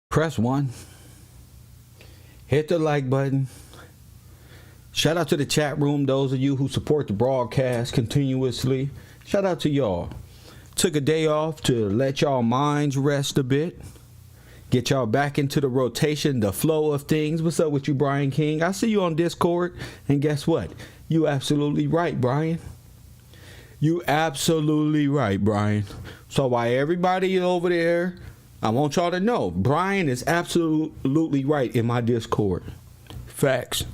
Press 1. Hit the like button. Shout out to the chat room, those of you who support the broadcast continuously. Shout out to y'all. Took a day off to let y'all minds rest a bit. Get y'all back into the rotation, the flow of things. What's up with you, Brian King? I see you on Discord. And guess what? You absolutely right, Brian. You absolutely right, Brian. So while everybody over there, I want y'all to know, Brian is absolutely right in my Discord. Facts.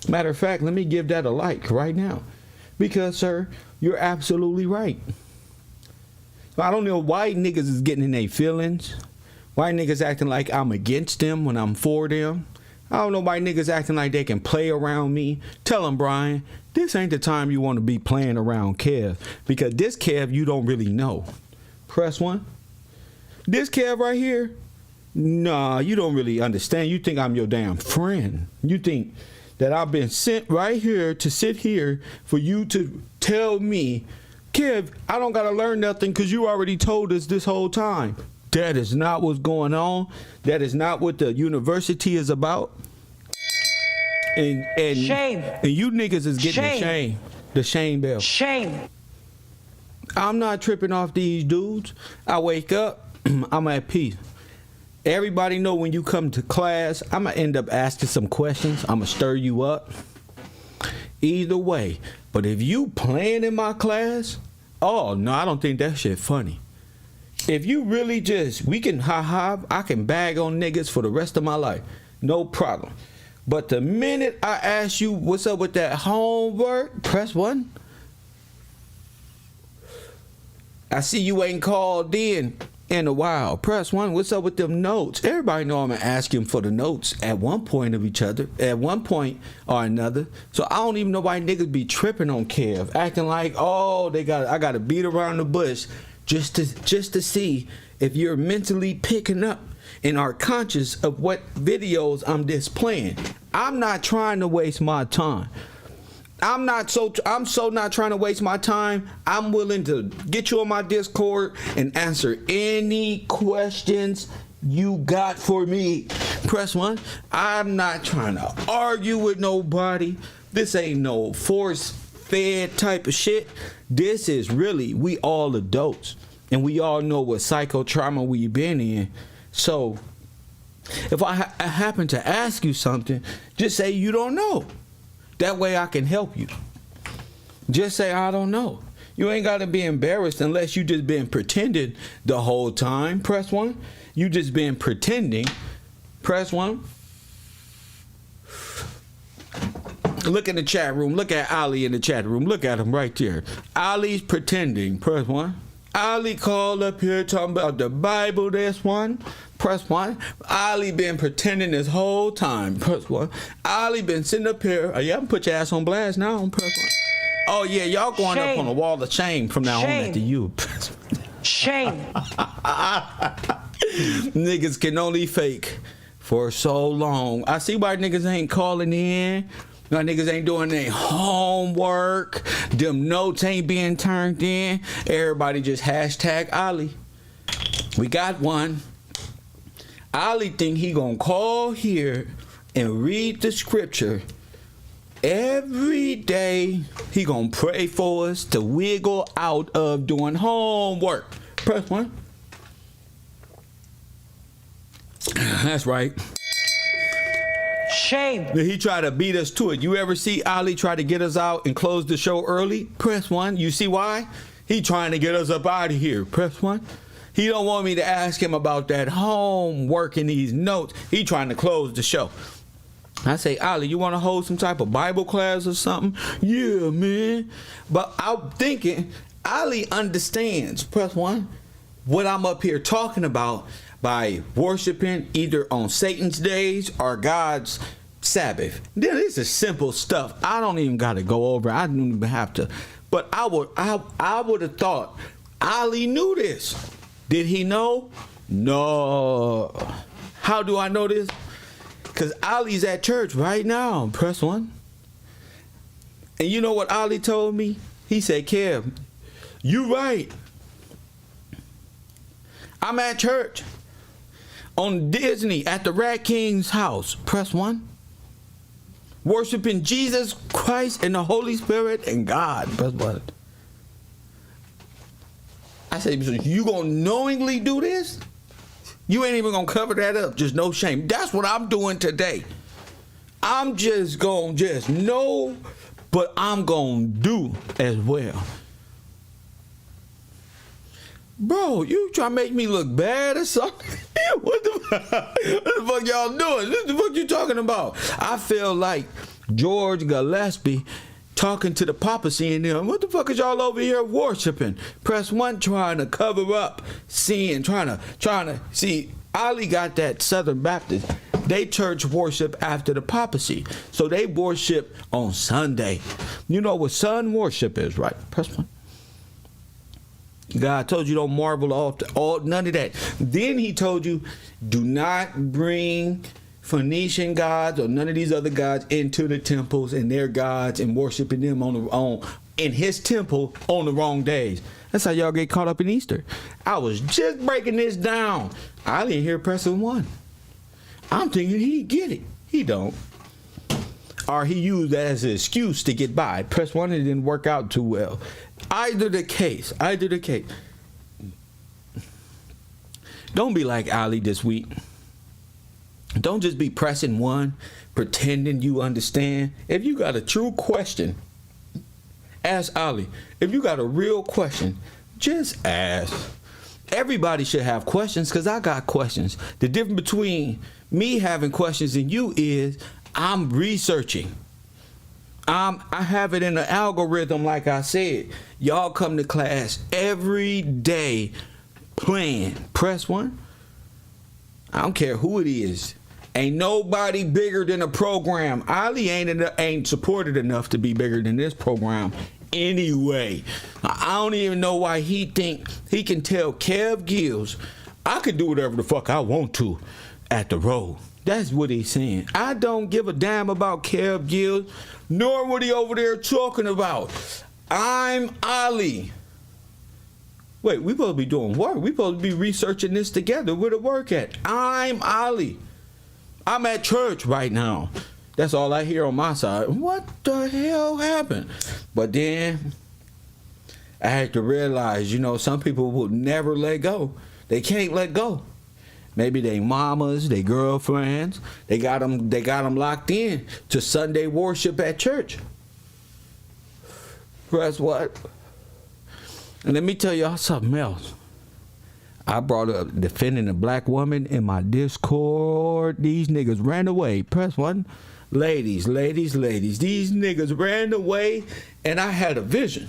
Matter of fact, let me give that a like right now. Because, sir, you're absolutely right. I don't know why niggas is getting in their feelings. Why niggas acting like I'm against them when I'm for them. I don't know why niggas acting like they can play around me. Tell them, Brian, this ain't the time you want to be playing around Kev. Because this Kev you don't really know. Press 1. This Kev right here, nah, you don't really understand. You think I'm your damn friend. You think that I've been sent right here to sit here for you to tell me, Kev, I don't got to learn nothing because you already told us this whole time. That is not what's going on. That is not what the university is about. And shame. And you niggas is getting the shame. The shame bell. Shame. I'm not tripping off these dudes. I wake up, I'm at peace. Everybody know when you come to class, I'm going to end up asking some questions. I'm going to stir you up. Either way. But if you playing in my class, oh, no, I don't think that shit funny. If you really just, we can I can bag on niggas for the rest of my life. No problem. But the minute I ask you what's up with that homework, press 1. I see you ain't called in a while. Press 1. What's up with them notes? Everybody know I'm gonna ask him for the notes at one point of each other, at one point or another. So I don't even know why niggas be tripping on Kev, acting like, oh, I gotta beat around the bush just to see if you're mentally picking up and are conscious of what videos I'm displaying. I'm not trying to waste my time. I'm so not trying to waste my time. I'm willing to get you on my Discord and answer any questions you got for me. Press 1. I'm not trying to argue with nobody. This ain't no force-fed type of shit. This is really, we all adults. And we all know what psychotrauma we've been in. So, if I happen to ask you something, just say you don't know. That way I can help you. Just say I don't know. You ain't got to be embarrassed unless you just been pretending the whole time. Press 1. You just been pretending. Press 1. Look in the chat room. Look at Ali in the chat room. Look at him right there. Ali's pretending. Press 1. Ali called up here talking about the Bible. This one. Press 1. Ali been pretending this whole time. Press 1. Ali been sitting up here. Oh, yeah, I'm put your ass on blast now. Press 1. Oh, yeah, y'all going up on the wall of shame from now on after you. Shame. Niggas can only fake for so long. I see why niggas ain't calling in. Why niggas ain't doing their homework. Them notes ain't being turned in. Everybody just hashtag Ali. We got one. Ali think he gonna call here and read the scripture every day. He gonna pray for us to wiggle out of doing homework. Press 1. That's right. Shame. He tried to beat us to it. You ever see Ali try to get us out and close the show early? Press 1. You see why? He trying to get us up out of here. Press 1. He don't want me to ask him about that homework and these notes. He trying to close the show. I say, Ali, you want to hold some type of Bible class or something? Yeah, man. But I'm thinking, Ali understands, press 1, what I'm up here talking about by worshiping either on Satan's days or God's Sabbath. This is simple stuff. I don't even got to go over. I don't even have to. But I would have thought Ali knew this. Did he know? No. How do I know this? Because Ali's at church right now. Press 1. And you know what Ali told me? He said, Kev, you right. I'm at church. On Disney at the Rat King's house, press 1. Worshiping Jesus Christ and the Holy Spirit and God, press 1. I say, you gonna knowingly do this? You ain't even gonna cover that up. Just no shame. That's what I'm doing today. I'm just gonna know, but I'm gonna do as well. Bro, you trying to make me look bad or something? What the fuck y'all doing? What the fuck you talking about? I feel like George Gillespie talking to the papacy and them. What the fuck is y'all over here worshiping? Press 1 trying to cover up sin, trying to see. Ali got that Southern Baptist. They church worship after the papacy. So they worship on Sunday. You know what sun worship is, right? Press 1. God told you don't marvel all none of that. Then he told you do not bring Phoenician gods or none of these other gods into the temples and their gods and worshiping them in his temple on the wrong days. That's how y'all get caught up in Easter. I was just breaking this down. I didn't hear pressing 1. I'm thinking he'd get it. He don't. Or he used that as an excuse to get by. Press 1 and it didn't work out too well. Either the case. Don't be like Ali this week. Don't just be pressing 1, pretending you understand. If you got a true question, ask Ali. If you got a real question, just ask. Everybody should have questions because I got questions. The difference between me having questions and you is I'm researching. I have it in an algorithm, like I said. Y'all come to class every day playing. Press 1. I don't care who it is. Ain't nobody bigger than a program. Ali ain't supported enough to be bigger than this program anyway. I don't even know why he think he can tell Kev Gills I could do whatever the fuck I want to at the road. That's what he's saying. I don't give a damn about Kev Gills, nor what he over there talking about. I'm Ali. Wait, we supposed to be doing work. We supposed to be researching this together. Where the work at? I'm Ali. I'm at church right now. That's all I hear on my side. What the hell happened? But then I had to realize, some people will never let go. They can't let go. Maybe they mamas, they girlfriends, they got them locked in to Sunday worship at church. Press what? And let me tell y'all something else. I brought up defending a black woman in my Discord. These niggas ran away. Press 1. Ladies. These niggas ran away, and I had a vision.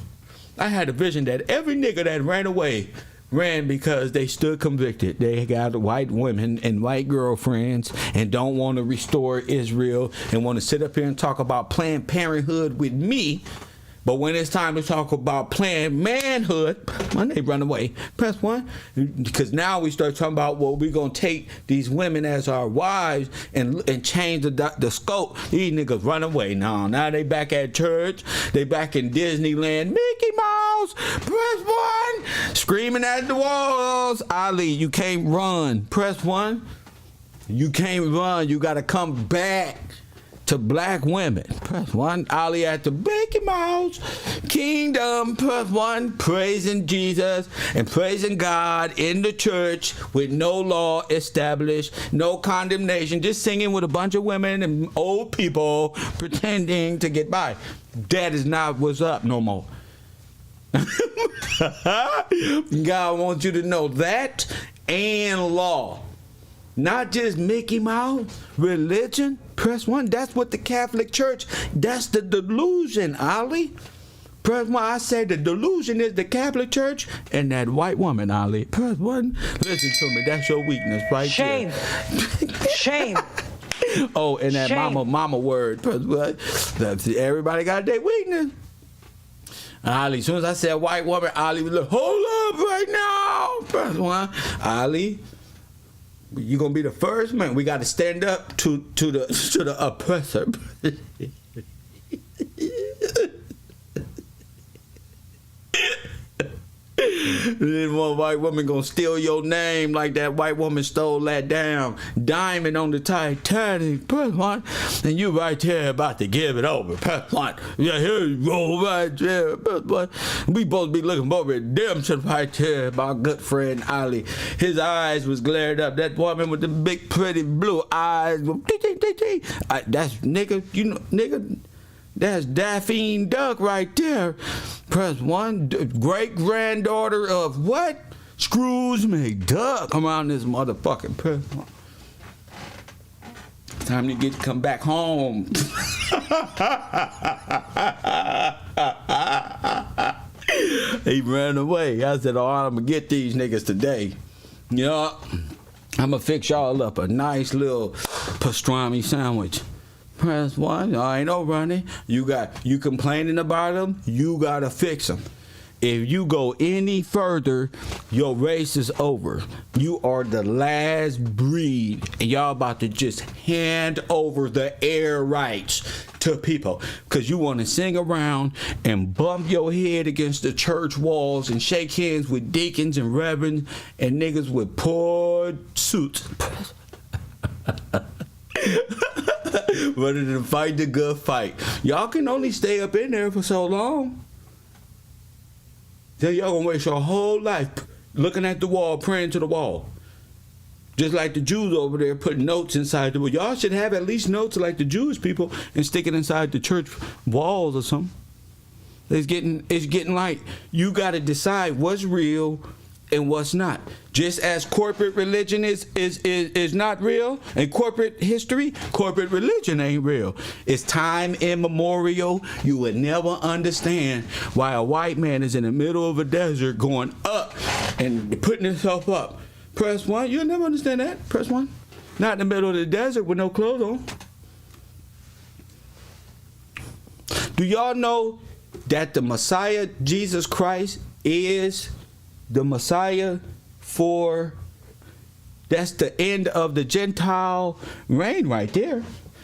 I had a vision that every nigga that ran away ran because they stood convicted. They got white women and white girlfriends and don't want to restore Israel and want to sit up here and talk about Planned Parenthood with me. But when it's time to talk about Planned Manhood, they run away. Press 1. Because now we start talking about, well, we're going to take these women as our wives and change the scope. These niggas run away now. Now they back at church. They back in Disneyland. Mickey Mouse, press 1. Screaming at the walls. Ali, you can't run. Press 1. You can't run. You got to come back to black women. Press 1. Ali at the Mickey Mouse Kingdom. Press 1. Praising Jesus and praising God in the church with no law established, no condemnation, just singing with a bunch of women and old people pretending to get by. That is not what's up no more. God wants you to know that and law. Not just Mickey Mouse, religion. Press 1. That's what the Catholic Church, that's the delusion, Ali. Press 1. I say the delusion is the Catholic Church and that white woman, Ali. Press 1. Listen to me. That's your weakness right Shame. there. Shame. Oh, and that Shame. mama word. Press 1. Everybody got their weakness. Ali, as soon as I said white woman, Ali was like, hold up right now. Press 1. Ali, you're gonna be the first man. We got to stand up to the oppressor. Then one white woman gonna steal your name like that white woman stole that damn diamond on the Titanic. Press one, and you right there about to give it over. Press one. Yeah, here you go right there. Press one. We supposed to be looking for redemption right there. My good friend Ali, his eyes was glared up. That woman with the big pretty blue eyes. That's nigga, you know, nigga. That's Daffy Duck right there. Press one. Great granddaughter of what? Scrooge McDuck around this motherfucking press one. Time to come back home. He ran away. I said, oh, I'm gonna get these niggas today. Yeah, I'm gonna fix y'all up a nice little pastrami sandwich. Press one. I ain't no running. You complaining about them, you gotta fix them. If you go any further, your race is over. You are the last breed, and y'all about to just hand over the air rights to people because you want to sing around and bump your head against the church walls and shake hands with deacons and reverends and niggas with poor suits. Rather than fight the good fight. Y'all can only stay up in there for so long. So y'all gonna waste your whole life looking at the wall, praying to the wall. Just like the Jews over there putting notes inside the wall. Y'all should have at least notes like the Jewish people and stick it inside the church walls or something. It's getting like you gotta decide what's real and what's not. Just as corporate religion is not real, and corporate history, corporate religion ain't real. It's time immemorial. You would never understand why a white man is in the middle of a desert going up and putting himself up. Press one. You'll never understand that. Press one. Not in the middle of the desert with no clothes on. Do y'all know that the Messiah, Jesus Christ, is the Messiah that's the end of the Gentile reign right there.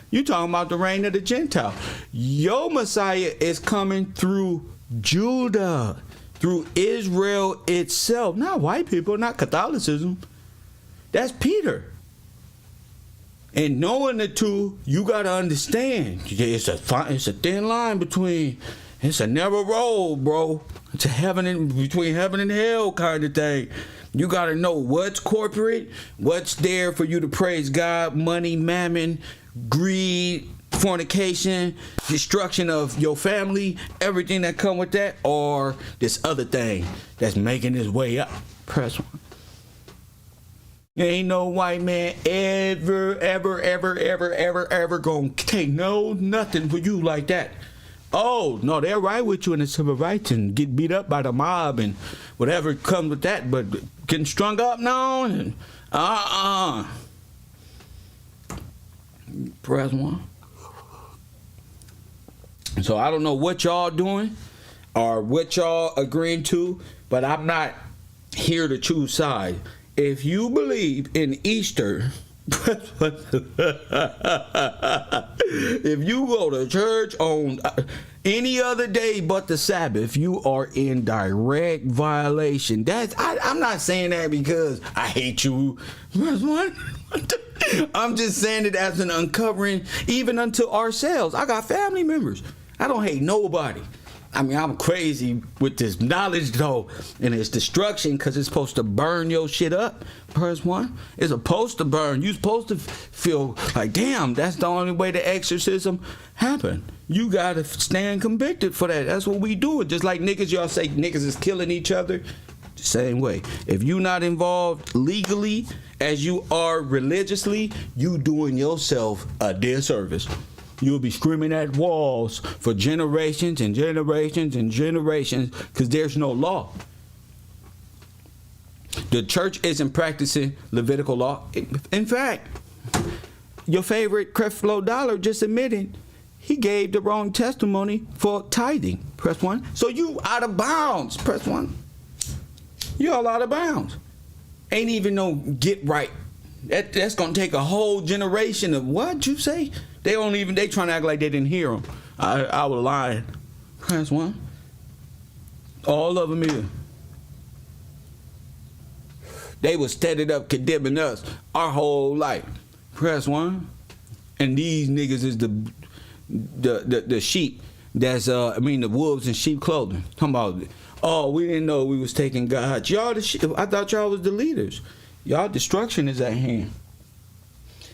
You talking about the reign of the Gentile. Your Messiah is coming through Judah, through Israel itself. Not white people, not Catholicism. That's Peter. And knowing the two, you got to understand, it's a thin line between, it's a narrow road, bro. It's between heaven and hell kind of thing. You got to know what's corporate, what's there for you to praise God, money, mammon, greed, fornication, destruction of your family, everything that come with that, or this other thing that's making its way up. Press one. Ain't no white man ever gonna take nothing for you like that. Oh, no, they're right with you in the civil rights and get beat up by the mob and whatever comes with that, but getting strung up now and Press one. So I don't know what y'all doing or what y'all agreeing to, but I'm not here to choose sides. If you believe in Easter, if you go to church on any other day but the Sabbath, you are in direct violation. I'm not saying that because I hate you. I'm just saying it as an uncovering, even unto ourselves. I got family members. I don't hate nobody. I mean, I'm crazy with this knowledge, though, and it's destruction because it's supposed to burn your shit up. First one, it's supposed to burn. You're supposed to feel like, damn, that's the only way the exorcism happened. You got to stand convicted for that. That's what we do. Just like niggas, y'all say niggas is killing each other. Same way. If you not involved legally as you are religiously, you doing yourself a disservice. You'll be screaming at walls for generations and generations and generations because there's no law. The church isn't practicing Levitical law. In fact, your favorite Creflo Dollar just admitted he gave the wrong testimony for tithing. Press one. So you out of bounds. Press one. You all out of bounds. Ain't even no get right. That's gonna take a whole generation of what you say. They trying to act like they didn't hear them. I was lying. That's one. All of them here. They was steadied up condemning us our whole life. Press 1. And these niggas is the sheep that's the wolves in sheep clothing. Talking about, oh, we didn't know we was taking God. Y'all the sheep. I thought y'all was the leaders. Y'all destruction is at hand.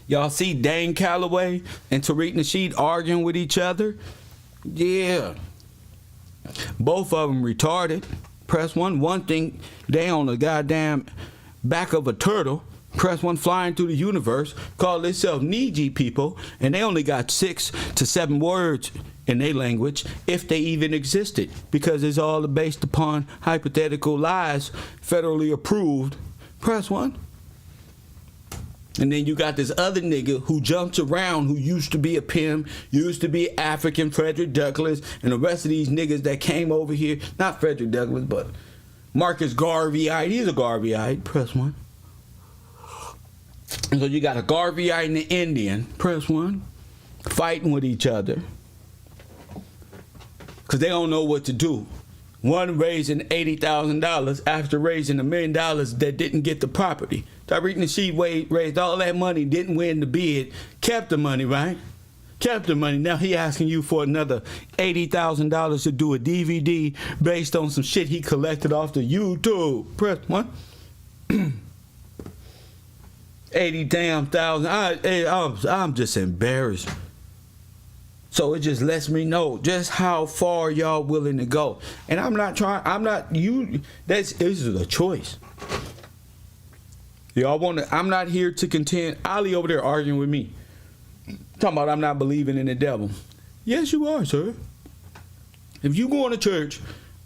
Y'all see Dane Calloway and Tariq Nasheed arguing with each other? Yeah. Both of them retarded. Press 1. One thing, they on the goddamn back of a turtle. Press 1, flying through the universe, call themselves Niji people, and they only got 6 to 7 words in their language, if they even existed, because it's all based upon hypothetical lies, federally approved. Press 1. And then you got this other nigga who jumps around, who used to be a pimp, used to be African, Frederick Douglass, and the rest of these niggas that came over here, not Frederick Douglass, but Marcus Garveyite. He's a Garveyite. Press 1. And so you got a Garveyite and an Indian, press 1, fighting with each other because they don't know what to do. One raising $80,000 after raising $1 million that didn't get the property. Tariq Nasheed raised all that money, didn't win the bid, kept the money, right? Kept the money. Now he asking you for another $80,000 to do a DVD based on some shit he collected off the YouTube. Press 1. 80 damn thousand. I'm just embarrassed. So it just lets me know just how far y'all willing to go. And this is a choice. Y'all I'm not here to contend. Ali over there arguing with me. Talking about I'm not believing in the devil. Yes, you are, sir. If you go to church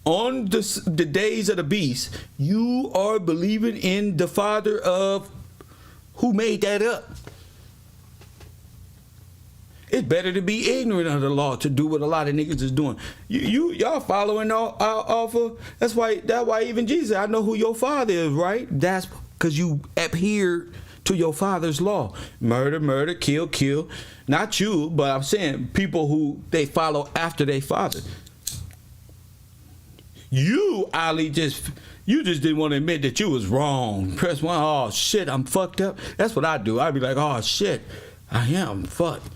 on the days of the beast, you are believing in the father of who made that up. It's better to be ignorant of the law to do what a lot of niggas is doing. Y'all following off of. That's why even Jesus said, I know who your father is, right? That's because you adhere to your father's law. Murder, kill. Not you, but I'm saying people who they follow after their father. You, Ali, you just didn't want to admit that you was wrong. Press 1, oh shit, I'm fucked up. That's what I do. I'd be like, oh shit, I am fucked.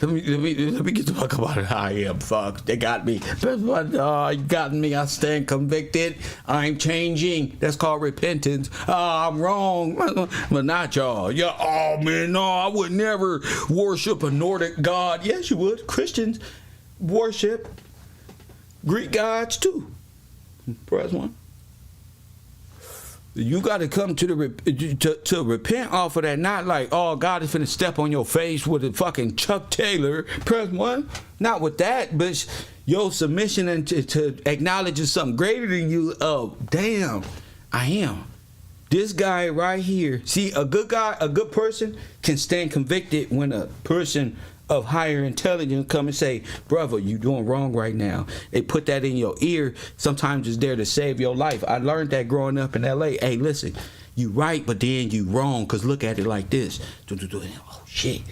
Let me get the fuck about it. I am fucked. They got me. Press 1, oh, you got me. I stand convicted. I'm changing. That's called repentance. Oh, I'm wrong. But not y'all. Yeah, oh man, no, I would never worship a Nordic god. Yes, you would. Christians worship Greek gods too. Press 1. You got to come to repent off of that. Not like, oh, God is finna step on your face with a fucking Chuck Taylor. Press 1. Not with that, but your submission and to acknowledge something greater than you. Oh, damn, I am. This guy right here. See, a good guy, a good person can stand convicted when a person of higher intelligence come and say, brother, you doing wrong right now. They put that in your ear. Sometimes it's there to save your life. I learned that growing up in LA. Hey, listen, you right, but then you wrong, because look at it like this. Oh shit.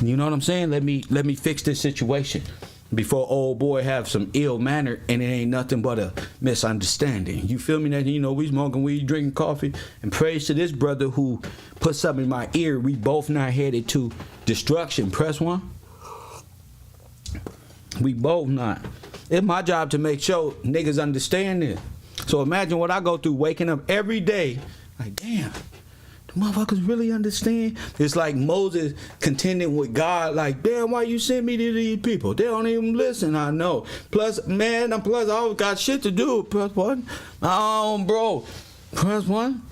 You know what I'm saying? Let me fix this situation before old boy have some ill manner and it ain't nothing but a misunderstanding. You feel me? That, you know, we smoking weed, drinking coffee, and praise to this brother who put something in my ear. We both not headed to destruction. Press 1. We both not. It's my job to make sure niggas understand this. So imagine what I go through waking up every day. Like, damn, the motherfuckers really understand? It's like Moses contending with God, like, damn, why you send me to these people? They don't even listen, I know. Plus, I always got shit to do. Press 1. Bro. Press 1.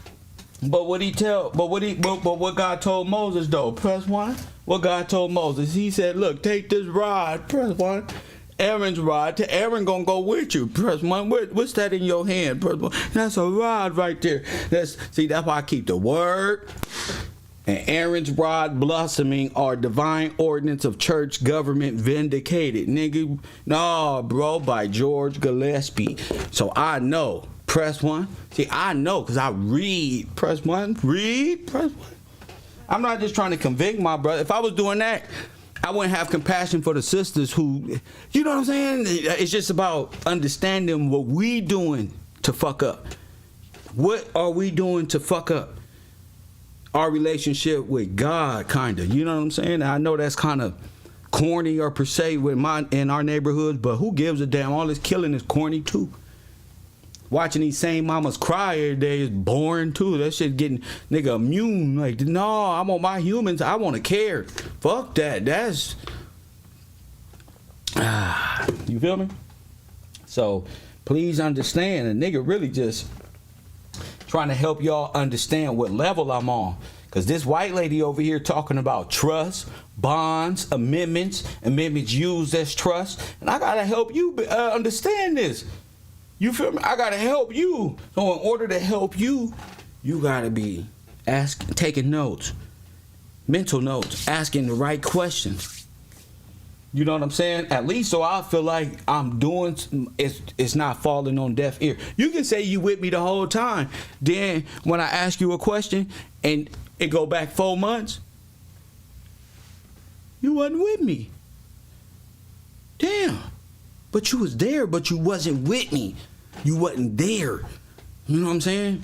But what God told Moses though? Press 1. What God told Moses, he said, look, take this rod. Press 1. Aaron's rod. Aaron gonna go with you. Press 1. What's that in your hand? Press 1. That's a rod right there. That's why I keep the word and Aaron's rod blossoming are divine ordinance of church government vindicated. Nigga, no, bro, by George Gillespie. So I know. Press 1. See, I know because I read. Press 1. Read. Press 1. I'm not just trying to convict my brother. If I was doing that, I wouldn't have compassion for the sisters who, you know what I'm saying? It's just about understanding what we doing to fuck up. What are we doing to fuck up? our relationship with God, kind of. You know what I'm saying? I know that's kind of corny or per se in our neighborhoods, but who gives a damn? All this killing is corny too. Watching these same mamas cry every day is boring too. That shit getting nigga immune. Like, no, I want my humans. I want to care. Fuck that. That's you feel me? So please understand, a nigga really just trying to help y'all understand what level I'm on. Because this white lady over here talking about trust, bonds, amendments used as trust. And I got to help you understand this. You feel me? I got to help you. So in order to help you, you got to be taking notes, mental notes, asking the right questions. You know what I'm saying? At least so I feel like I'm doing, it's not falling on deaf ear. You can say you with me the whole time. Then when I ask you a question and it go back 4 months, you wasn't with me. Damn. But you was there, but you wasn't with me. You wasn't there. You know what I'm saying?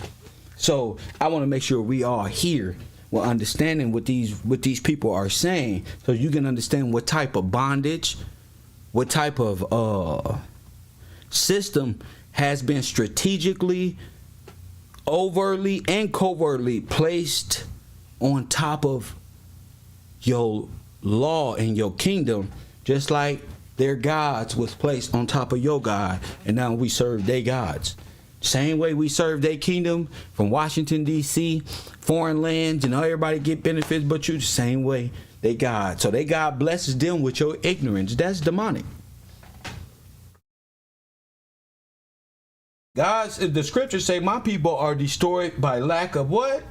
So I want to make sure we all here. We're understanding what these people are saying, so you can understand what type of bondage, what type of system has been strategically, overtly, and covertly placed on top of your law and your kingdom, just like their gods was placed on top of your God, and now we serve their gods. Same way we serve their kingdom from Washington, D.C., foreign lands, you know, everybody get benefits but you, the same way they God. So they God blesses them with your ignorance. That's demonic. The scriptures say my people are destroyed by lack of what?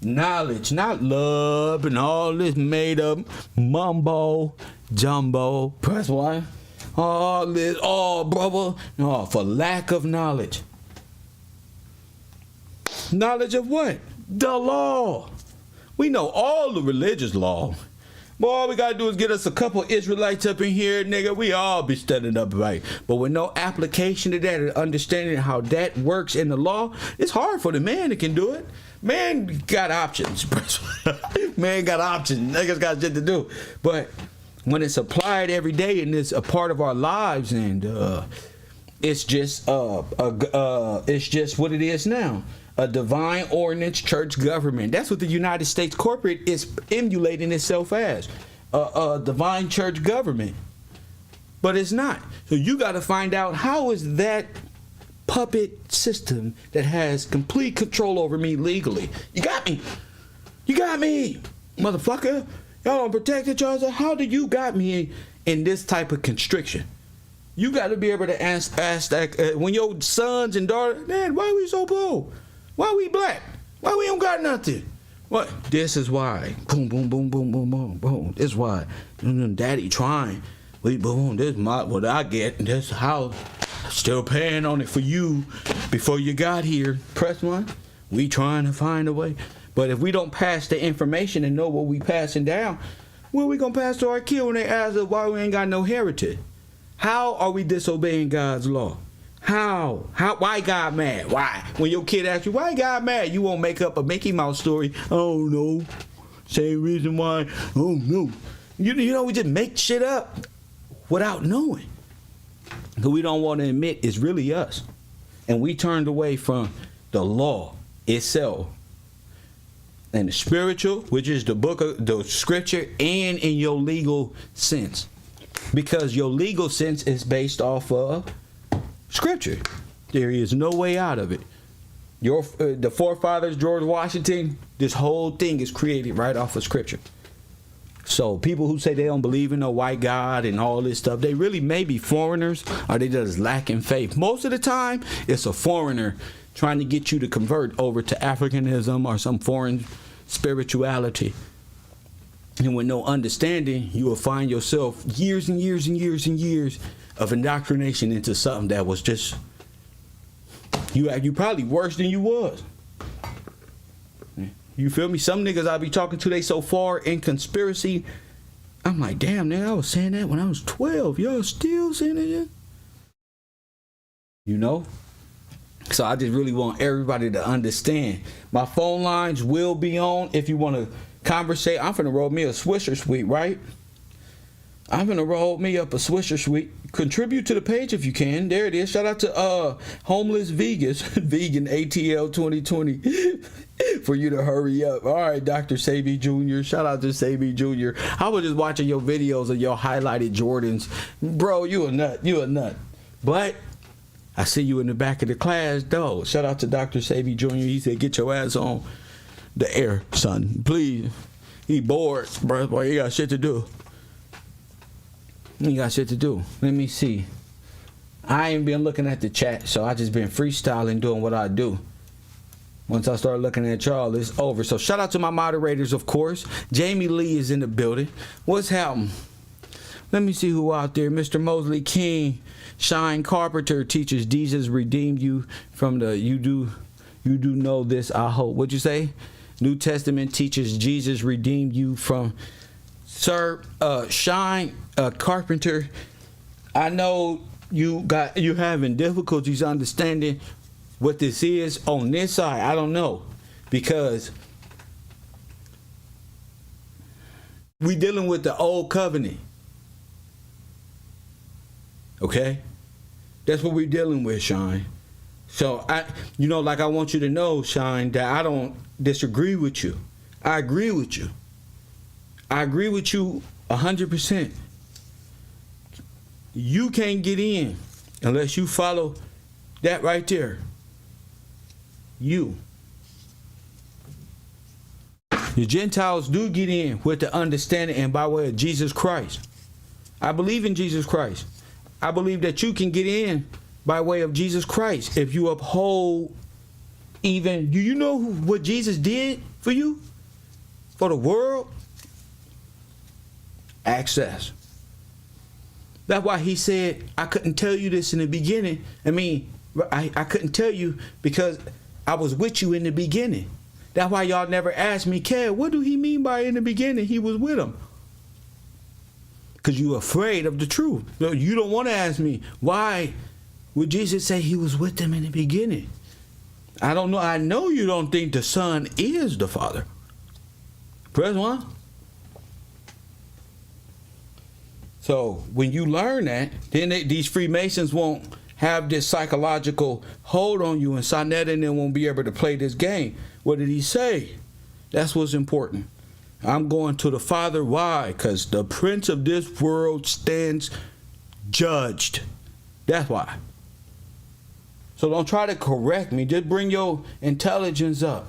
Knowledge, not love and all this made up mumbo jumbo. Press one. All this, brother. No, for lack of knowledge. Knowledge of what? The law. We know all the religious law. Boy, all we gotta do is get us a couple Israelites up in here, nigga. We all be studying up right. But with no application to that and understanding how that works in the law, it's hard for the man that can do it. Man got options. Man got options. Niggas got shit to do. But when it's applied every day and it's a part of our lives, and it's just what it is now. A divine ordinance church government. That's what the United States corporate is emulating itself as. A divine church government. But it's not. So you got to find out, how is that puppet system that has complete control over me legally? You got me. You got me, motherfucker. Y'all don't protect each other. How do you got me in this type of constriction? You got to be able to ask that when your sons and daughters, man, why we so poor? Why we black? Why we don't got nothing? What? This is why. Boom, boom, boom, boom, boom, boom, boom. This is why. Daddy trying. We boom. This is what I get. This house. Still paying on it for you before you got here. Press one. We trying to find a way. But if we don't pass the information and know what we passing down, where we gonna pass to our kid when they ask us why we ain't got no heritage? How are we disobeying God's law? How? Why God mad? Why? When your kid asks you, why God mad? You won't make up a Mickey Mouse story. Oh no. Same reason why. Oh no. You know, we just make shit up without knowing. Because we don't want to admit it's really us. And we turned away from the law itself. And the spiritual, which is the book of the scripture, and in your legal sense. Because your legal sense is based off of scripture. There is no way out of it. The forefathers, George Washington, this whole thing is created right off of scripture. So people who say they don't believe in a white God and all this stuff, they really may be foreigners, or they just lacking faith. Most of the time, it's a foreigner trying to get you to convert over to Africanism or some foreign spirituality. And with no understanding, you will find yourself years and years and years and years of indoctrination into something that was just, you probably worse than you was. You feel me? Some niggas I be talking to, they so far in conspiracy. I'm like, damn, nigga, I was saying that when I was 12. Y'all still saying it yet? You know? So I just really want everybody to understand. My phone lines will be on if you want to conversate. I'm finna roll me a Swisher Sweet, right? I'm gonna roll me up a Swisher Sweet. Contribute to the page if you can. There it is. Shout out to Homeless Vegans, Vegan ATL 2020, for you to hurry up. All right, Dr. Sabi Jr. Shout out to Sabi Jr. I was just watching your videos of your highlighted Jordans. Bro, you a nut. You a nut. But I see you in the back of the class, though. Shout out to Dr. Sabi Jr. He said, get your ass on the air, son. Please. He bored, bro. Boy, he got shit to do. You got shit to do. Let me see. I ain't been looking at the chat, so I just been freestyling, doing what I do. Once I start looking at y'all, it's over. So shout out to my moderators, of course. Jamie Lee is in the building. What's happening? Let me see who out there. Mr. Mosley King, Shine Carpenter teaches Jesus redeemed you from the you do know this, I hope. What'd you say? New Testament teaches Jesus redeemed you from. Sir, Shine Carpenter, I know you having difficulties understanding what this is on this side. I don't know, because we dealing with the old covenant. Okay? That's what we're dealing with, Shine. So I want you to know, Shine, that I don't disagree with you. I agree with you. I agree with you 100%. You can't get in unless you follow that right there. The Gentiles do get in with the understanding and by way of Jesus Christ. I believe in Jesus Christ. I believe that you can get in by way of Jesus Christ if you uphold even. Do you know what Jesus did for you? For the world? Access. That's why he said, I couldn't tell you this in the beginning. I couldn't tell you because I was with you in the beginning. That's why y'all never asked me, Kev, what do he mean by in the beginning he was with him? Because you're afraid of the truth. You don't want to ask me, why would Jesus say he was with them in the beginning? I don't know. I know you don't think the Son is the Father. Press 1. So when you learn that, then these Freemasons won't have this psychological hold on you, and Sonetta and them won't be able to play this game. What did he say? That's what's important. I'm going to the Father. Why? Because the prince of this world stands judged. That's why. So don't try to correct me. Just bring your intelligence up.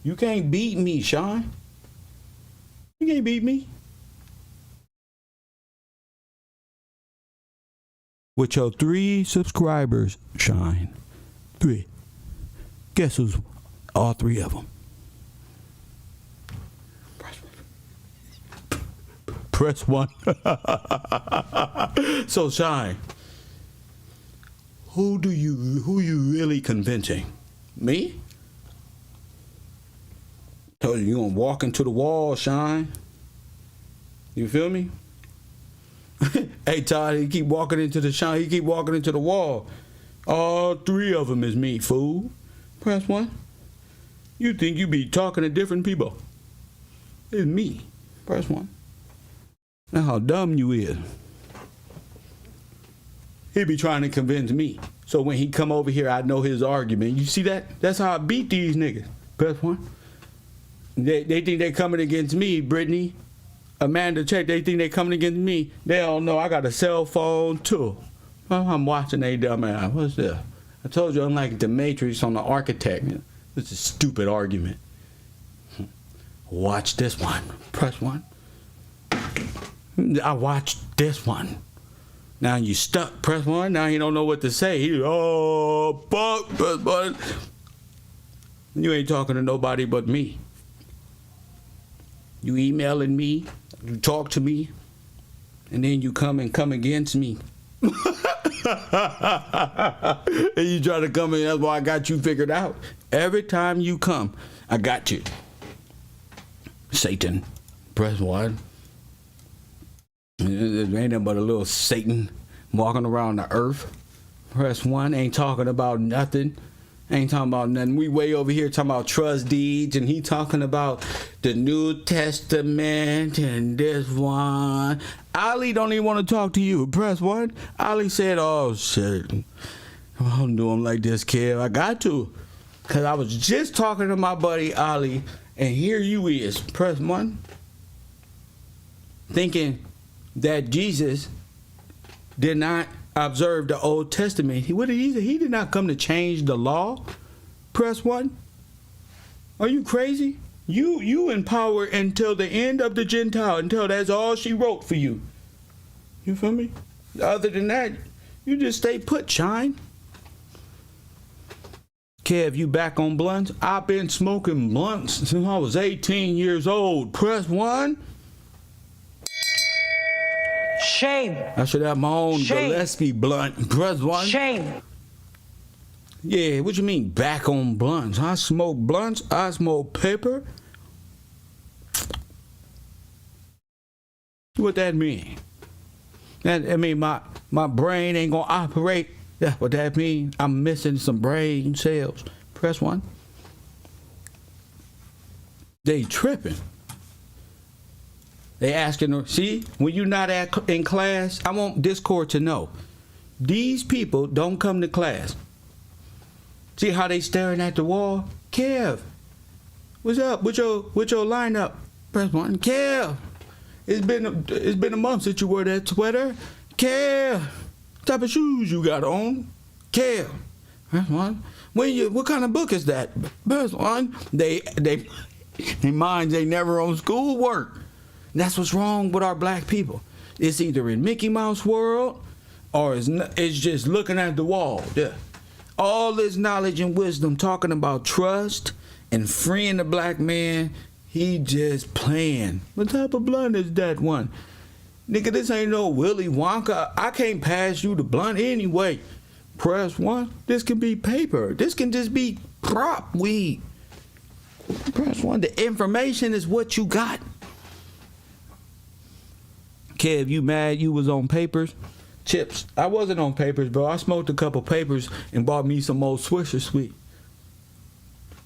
You can't beat me, Sean. You can't beat me. With your 3 subscribers, Shine. 3. Guess who's all 3 of them? Press 1. So, Shine, who you really convincing? Me? Told you gonna walk into the wall, Shine. You feel me? Hey, Todd, he keep walking into the Shine. He keep walking into the wall. All 3 of them is me, fool. Press 1. You think you be talking to different people? It's me. Press 1. Now how dumb you is. He be trying to convince me. So when he come over here, I know his argument. You see that? That's how I beat these niggas. Press 1. They think they coming against me, Brittany. Amanda, check. They think they coming against me. They don't know I got a cell phone too. I'm watching they dumb ass. What's this? I told you I'm like the Matrix on the Architect. It's a stupid argument. Watch this one. Press 1. I watched this one. Now you stuck. Press 1. Now he don't know what to say. He fuck. Press 1. You ain't talking to nobody but me. You emailing me, you talk to me, and then you come against me. And you try to come in, that's why I got you figured out. Every time you come, I got you. Satan, press 1. There ain't nothing but a little Satan walking around the earth. Press 1. Ain't talking about nothing. Ain't talking about nothing. We way over here talking about trust deeds, and he talking about the New Testament and this one. Ali don't even want to talk to you. Press 1. Ali said, oh shit, I don't do him like this, kid. I got to. Because I was just talking to my buddy Ali, and here you is. Press 1. Thinking that Jesus did not observe the Old Testament. What did he say? He did not come to change the law. Press 1. Are you crazy? You in power until the end of the Gentile, until that's all she wrote for you. You feel me? Other than that, you just stay put, Shine. Kev, you back on blunts? I've been smoking blunts since I was 18 years old. Press 1. Shame. I should have my own Shame. Gillespie blunt. Press 1. Shame. Yeah, what you mean back on blunts? I smoke blunts. I smoke paper. What that mean? I mean my brain ain't gonna operate. That's what that mean. I'm missing some brain cells. Press 1. They tripping. They asking her, see, when you're not in class, I want Discord to know. These people don't come to class. See how they staring at the wall? Kev, what's up with your lineup? Press 1. Kev, it's been a month since you wore that sweater. Kev, what type of shoes you got on? Kev, press 1. What kind of book is that? Press 1. They minds they never on schoolwork. That's what's wrong with our black people. It's either in Mickey Mouse world or it's just looking at the wall. Yeah. All this knowledge and wisdom talking about trust and freeing the black man, he just playing. What type of blunt is that one? Nigga, this ain't no Willy Wonka. I can't pass you the blunt anyway. Press 1. This can be paper. This can just be prop weed. Press 1. The information is what you got. Kev, you mad you was on papers? Chips, I wasn't on papers, bro. I smoked a couple papers and bought me some old Swisher Sweet.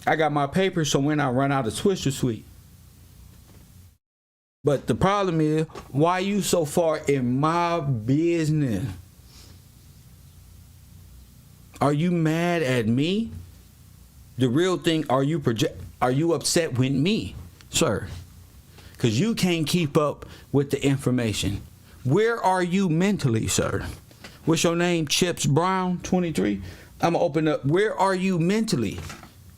I got my papers so when I run out of Swisher Sweet. But the problem is, why you so far in my business? Are you mad at me? The real thing, are you upset with me, sir? Because you can't keep up with the information. Where are you mentally, sir? What's your name? Chips Brown, 23? I'm going to open up. Where are you mentally?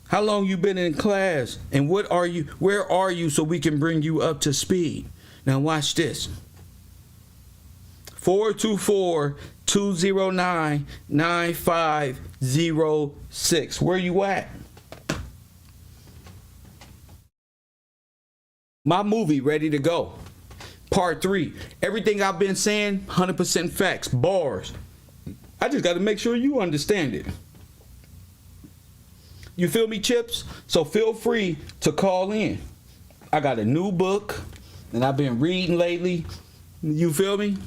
How long you been in class? And where are you so we can bring you up to speed? Now watch this. 424-209-9506. Where you at? My movie ready to go. Part 3. Everything I've been saying, 100% facts, bars. I just got to make sure you understand it. You feel me, Chips? So feel free to call in. I got a new book and I've been reading lately. You feel me?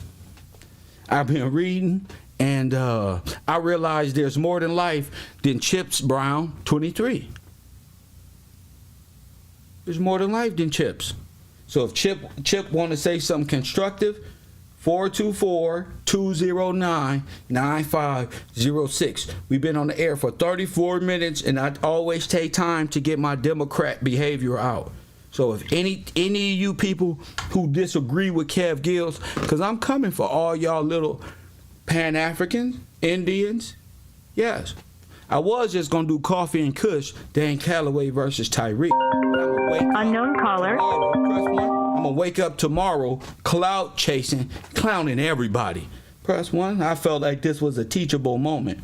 I've been reading and I realized there's more than life than Chips Brown, 23. There's more than life than Chips. So if Chip want to say something constructive, 424-209-9506. We've been on the air for 34 minutes, and I always take time to get my Democrat behavior out. So if any of you people who disagree with Kev Gills, because I'm coming for all y'all little Pan-Africans, Indians, yes. I was just going to do Coffee and Kush, Dan Calloway versus Tyreek. Unknown caller. I'm going to wake up tomorrow clout chasing, clowning everybody. Press 1. I felt like this was a teachable moment.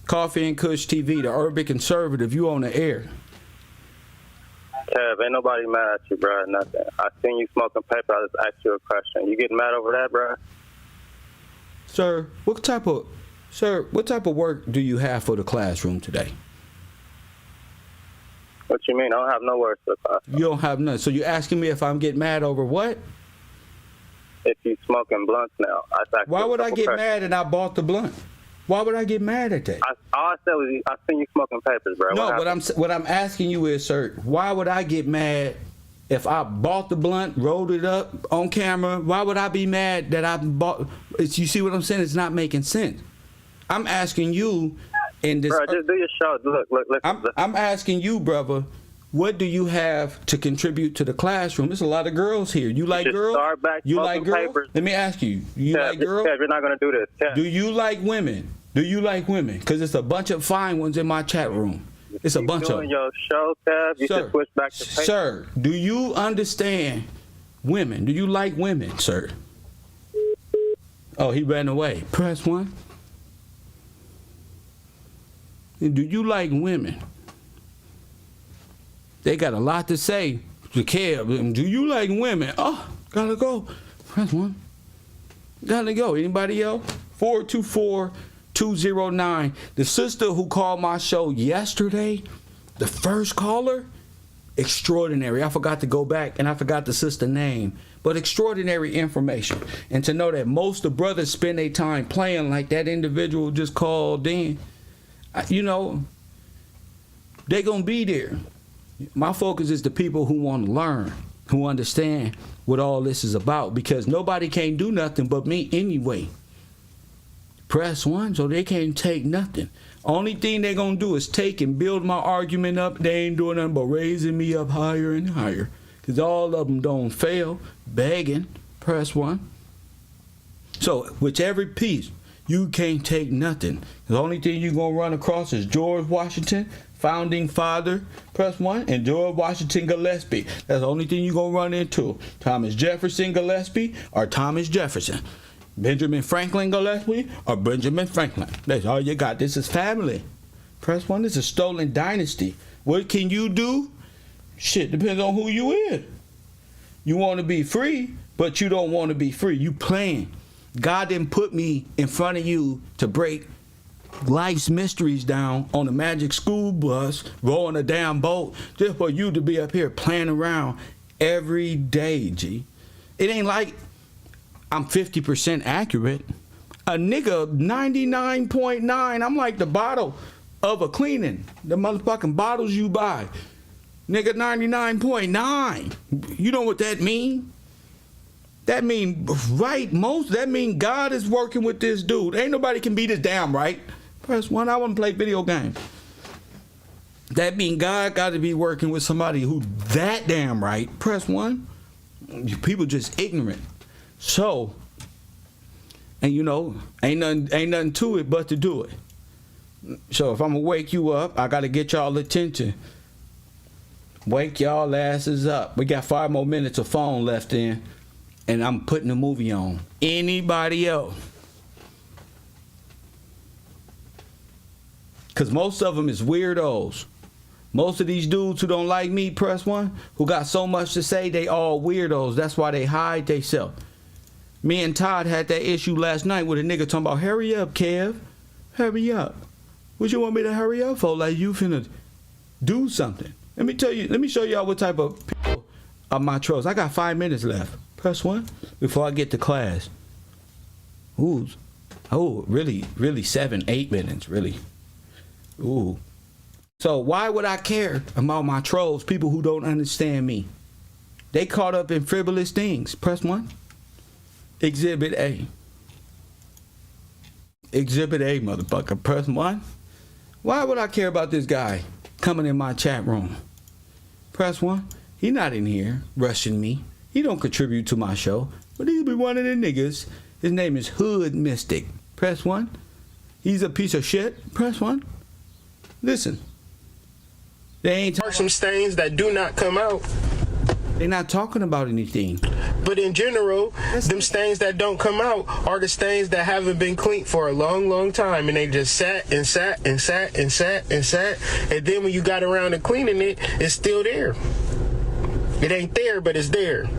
Coffee and Kush TV, the urban conservative, you on the air. Kev, ain't nobody mad at you, bro. Nothing. I seen you smoking paper. I just asked you a question. You getting mad over that, bro? Sir, what type of work do you have for the classroom today? What you mean? I don't have no words for the class. You don't have none. So you're asking me if I'm getting mad over what? if you smoking blunts now. Why would I get mad and I bought the blunt? Why would I get mad at that? All I said was I seen you smoking papers, bro. No, what I'm asking you is, sir, why would I get mad if I bought the blunt, rolled it up on camera? Why would I be mad that I bought? You see what I'm saying? It's not making sense. I'm asking you in this. Bro, just do your show. Look. I'm asking you, brother. What do you have to contribute to the classroom? There's a lot of girls here. You like girls? You like girls? Papers. Let me ask you. You like girls? Kev, you're not going to do this. Kev. Do you like women? Do you like women? Because it's a bunch of fine ones in my chat room. It's a bunch of them. Your show, Kev. You should switch back to papers. Sir, do you understand women? Do you like women, sir? Oh, he ran away. Press 1. Do you like women? They got a lot to say. Do you like women? Oh, gotta go. Press 1. Gotta go. Anybody else? 424-209. The sister who called my show yesterday, the first caller, extraordinary. I forgot to go back and I forgot the sister name, but extraordinary information. And to know that most of the brothers spend their time playing like that individual just called in, you know, they gonna be there. My focus is the people who want to learn, who understand what all this is about, because nobody can do nothing but me anyway. Press 1, so they can't take nothing. Only thing they're going to do is take and build my argument up. They ain't doing nothing but raising me up higher and higher, because all of them don't fail. Begging. Press 1. So, whichever piece, you can't take nothing. The only thing you're going to run across is George Washington, founding father, press 1, and George Washington Gillespie. That's the only thing you're going to run into. Thomas Jefferson Gillespie or Thomas Jefferson. Benjamin Franklin Gillespie or Benjamin Franklin. That's all you got. This is family. Press 1. This is a stolen dynasty. What can you do? Shit, depends on who you is. You want to be free, but you don't want to be free. You playing. God didn't put me in front of you to break life's mysteries down on a magic school bus, rowing a damn boat, just for you to be up here playing around every day, G. It ain't like I'm 50% accurate. A nigga 99.9, I'm like the bottle of a cleaning. The motherfucking bottles you buy. Nigga 99.9. You know what that mean? That mean that mean God is working with this dude. Ain't nobody can beat his damn right. Press 1, I want to play video games. That mean God got to be working with somebody who that damn right. Press 1. People just ignorant. So, and you know, ain't nothing to it but to do it. So if I'm gonna wake you up, I gotta get y'all attention. Wake y'all asses up. We got 5 more minutes of phone left in, and I'm putting the movie on. Anybody else? Because most of them is weirdos. Most of these dudes who don't like me, press 1, who got so much to say, they all weirdos. That's why they hide theyself. Me and Todd had that issue last night with a nigga talking about, hurry up, Kev. Hurry up. What you want me to hurry up for? Like you finna do something. Let me show y'all what type of people are my trolls. I got 5 minutes left. Press 1 before I get to class. Ooh. Oh, really 7, 8 minutes, really. Ooh. So why would I care about my trolls, people who don't understand me? They caught up in frivolous things. Press 1. Exhibit A. Exhibit A, motherfucker. Press 1. Why would I care about this guy coming in my chat room? Press 1. He not in here rushing me. He don't contribute to my show. But he'll be one of the niggas. His name is Hood Mystic. Press 1. He's a piece of shit. Press 1. Listen. They ain't There are some stains that do not come out. They're not talking about anything. But in general, them stains that don't come out are the stains that haven't been cleaned for a long, long time. And they just sat and sat and sat and sat and sat. And then when you got around to cleaning it, it's still there. It ain't there, but it's there.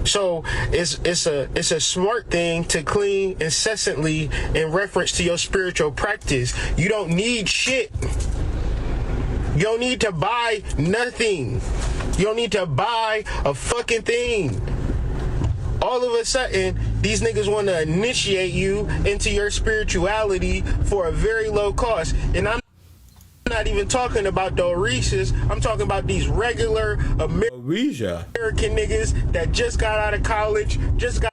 So it's a smart thing to clean incessantly in reference to your spiritual practice. You don't need shit. You don't need to buy nothing. You don't need to buy a fucking thing. all of a sudden, these niggas want to initiate you into your spirituality for a very low cost. And I'm not even talking about the Orishas. I'm talking about these regular American niggas that just got out of college, just got.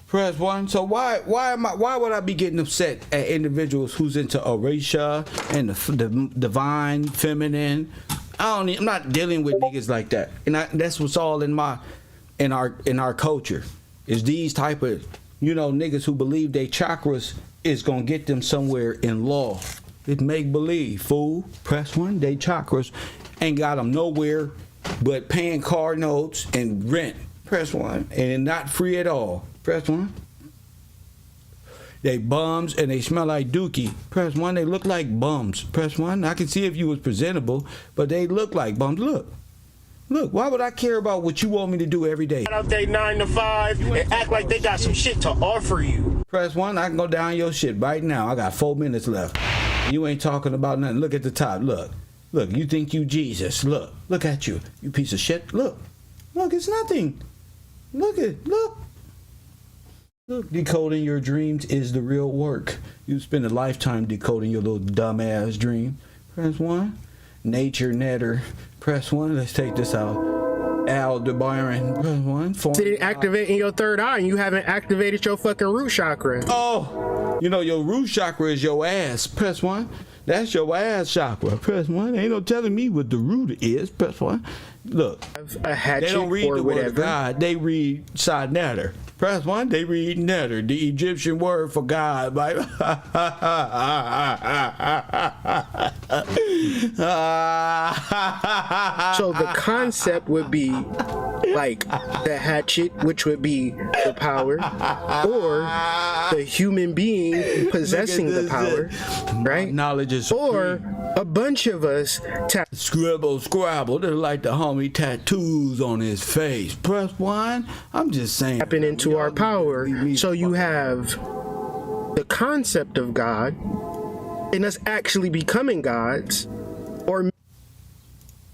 Press one. So why would I be getting upset at individuals who's into Orisha and the divine feminine? I'm not dealing with niggas like that, and that's what's all in our culture is these type of niggas who believe they chakras is gonna get them somewhere in law. It make believe, fool. Press one. They chakras ain't got them nowhere but paying car notes and rent. Press one, and not free at all. Press one. They bums and they smell like dookie. Press one. They look like bums. Press one. I can see if you was presentable, but they look like bums. Look. Why would I care about what you want me to do every day? Out there 9 to 5 and act like they got some shit to offer you. Press one. I can go down your shit right now. I got 4 minutes left. You ain't talking about nothing. Look at the top. Look. You think you Jesus? Look at you. You piece of shit. Look. It's nothing. Look. Decoding your dreams is the real work. You spend a lifetime decoding your little dumbass dream. Press one. Nature netter. Press one. Let's take this out. Aldebaran. Press one. Didn't activate in your third eye and you haven't activated your fucking root chakra. Oh, your root chakra is your ass. Press one. That's your ass chakra. Press one. Ain't no telling me what the root is. Press one. Look, a hatchet, they don't read or the whatever. word of God. They read Netter. Press one. They read Netter, the Egyptian word for God. So the concept would be like the hatchet, which would be the power, or the human being possessing the power, right? Knowledge is or a bunch of us Scrabble. They're like the homie tattoos on his face. Press one. I'm just saying. Tapping into our power. So you have the concept of God and us actually becoming gods, or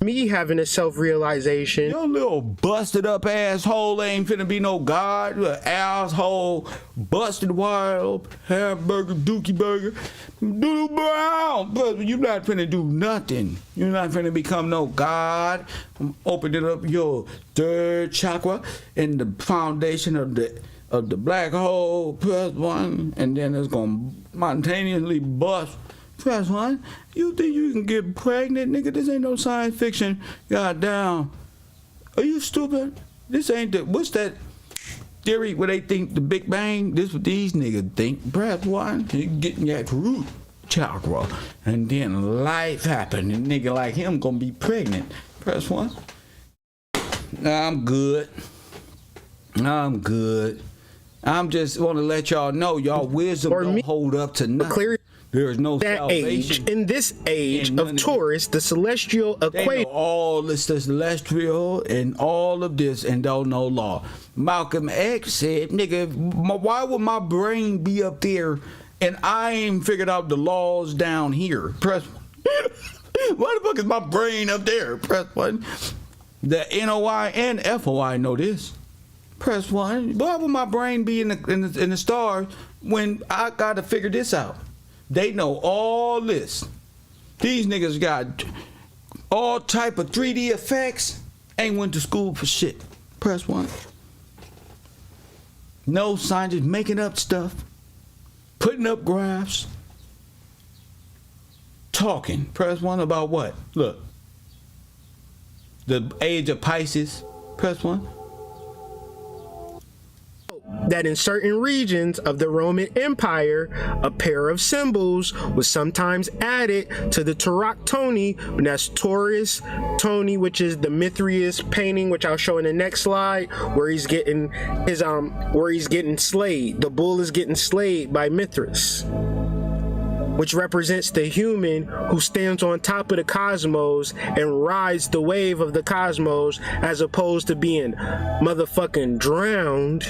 me having a self-realization. Your little busted up asshole ain't finna be no god. Asshole, busted wild, hamburger, dookie burger, doodle brown. But you're not finna do nothing. You're not finna become no god. I'm opening up your third chakra and the foundation of the black hole. Press one, and then it's gonna spontaneously bust. Press one. You think you can get pregnant, nigga? This ain't no science fiction. Goddamn. Are you stupid? This ain't the. What's that theory where they think the Big Bang? This what these niggas think. Press one. You getting that root chakra, and then life happen, and nigga like him gonna be pregnant. Press one. Nah, I'm good. I'm just want to let y'all know y'all wisdom don't hold up to nothing. There is no salvation. In this age of Taurus, the celestial equation. All this celestial and all of this and don't know law. Malcolm X said, nigga, why would my brain be up there and I ain't figured out the laws down here? Press one. Why the fuck is my brain up there? Press one. The NOI and FOI know this. Press one. Why would my brain be in the stars when I gotta figure this out? They know all this. These niggas got all type of 3D effects. Ain't went to school for shit. Press one. No scientists making up stuff. Putting up graphs. Talking. Press one about what? Look. The age of Pisces. Press one. That in certain regions of the Roman Empire, a pair of symbols was sometimes added to the Tauroctony, and that's Taurus, Tony, which is the Mithrius painting, which I'll show in the next slide, where he's getting his where he's getting slayed. The bull is getting slayed by Mithras, which represents the human who stands on top of the cosmos and rides the wave of the cosmos, as opposed to being motherfucking drowned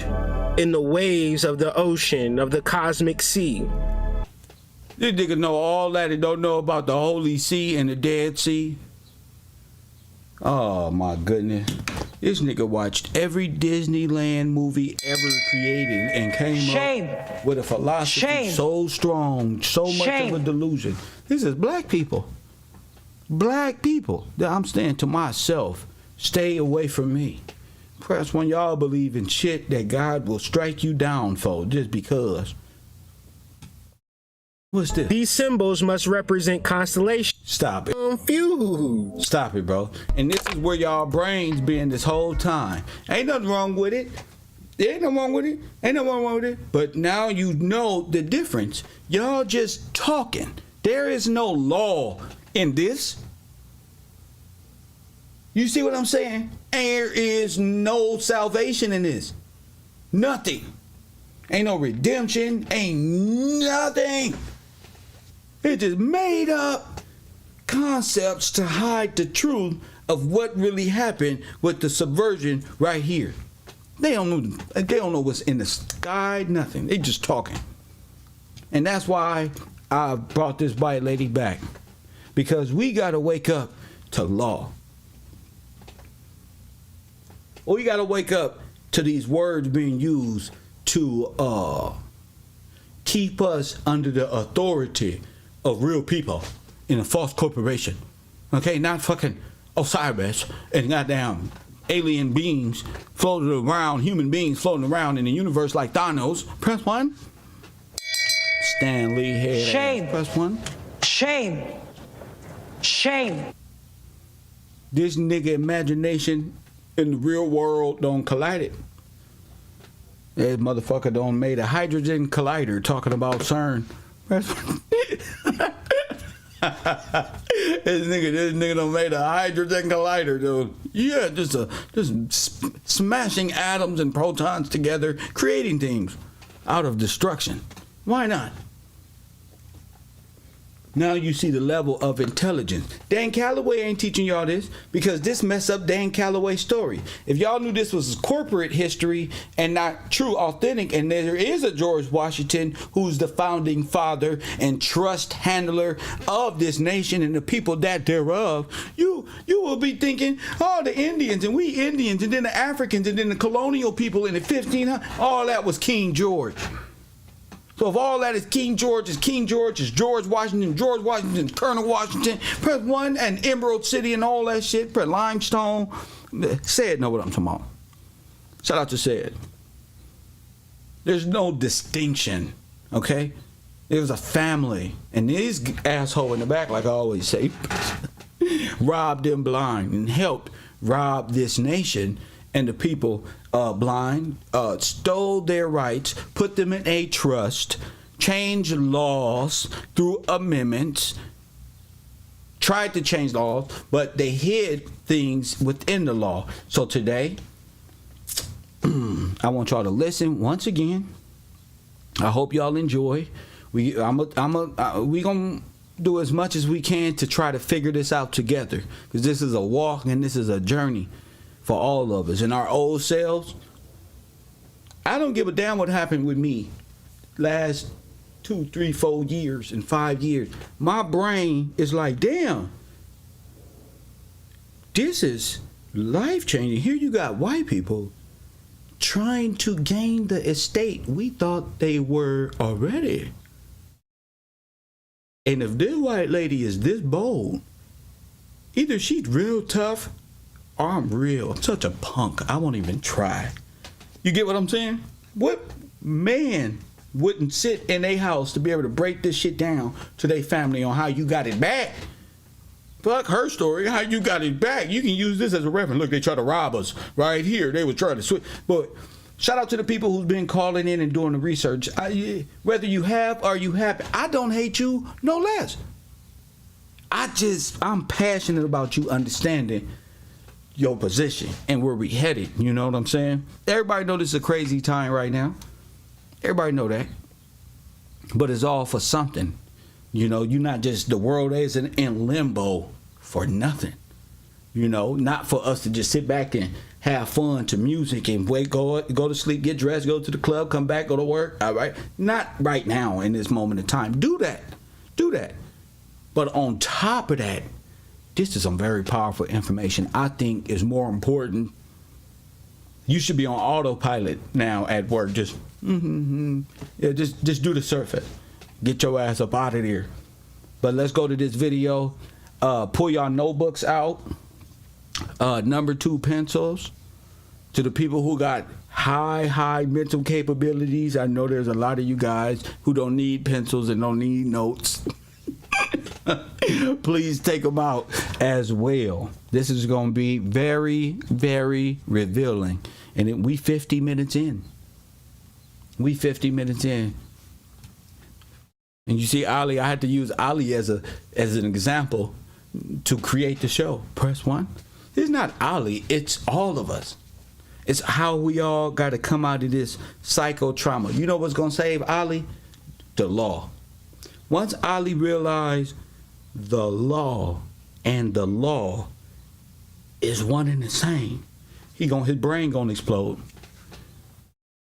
in the waves of the ocean, of the cosmic sea. These niggas know all that and don't know about the Holy Sea and the Dead Sea. Oh my goodness. This nigga watched every Disneyland movie ever created and came up with a philosophy so strong, so much of a delusion. This is black people. Black people. I'm saying to myself, stay away from me. Press when y'all believe in shit that God will strike you down for just because. What's this? These symbols must represent constellations. Stop it. Confused. Stop it, bro. And this is where y'all brains been this whole time. Ain't nothing wrong with it. There ain't nothing wrong with it. Ain't nothing wrong with it. But now you know the difference. Y'all just talking. There is no law in this. You see what I'm saying? There is no salvation in this. Nothing. Ain't no redemption. Ain't nothing. It just made up concepts to hide the truth of what really happened with the subversion right here. They don't know what's in the sky, nothing. They just talking. And that's why I brought this white lady back. Because we got to wake up to law. We got to wake up to these words being used to keep us under the authority of real people in a false corporation. Okay, not fucking Osiris and goddamn alien beings floating around, human beings floating around in the universe like Thanos. Press 1. Stan Lee head. Shame. Press 1. Shame. Shame. This nigga imagination in the real world don't collide it. This motherfucker don't made a hydrogen collider talking about CERN. This nigga done made a hydrogen collider, dude. Yeah, just smashing atoms and protons together, creating things out of destruction. Why not? Now you see the level of intelligence. Dan Calloway ain't teaching y'all this because this mess up Dan Calloway's story. If y'all knew this was corporate history and not true, authentic, and there is a George Washington who's the founding father and trust handler of this nation and the people that thereof, you will be thinking, oh, the Indians and we Indians and then the Africans and then the colonial people in the 1500s, all that was King George. So if all that is King George is George Washington, Colonel Washington, press 1 and Emerald City and all that shit, press limestone. Said know what I'm talking about. Shout out to Said. There's no distinction, okay? It was a family. And this asshole in the back, like I always say, robbed them blind and helped rob this nation and the people blind, stole their rights, put them in a trust, changed laws through amendments, tried to change laws, but they hid things within the law. So today, I want y'all to listen once again. I hope y'all enjoy. We gonna do as much as we can to try to figure this out together, because this is a walk and this is a journey for all of us. In our old selves, I don't give a damn what happened with me last 2, 3, 4 years and 5 years. My brain is like, damn, this is life-changing. Here you got white people trying to gain the estate we thought they were already. And if this white lady is this bold, either she's real tough or I'm real. I'm such a punk. I won't even try. You get what I'm saying? What man wouldn't sit in a house to be able to break this shit down to their family on how you got it back? Fuck her story, how you got it back. You can use this as a reference. Look, they tried to rob us right here. They were trying to switch. But shout out to the people who's been calling in and doing the research. Whether you have or you haven't, I don't hate you no less. I'm passionate about you understanding your position and where we headed. You know what I'm saying? Everybody know this is a crazy time right now. Everybody know that. But it's all for something. You know, you're not just, the world isn't in limbo for nothing. You know, not for us to just sit back and have fun to music and go to sleep, get dressed, go to the club, come back, go to work. All right. Not right now in this moment in time. Do that. But on top of that, this is some very powerful information I think is more important You should be on autopilot now at work. Just, yeah, just do the surfing. Get your ass up out of here. But let's go to this video. Pull your notebooks out. Number 2 pencils. To the people who got high mental capabilities, I know there's a lot of you guys who don't need pencils and don't need notes. Please take them out as well. This is going to be very, very revealing. And we 50 minutes in. We 50 minutes in. And you see Ali, I had to use Ali as an example to create the show. Press 1. It's not Ali, it's all of us. It's how we all got to come out of this psycho trauma. You know what's going to save Ali? The law. Once Ali realized the law and the law is one and the same, his brain gonna explode.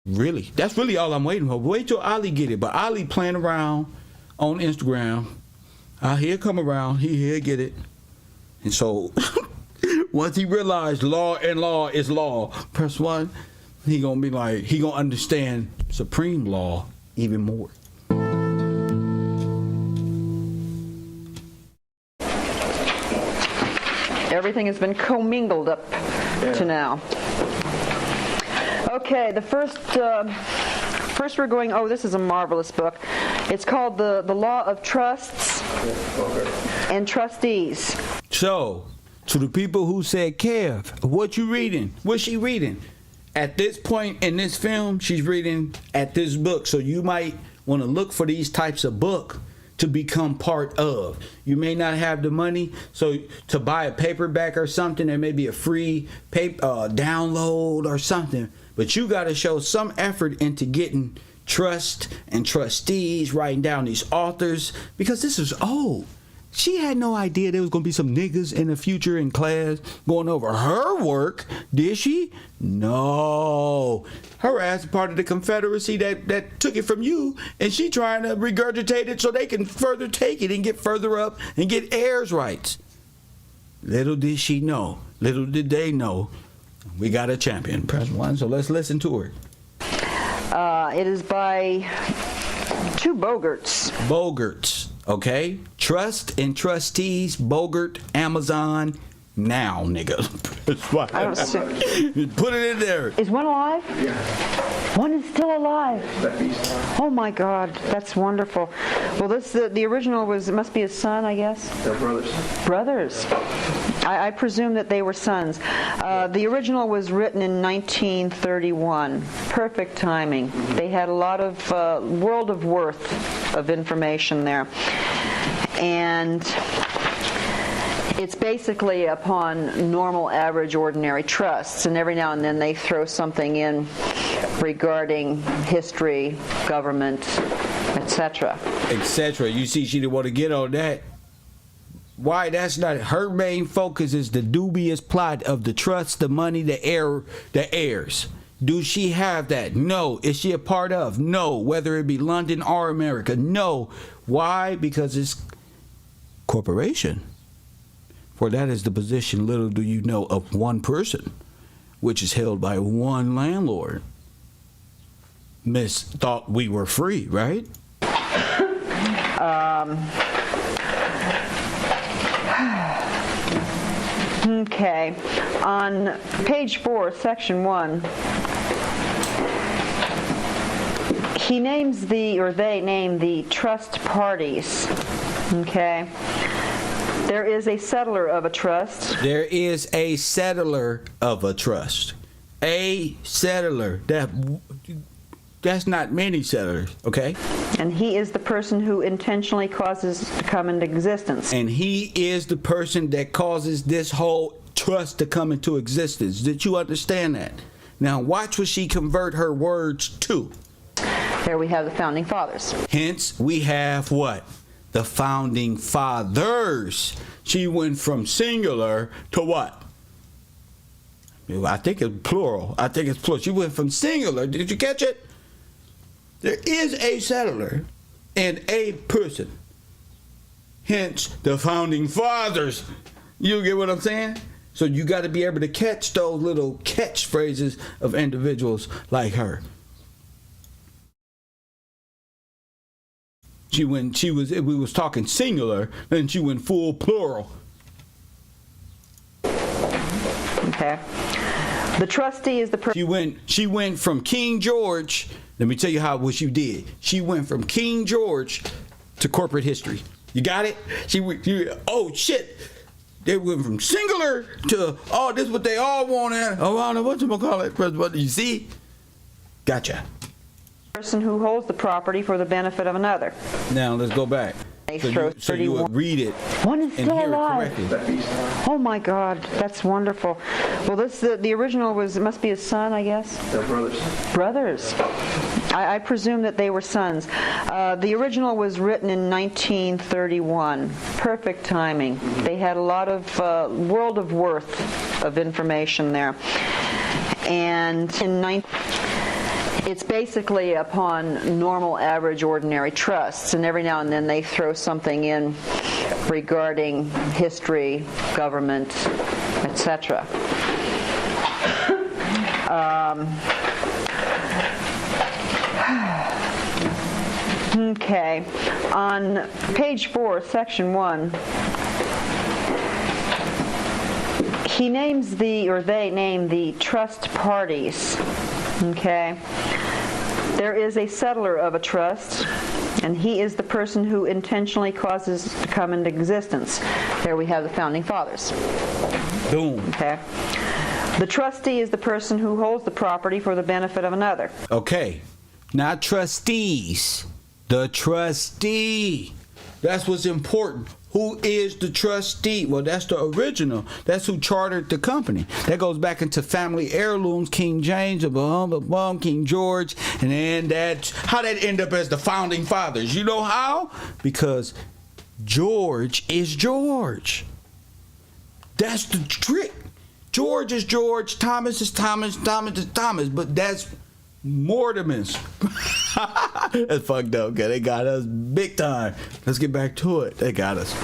Really, that's really all I'm waiting for. Wait till Ali get it. But Ali playing around on Instagram. He'll come around. He'll get it. And so once he realized law and law is law, press 1, he gonna be like, he gonna understand supreme law even more. Everything has been commingled up to now. Okay, the first we're going, this is a marvelous book. It's called The Law of Trusts and Trustees. So, to the people who said, Kev, what you reading? What's she reading? At this point in this film, she's reading at this book. So you might want to look for these types of book to become part of. You may not have the money, so to buy a paperback or something, there may be a free download or something, but you got to show some effort into getting trust and trustees, writing down these authors, because this is old. She had no idea there was going to be some niggas in the future in class going over her work, did she? No. Her ass is part of the Confederacy that took it from you, and she trying to regurgitate it so they can further take it and get further up and get heirs' rights. Little did she know, little did they know, we got a champion. Press 1, so let's listen to her. It is by 2 Bogarts. Bogarts. Okay, trust and trustees, Bogart, Amazon, now, nigga. That's why. I don't see. Put it in there. Is one alive? Yeah. One is still alive. Oh my God, that's wonderful. Well, the original it must be his son, I guess. They're brothers. Brothers. I presume that they were sons. The original was written in 1931. Perfect timing. They had a lot of world of worth of information there. And it's basically upon normal, average, ordinary trusts. And every now and then they throw something in regarding history, government, etc. Etc. You see, she didn't want to get on that. Why? That's not her main focus. Is the dubious plot of the trust, the money, the heirs. Do she have that? No. Is she a part of? No. Whether it be London or America? No. Why? Because it's corporation. For that is the position, little do you know, of one person, which is held by one landlord. Miss thought we were free, right? Okay. On page 4, section 1, he names they name the trust parties. Okay. There is a settler of a trust. There is a settler of a trust. A settler. That's not many settlers, okay? And he is the person who intentionally causes to come into existence. And he is the person that causes this whole trust to come into existence. Did you understand that? Now watch what she convert her words to. There we have the founding fathers. Hence, we have what? The founding fathers. She went from singular to what? I think it's plural. She went from singular. Did you catch it? There is a settler and a person. Hence, the founding fathers. You get what I'm saying? So you got to be able to catch those little catchphrases of individuals like her. We was talking singular, then she went full plural. Okay. The trustee is the person. She went from King George. Let me tell you what she did. She went from King George to corporate history. You got it? Oh shit. They went from singular to, oh, this is what they all wanted. Oh, I don't know what you call it. But you see? Gotcha. Person who holds the property for the benefit of another. Now let's go back. So you would read it One is and still hear alive. it correctly. Oh my God, that's wonderful. Well, the original it must be his son, I guess. They're brothers. Brothers. I presume that they were sons. The original was written in 1931. Perfect timing. They had a lot of world of worth of information there. And it's basically upon normal, average, ordinary trusts, and every now and then they throw something in regarding history, government, etc. Okay, on page 4, section 1, he names they name the trust parties. Okay. There is a settler of a trust, and he is the person who intentionally causes it to come into existence. There we have the founding fathers. Boom. Okay. The trustee is the person who holds the property for the benefit of another. Okay. Not trustees. The trustee. That's what's important. Who is the trustee? Well, that's the original. That's who chartered the company. That goes back into family heirlooms, King James, King George, and then that's how that end up as the founding fathers. You know how? Because George is George. That's the trick. George is George, Thomas is Thomas, Thomas is Thomas, but that's Mortimus. That's fucked up, okay? They got us big time. Let's get back to it. They got us.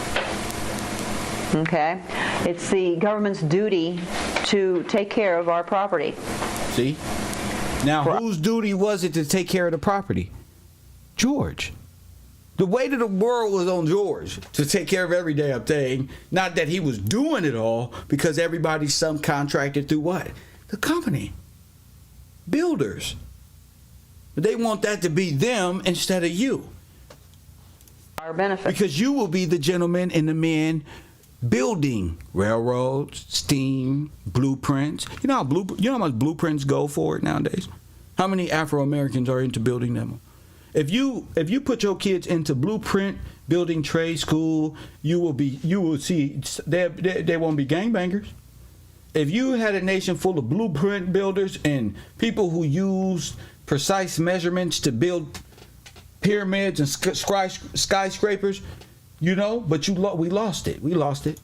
Okay. It's the government's duty to take care of our property. See? Now, whose duty was it to take care of the property? George. The weight of the world was on George to take care of every damn thing. Not that he was doing it all, because everybody's subcontracted through what? The company. Builders. But they want that to be them instead of you. Our benefit. Because you will be the gentlemen and the men building railroads, steam, blueprints. You know how much blueprints go for it nowadays? How many Afro-Americans are into building them? If you put your kids into blueprint building trade school, you will see they won't be gangbangers. If you had a nation full of blueprint builders and people who use precise measurements to build pyramids and skyscrapers, but we lost it. We lost it.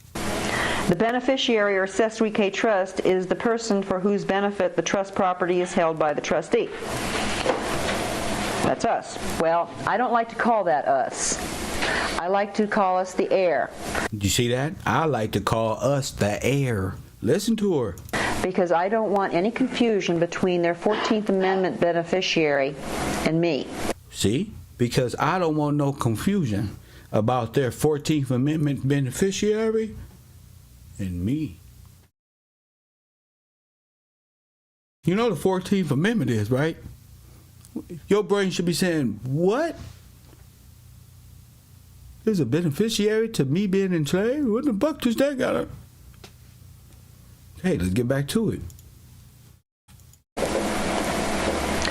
The beneficiary or cestui trust is the person for whose benefit the trust property is held by the trustee. That's us. Well, I don't like to call that us. I like to call us the heir. Did you see that? I like to call us the heir. Listen to her. Because I don't want any confusion between their 14th Amendment beneficiary and me. See? Because I don't want no confusion about their 14th Amendment beneficiary and me. You know the 14th Amendment is, right? Your brain should be saying, what? There's a beneficiary to me being enslaved? What the fuck does that got to... Hey, let's get back to it.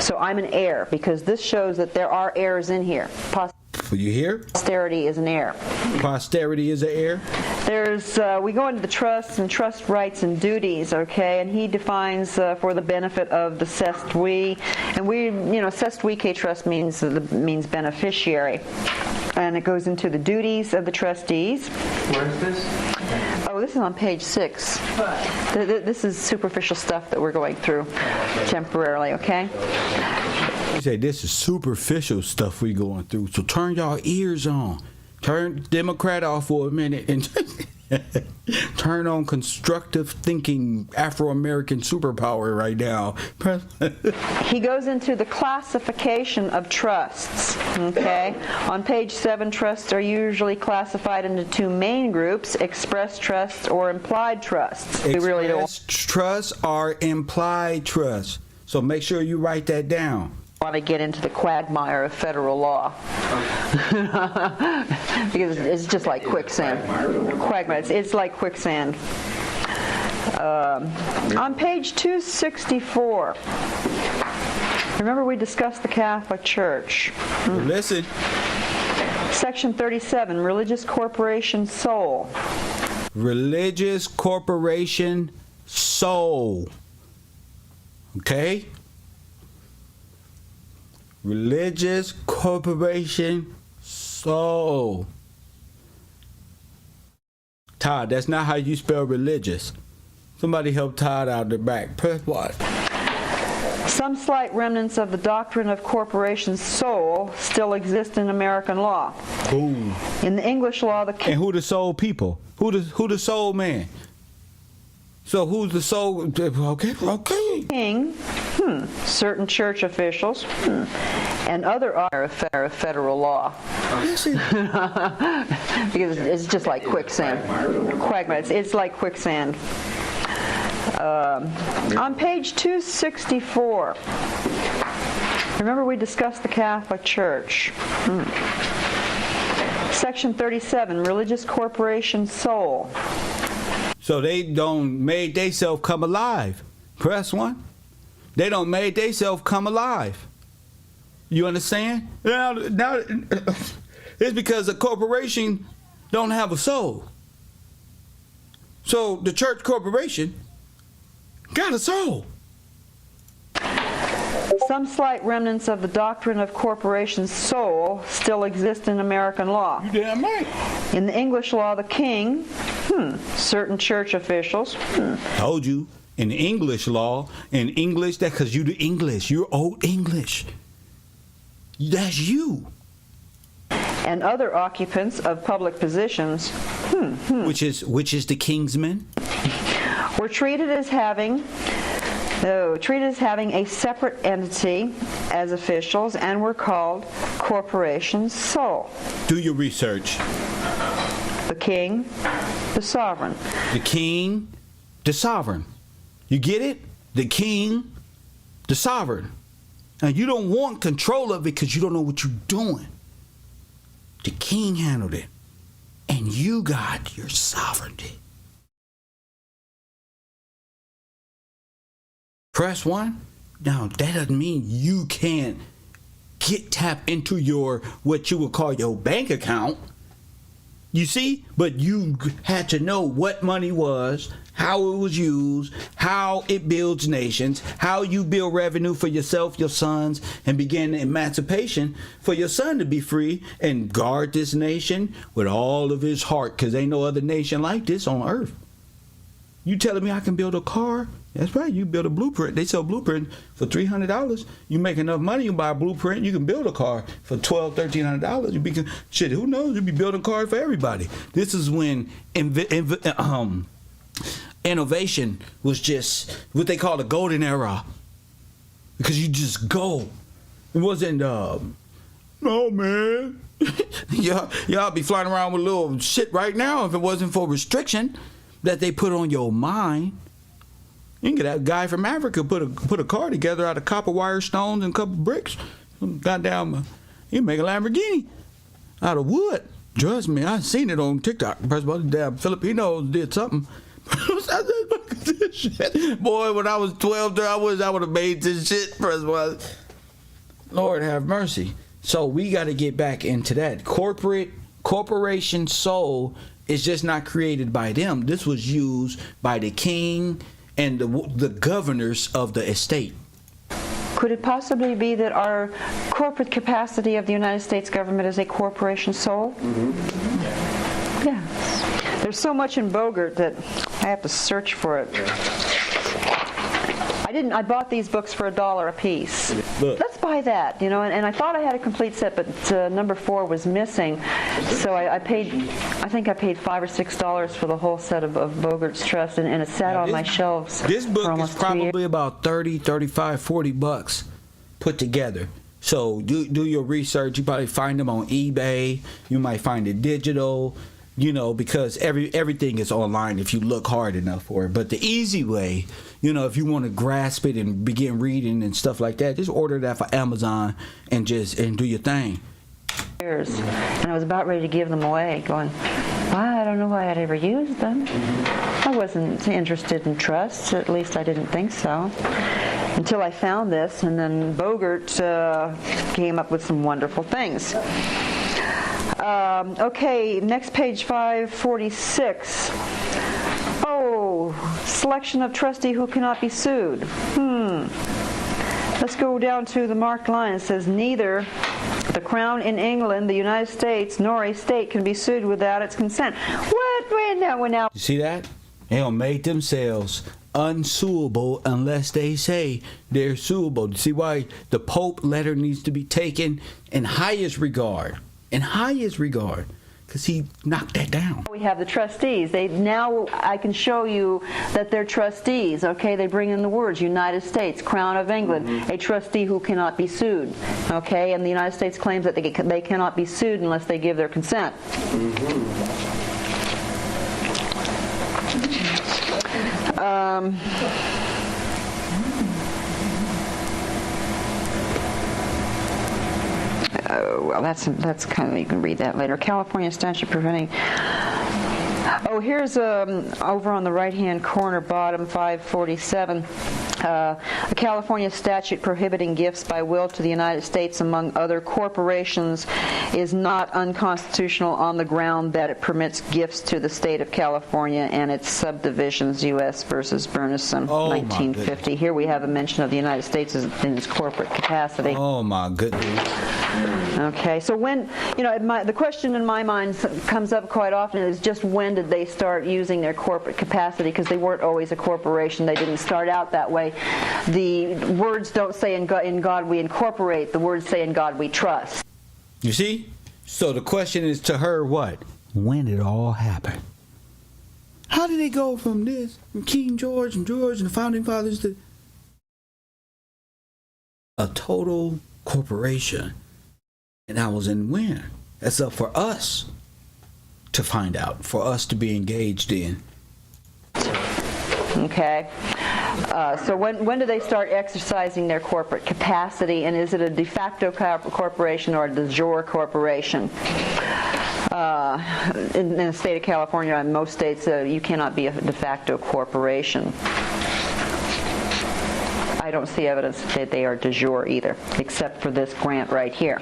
So I'm an heir because this shows that there are heirs in here. You hear? Posterity is an heir. Posterity is an heir? We go into the trusts and trust rights and duties, okay, and he defines for the benefit of the cestui, and cestui trust means beneficiary, and it goes into the duties of the trustees. Where is this? Oh, this is on page 6. This is superficial stuff that we're going through temporarily, okay? You say this is superficial stuff we're going through, so turn y'all ears on. Turn Democrat off for a minute and Turn on constructive thinking Afro-American superpower right now. He goes into the classification of trusts, okay? On page 7, trusts are usually classified into two main groups, express trusts or implied trusts. We really don't Express trusts are implied trusts. So make sure you write that down. want to get into the quagmire of federal law. Because it's just like quicksand. Quagmire, it's like quicksand. On page 264, remember we discussed the Catholic Church. Listen. Section 37, religious corporation soul. Religious corporation soul. Okay? Religious corporation soul. Todd, that's not how you spell religious. Somebody help Todd out the back. Press what? Some slight remnants of the doctrine of corporation soul still exist in American law. Ooh. In the English law, the And who the soul people? Who the soul man? So who's the soul? Okay. king, certain church officials, and other are of federal law. Because it's just like quicksand. Quagmire. It's like quicksand. On page 264, remember we discussed the Catholic Church. Section 37, religious corporation soul. So they don't made theyself come alive. Press 1. They don't made theyself come alive. You understand? Now it's because a corporation don't have a soul. So the church corporation got a soul. Some slight remnants of the doctrine of corporation soul still exist in American law. You damn right. In the English law, the king, certain church officials. Told you. In English law, in English, that's because you the English. You're old English. That's you. And other occupants of public positions, Which is the kingsmen. were treated as having a separate entity as officials and were called corporation soul. Do your research. The king, the sovereign. The king, the sovereign. You get it? The king, the sovereign. And you don't want control of it because you don't know what you're doing. The king handled it. And you got your sovereignty. Press 1. Now, that doesn't mean you can't tap into your, what you would call your bank account. You see? But you had to know what money was, how it was used, how it builds nations, how you build revenue for yourself, your sons, and begin the emancipation for your son to be free and guard this nation with all of his heart, because ain't no other nation like this on earth. You telling me I can build a car? That's right, you build a blueprint. They sell blueprint for $300. You make enough money, you buy a blueprint, you can build a car for $1,200, $1,300. You be, shit, who knows? You be building cars for everybody. This is when innovation was just what they call the golden era. Because you just go. It wasn't, no man. y'all be flying around with little shit right now if it wasn't for restriction that they put on your mind. You can get that guy from Africa put a car together out of copper wire stones and a couple bricks. Goddamn, he make a Lamborghini out of wood. Trust me, I seen it on TikTok. Damn Filipinos did something. Boy, when I was 12, I would have made this shit. Lord have mercy. So we got to get back into that. Corporation soul is just not created by them. This was used by the king and the governors of the estate. Could it possibly be that our corporate capacity of the United States government is a corporation soul? Yes. There's so much in Bogart that I have to search for it. I I bought these books for $1 a piece. Look. Let's buy that, you know, and I thought I had a complete set, but number 4 was missing. So I think I paid $5 or $6 for the whole set of Bogart's Trust, and it sat on my shelves. This for book is almost 2 years. probably about 30, 35, 40 bucks put together. So do your research. You probably find them on eBay. You might find it digital, you know, because everything is online if you look hard enough for it. But the easy way, you know, if you want to grasp it and begin reading and stuff like that, just order that for Amazon and do your thing. And I was about ready to give them away, going, I don't know why I'd ever used them. I wasn't interested in trusts, at least I didn't think so, until I found this, and then Bogart came up with some wonderful things. Okay, next page, 546. Oh, selection of trustee who cannot be sued. Let's go down to the marked line. It says, neither the Crown in England, the United States, nor a state can be sued without its consent. What? Wait, now. You see that? They'll make themselves unsuable unless they say they're suable. You see why the Pope letter needs to be taken in highest regard? In highest regard. Because he knocked that down. We have the trustees. Now I can show you that they're trustees. Okay, they bring in the words United States, Crown of England, a trustee who cannot be sued. Okay, and the United States claims that they cannot be sued unless they give their consent. Well, that's kind of, you can read that later. California statute preventing. Oh, here's over on the right-hand corner, bottom 547. A California statute prohibiting gifts by will to the United States among other corporations is not unconstitutional on the ground that it permits gifts to the state of California and its subdivisions, U.S. versus Bernison, 1950. Here we have a mention of the United States in its corporate capacity. Oh, my goodness. Okay, so when, you know, the question in my mind comes up quite often is just when did they start using their corporate capacity, because they weren't always a corporation. They didn't start out that way. The words don't say in God we incorporate. The words say in God we trust. You see? So the question is to her, what? When did it all happen? How did they go from this, from King George and the Founding Fathers, to a total corporation? And that was in when? That's up for us to find out, for us to be engaged in. Okay. So when do they start exercising their corporate capacity, and is it a de facto corporation or a de jure corporation? In the state of California, in most states, you cannot be a de facto corporation. I don't see evidence that they are de jure either, except for this grant right here.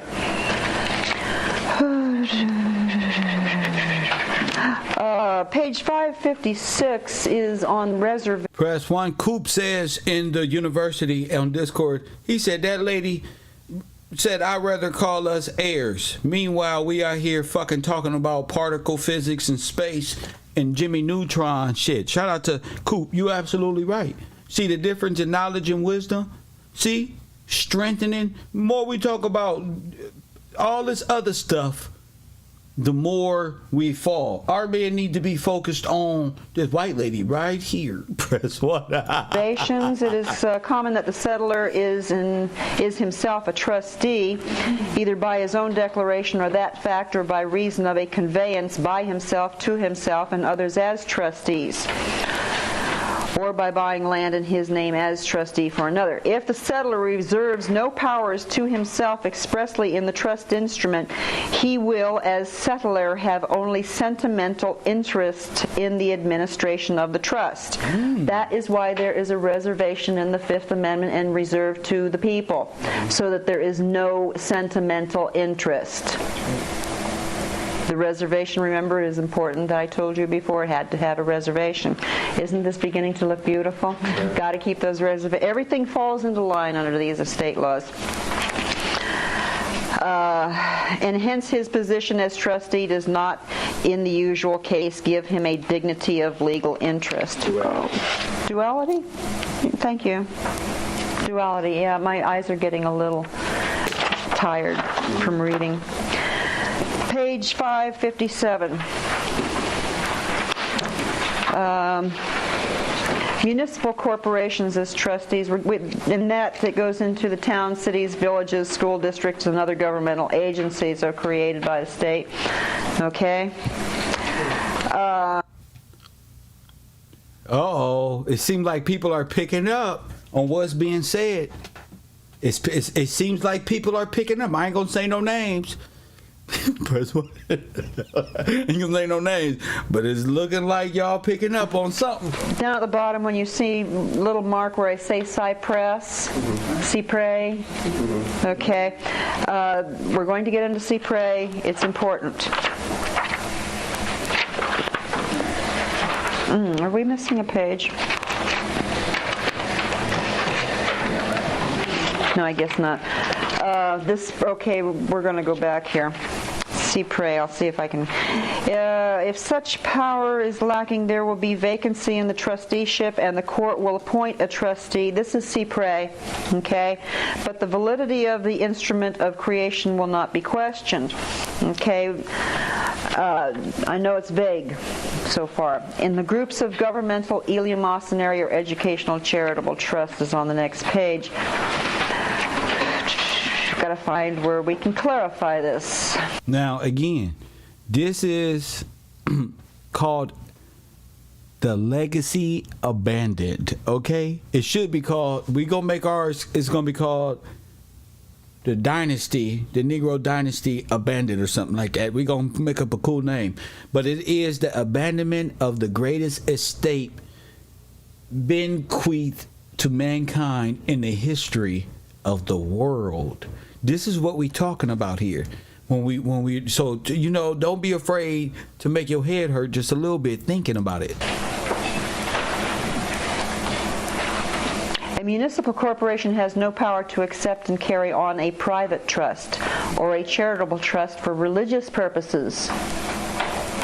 Page 556 is on reservation. Press 1. Coop says in the university on Discord, he said that lady said, I'd rather call us heirs. Meanwhile, we are here fucking talking about particle physics and space and Jimmy Neutron shit. Shout out to Coop. You absolutely right. See the difference in knowledge and wisdom? See? Strengthening. The more we talk about all this other stuff, the more we fall. Our men need to be focused on this white lady right here. Press 1. It is common that the settler is himself a trustee, either by his own declaration or that fact, or by reason of a conveyance by himself to himself and others as trustees, or by buying land in his name as trustee for another. If the settler reserves no powers to himself expressly in the trust instrument, he will, as settler, have only sentimental interest in the administration of the trust. That is why there is a reservation in the Fifth Amendment and reserved to the people, so that there is no sentimental interest. The reservation, remember, is important. That I told you before, it had to have a reservation. Isn't this beginning to look beautiful? Got to keep those reservations. Everything falls into line under these estate laws. And hence his position as trustee does not, in the usual case, give him a dignity of legal interest. Duality? Thank you. Duality, yeah, my eyes are getting a little tired from reading. Page 557. Municipal corporations as trustees, in that it goes into the towns, cities, villages, school districts, and other governmental agencies are created by the state. Okay? Uh-oh, it seems like people are picking up on what's being said. It seems like people are picking up. I ain't gonna say no names. Press one. Ain't gonna say no names, but it's looking like y'all picking up on something. Down at the bottom, when you see little mark where I say cypress, cypre, okay, we're going to get into cypre. It's important. Are we missing a page? No, I guess not. Okay, we're going to go back here. Cypre, I'll see if I can. If such power is lacking, there will be vacancy in the trusteeship, and the court will appoint a trustee. This is cypre, okay? But the validity of the instrument of creation will not be questioned, okay? I know it's vague so far. In the groups of governmental, eleemosynary, or educational charitable trust is on the next page. Got to find where we can clarify this. Now, again, this is called the legacy abandoned, okay? It should be called, we gonna make ours, it's gonna be called the dynasty, the Negro dynasty abandoned or something like that. We gonna make up a cool name. But it is the abandonment of the greatest estate bequeathed to mankind in the history of the world. This is what we talking about here. So, you know, don't be afraid to make your head hurt just a little bit thinking about it. A municipal corporation has no power to accept and carry on a private trust or a charitable trust for religious purposes.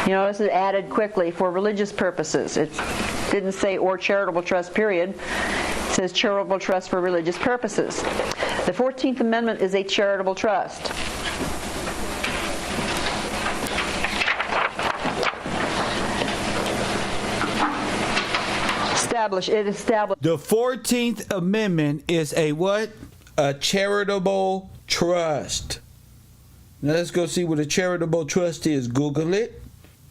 You know, this is added quickly, for religious purposes. It didn't say or charitable trust, period. It says charitable trust for religious purposes. The 14th Amendment is a charitable trust. The 14th Amendment is a what? A charitable trust. Now let's go see what a charitable trust is. Google it.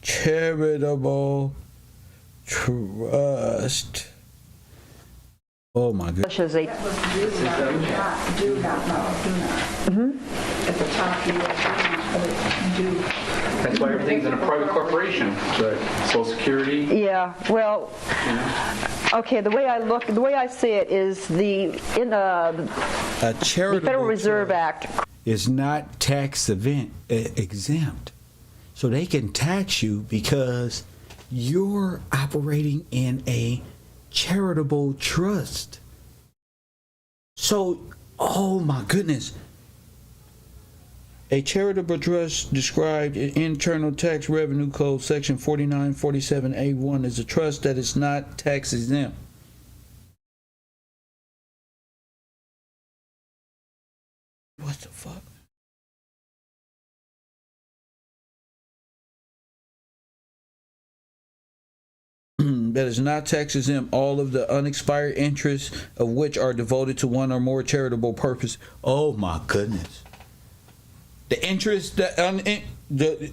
Charitable trust. Oh my goodness. Do not know. At the top, you do not do. That's why everything's in a private corporation. Social Security. Yeah. Well. Okay. The way I see it is the Federal Reserve Act is not tax exempt, so they can tax you because you're operating in a charitable trust. So, oh my goodness. A charitable trust described in Internal Tax Revenue Code section 4947A1 is a trust that is not tax exempt. What the fuck? That is not tax exempt, all of the unexpired interests of which are devoted to one or more charitable purpose. Oh my goodness. The interest,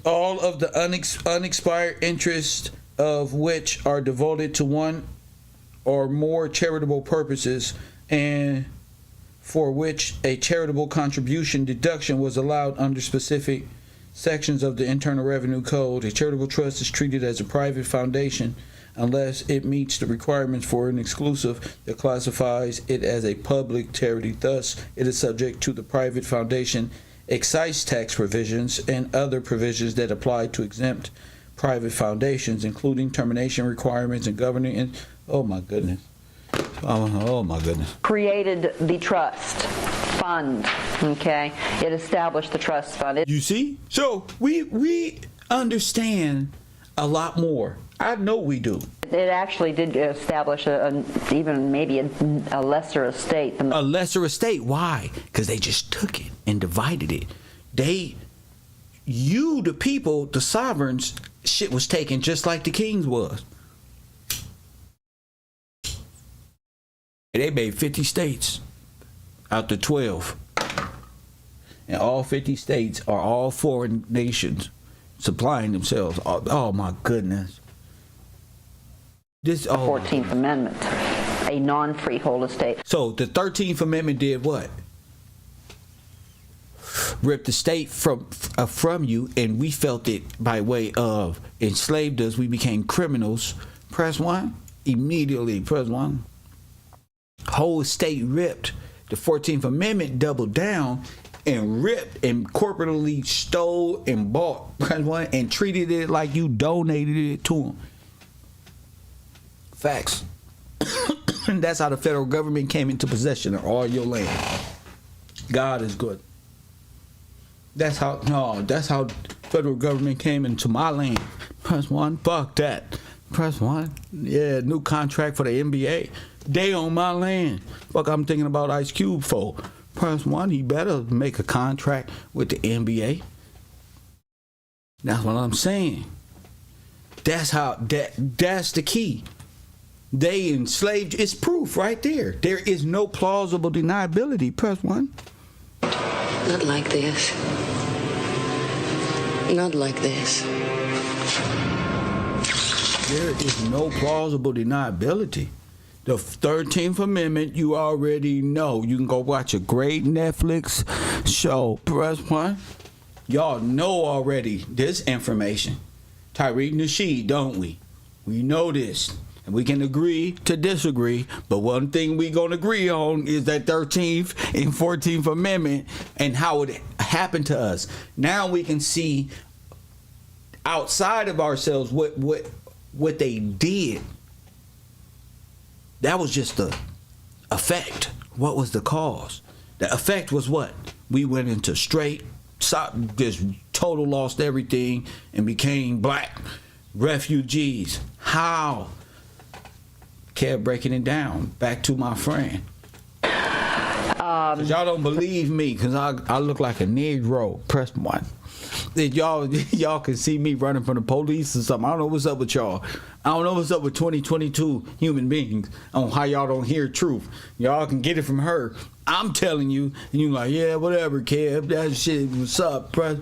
all of the unexpired interests of which are devoted to one or more charitable purposes, and for which a charitable contribution deduction was allowed under specific sections of the Internal Revenue Code. A charitable trust is treated as a private foundation unless it meets the requirements for an exclusive that classifies it as a public charity. Thus, it is subject to the private foundation excise tax provisions and other provisions that apply to exempt private foundations, including termination requirements and governing. Oh my goodness. Oh my goodness. Created the trust fund. Okay, it established the trust fund. You see? So we understand A lot more. I know we do. It actually did establish even maybe a lesser estate. A lesser estate. Why? Because they just took it and divided it. You, the people, the sovereigns, shit was taken just like the kings was. They made 50 states out to 12. And all 50 states are all foreign nations supplying themselves. Oh my goodness. This 14th Amendment, a non-freehold estate. So the 13th Amendment did what? Ripped the state from you, and we felt it by way of enslaved us. We became criminals. Press 1. Immediately, press 1. Whole estate ripped. The 14th Amendment doubled down and ripped and corporately stole and bought, press 1, and treated it like you donated it to them. Facts. And that's how the federal government came into possession of all your land. God is good. That's how federal government came into my land. Press 1. Fuck that. Press 1. Yeah, new contract for the NBA. They on my land. Fuck, I'm thinking about Ice Cube for. Press 1. He better make a contract with the NBA. That's what I'm saying. That's the key. They enslaved. It's proof right there. There is no plausible deniability. Press 1. Not like this. Not like this. There is no plausible deniability. The 13th Amendment, you already know. You can go watch a great Netflix show. Press 1. Y'all know already this information. Tariq Nasheed, don't we? We know this. And we can agree to disagree, but one thing we gonna agree on is that 13th and 14th Amendment and how it happened to us. Now we can see outside of ourselves what they did. That was just the effect. What was the cause? The effect was what? We went into just total lost everything and became black refugees. How? Kept breaking it down. Back to my friend. Cause y'all don't believe me because I look like a Negro. Press 1. Y'all can see me running from the police or something. I don't know what's up with y'all. I don't know what's up with 2022 human beings on how y'all don't hear truth. Y'all can get it from her. I'm telling you, and you like, yeah, whatever, Kev. That shit, what's up, press.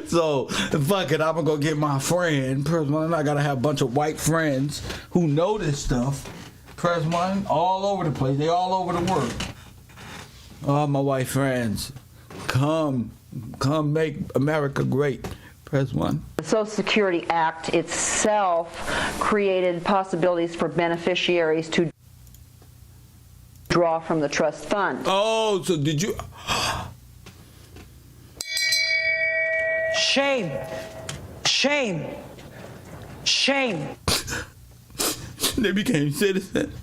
So, fuck it, I'm gonna go get my friend. Press 1. I gotta have a bunch of white friends who know this stuff. Press 1, all over the place. They all over the world. Oh, my white friends. Come make America great. Press 1. The Social Security Act itself created possibilities for beneficiaries to draw from the trust fund. Oh, so did you... Shame. Shame. Shame. They became citizens.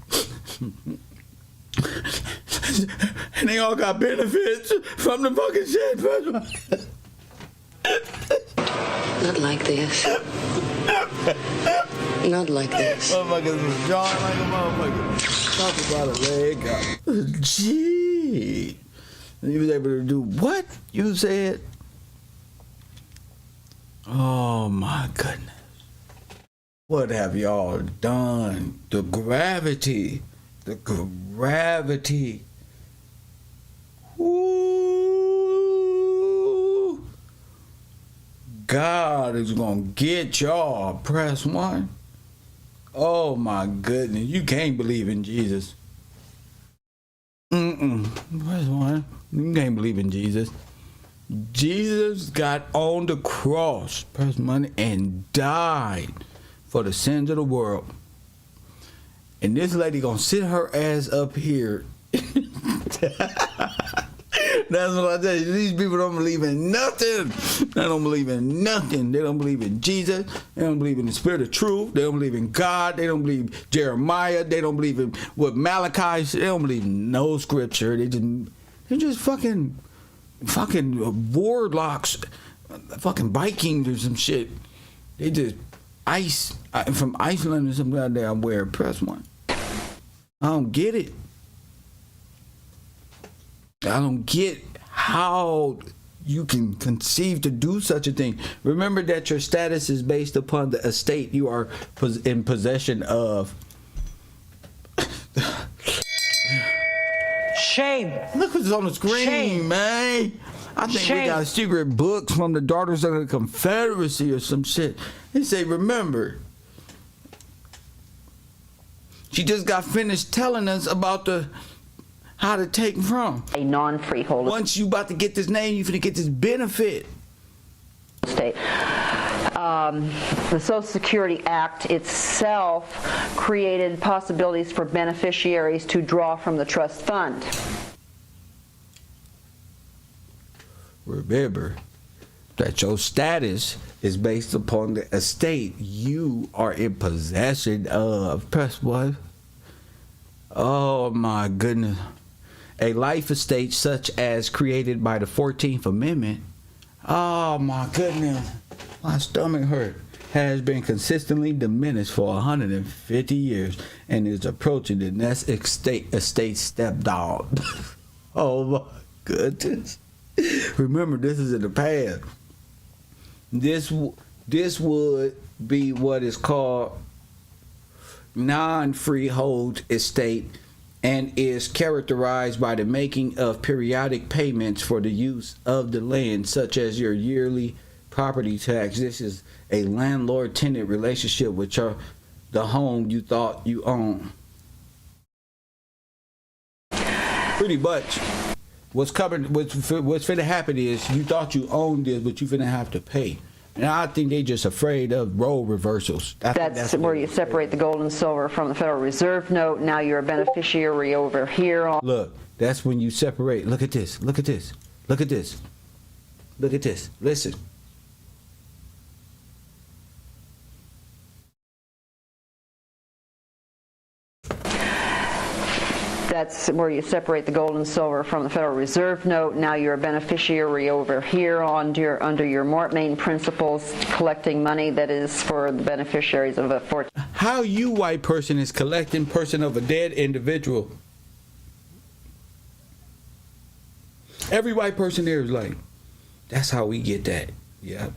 And they all got benefits from the fucking shit. Not like this. Not like this. Motherfuckers was jawing like a motherfucker. Talk about a leg up. Gee. And he was able to do what you said? Oh my goodness. What have y'all done? The gravity. Ooh. God is gonna get y'all. Press 1. Oh my goodness. You can't believe in Jesus. Press 1. You can't believe in Jesus. Jesus got on the cross, press 1, and died for the sins of the world. And this lady gonna sit her ass up here. That's what I tell you. These people don't believe in nothing. They don't believe in nothing. They don't believe in Jesus. They don't believe in the spirit of truth. They don't believe in God. They don't believe Jeremiah. They don't believe in what Malachi said. They don't believe in no scripture. They're just fucking warlocks fucking Vikings or some shit. They just from Iceland or something out there. I wear a press one. I don't get it. I don't get how you can conceive to do such a thing. Remember that your status is based upon the estate you are in possession of. Shame. Look what's on the screen, Shame. man. I think Shame. we got secret books from the Daughters of the Confederacy or some shit. They say, remember, she just got finished telling us about how to take from. A non-freeholder Once you about to get this name, you finna get this benefit. state. The Social Security Act itself created possibilities for beneficiaries to draw from the trust fund. Remember that your status is based upon the estate you are in possession of. Press what? Oh my goodness. A life estate such as created by the 14th Amendment. Oh my goodness. My stomach hurt. Has been consistently diminished for 150 years and is approaching the next estate stepdog. Oh my goodness. Remember, this is in the past. This would be what is called non-freehold estate and is characterized by the making of periodic payments for the use of the land, such as your yearly property tax. This is a landlord-tenant relationship with the home you thought you owned. Pretty much. What's finna happen is you thought you owned this, but you finna have to pay. And I think they just afraid of role reversals. That's where you separate the gold and silver from the Federal Reserve note. Now you're a beneficiary over here. Look, that's when you separate. Look at this. Look at this. Look at this. Look at this. Listen. That's where you separate the gold and silver from the Federal Reserve note. Now you're a beneficiary over here under your Mortmain principles, collecting money that is for the beneficiaries of a fortune. How you white person is collecting person of a dead individual? Every white person there is like, that's how we get that. Yeah.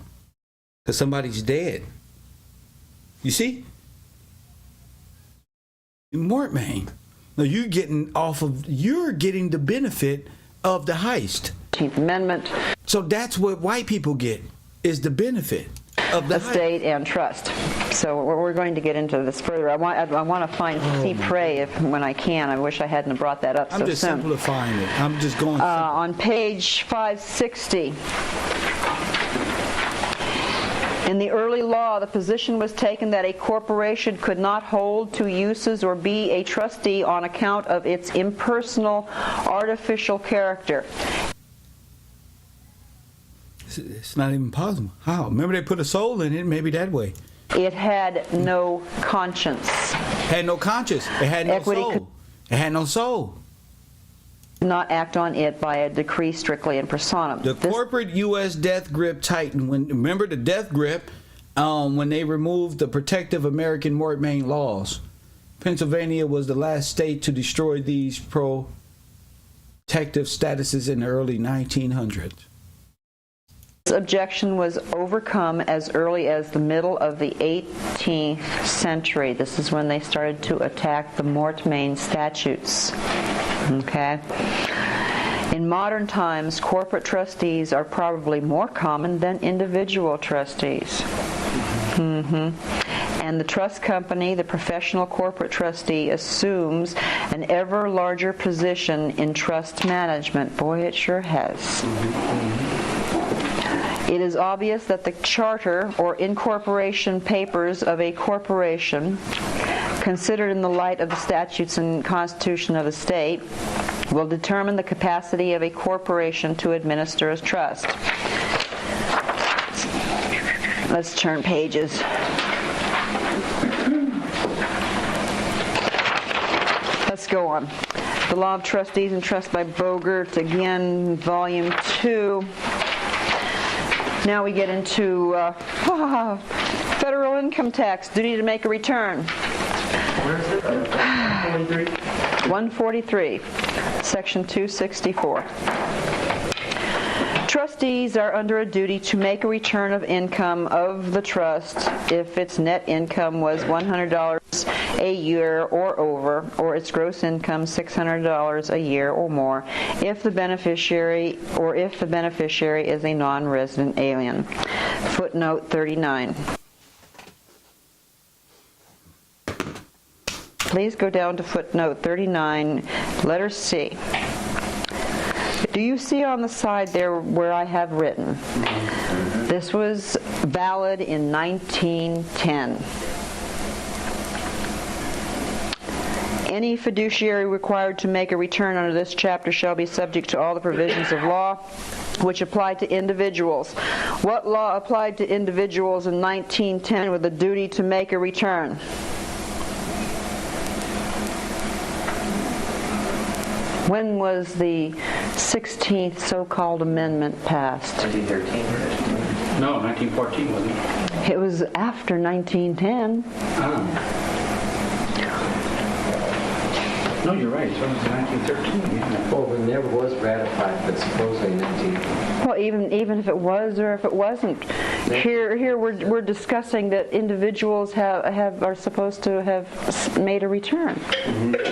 Because somebody's dead. You see? Mortmain. No, you're getting the benefit of the heist. 15th Amendment. So that's what white people get, is the benefit of the estate and trust. So we're going to get into this further. I want to find C. Prey when I can. I wish I hadn't brought that up so soon. I'm just simplifying it. I'm just going on page 560. In the early law, the position was taken that a corporation could not hold to uses or be a trustee on account of its impersonal, artificial character. It's not even possible. How? Remember they put a soul in it, maybe that way. It had no conscience. Had no conscience. It had no soul. It had no soul. Not act on it by a decree strictly in personam. The corporate U.S. death grip tightened. Remember the death grip when they removed the protective American Mortmain laws. Pennsylvania was the last state to destroy these protective statuses in the early 1900s. This objection was overcome as early as the middle of the 18th century. This is when they started to attack the Mortmain statutes. Okay. In modern times, corporate trustees are probably more common than individual trustees. And the trust company, the professional corporate trustee, assumes an ever larger position in trust management. Boy, it sure has. It is obvious that the charter or incorporation papers of a corporation, considered in the light of the statutes and constitution of the state, will determine the capacity of a corporation to administer a trust. Let's turn pages. Let's go on. The Law of Trustees and Trust by Bogert, again, Volume 2. Now we get into federal income tax, duty to make a return. Where is it? 143, Section 264. Trustees are under a duty to make a return of income of the trust if its net income was $100 a year or over, or its gross income $600 a year or more, if the beneficiary is a non-resident alien. Footnote 39. Please go down to footnote 39, letter C. Do you see on the side there where I have written, this was valid in 1910. Any fiduciary required to make a return under this chapter shall be subject to all the provisions of law which apply to individuals. What law applied to individuals in 1910 with the duty to make a return? When was the 16th so-called amendment passed? 1913. No, 1914, wasn't it? It was after 1910. No, you're right. So it was 1913. Yeah. Well, it never was ratified, but supposedly 19. Well, even if it was or if it wasn't, here we're discussing that individuals are supposed to have made a return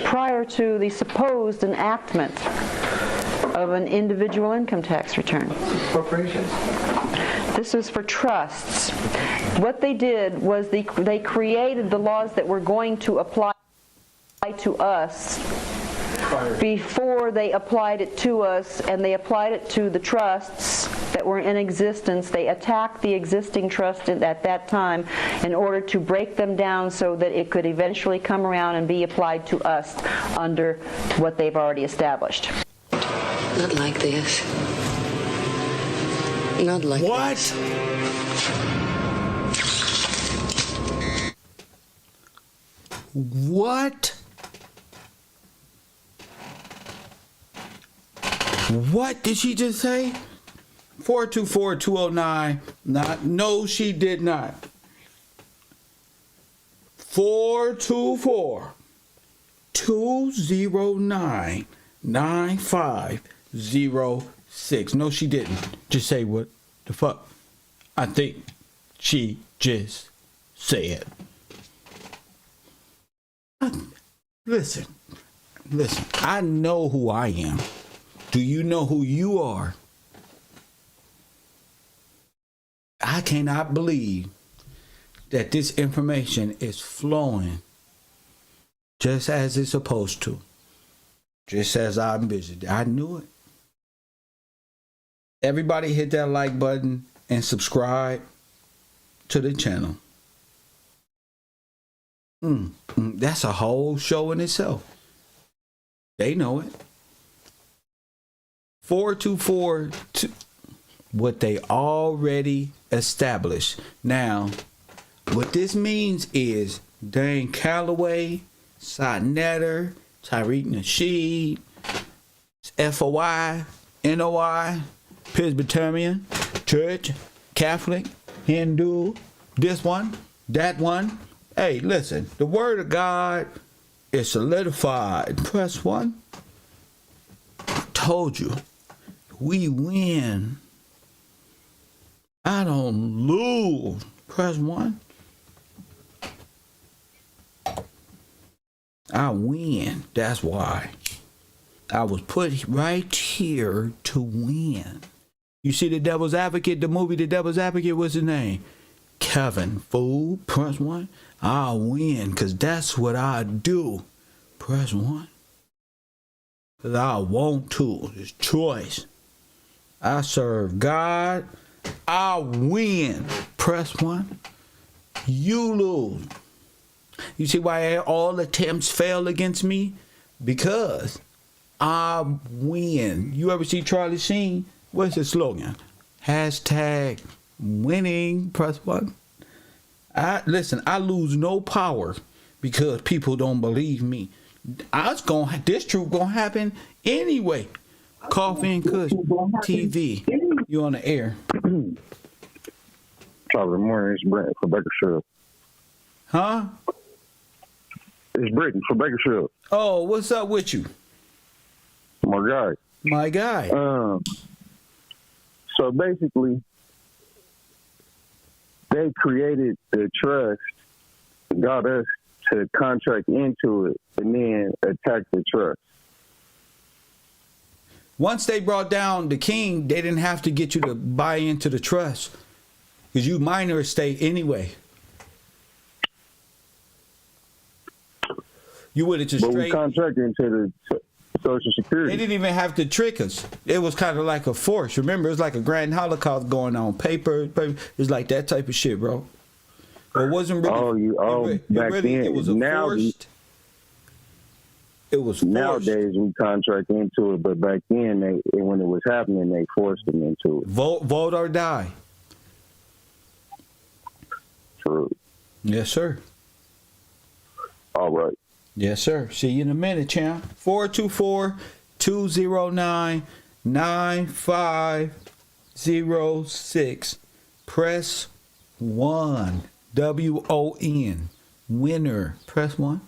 prior to the supposed enactment of an individual income tax return. Corporations. This is for trusts. What they did was they created the laws that were going to apply to us before they applied it to us, and they applied it to the trusts that were in existence. They attacked the existing trust at that time in order to break them down so that it could eventually come around and be applied to us under what they've already established. Not like this. Not like this. What? What did she just say? 424-209. No, she did not. 424-209-9506. No, she didn't. Just say what the fuck I think she just said. Listen. I know who I am. Do you know who you are? I cannot believe that this information is flowing just as it's supposed to. Just as I envisioned. I knew it. Everybody hit that like button and subscribe to the channel. That's a whole show in itself. They know it. 424, what they already established. Now, what this means is Dane Calloway, Sotnetter, Tariq Nasheed, FOI, NOI, Presbyterian, Church, Catholic, Hindu, this one, that one. Hey, listen, the word of God is solidified. Press 1. I told you, we win. I don't lose. Press 1. I win. That's why. I was put right here to win. You see The Devil's Advocate, the movie The Devil's Advocate, what's his name? Kevin, fool. Press 1. I'll win, because that's what I do. Press 1. Because I want to. It's choice. I serve God. I win. Press 1. You lose. You see why all attempts fail against me? Because I win. You ever see Charlie Sheen? What's his slogan? Hashtag winning. Press 1. Listen, I lose no power because people don't believe me. This truth gonna happen anyway. Coffee and Kush TV. You on the air. Top of the morning, it's Brent for Bakersfield. Huh? It's Britain for Bakersfield. Oh, what's up with you? My guy. My guy. So basically, they created the trust, got us to contract into it, and then attack the trust. Once they brought down the king, they didn't have to get you to buy into the trust because you minor estate anyway. You would have just But straight. we contracted into the Social Security. They didn't even have to trick us. It was kind of like a force. Remember, it was like a grand holocaust going on. Paper. It's like that type of shit, bro. It wasn't really. Back then. It was forced. It was forced. Nowadays we contract into it, but back then, when it was happening, they forced them into it. Vote or die. True. Yes, sir. All right. Yes, sir. See you in a minute, champ. 424-209-9506. Press 1. WON. Winner. Press 1.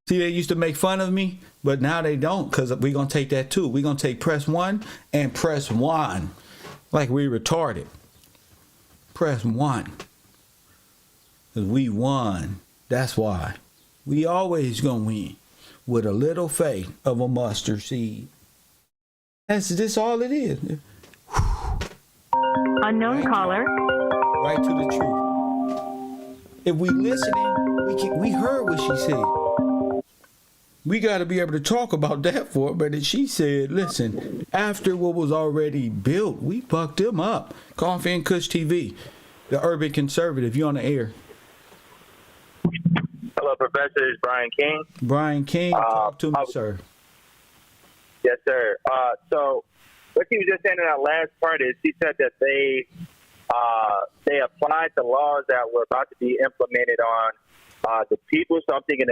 See, they used to make fun of me, but now they don't, because we're going to take that too. We're going to take press 1 and press 1. Like we retarded. Press 1. Because we won. That's why. We always gonna win with a little faith of a mustard seed. That's this all it is. Unknown caller. Right to the truth. If we listening, we heard what she said. We got to be able to talk about that for her. But she said, listen, after what was already built, we fucked them up. Coffee and Kush TV, the urban conservative. You on the air? Hello, Professor. It's Brian King. Brian King, talk to me, sir. Yes, sir. So what she was just saying in that last part is she said that they applied the laws that were about to be implemented on the people. So I'm thinking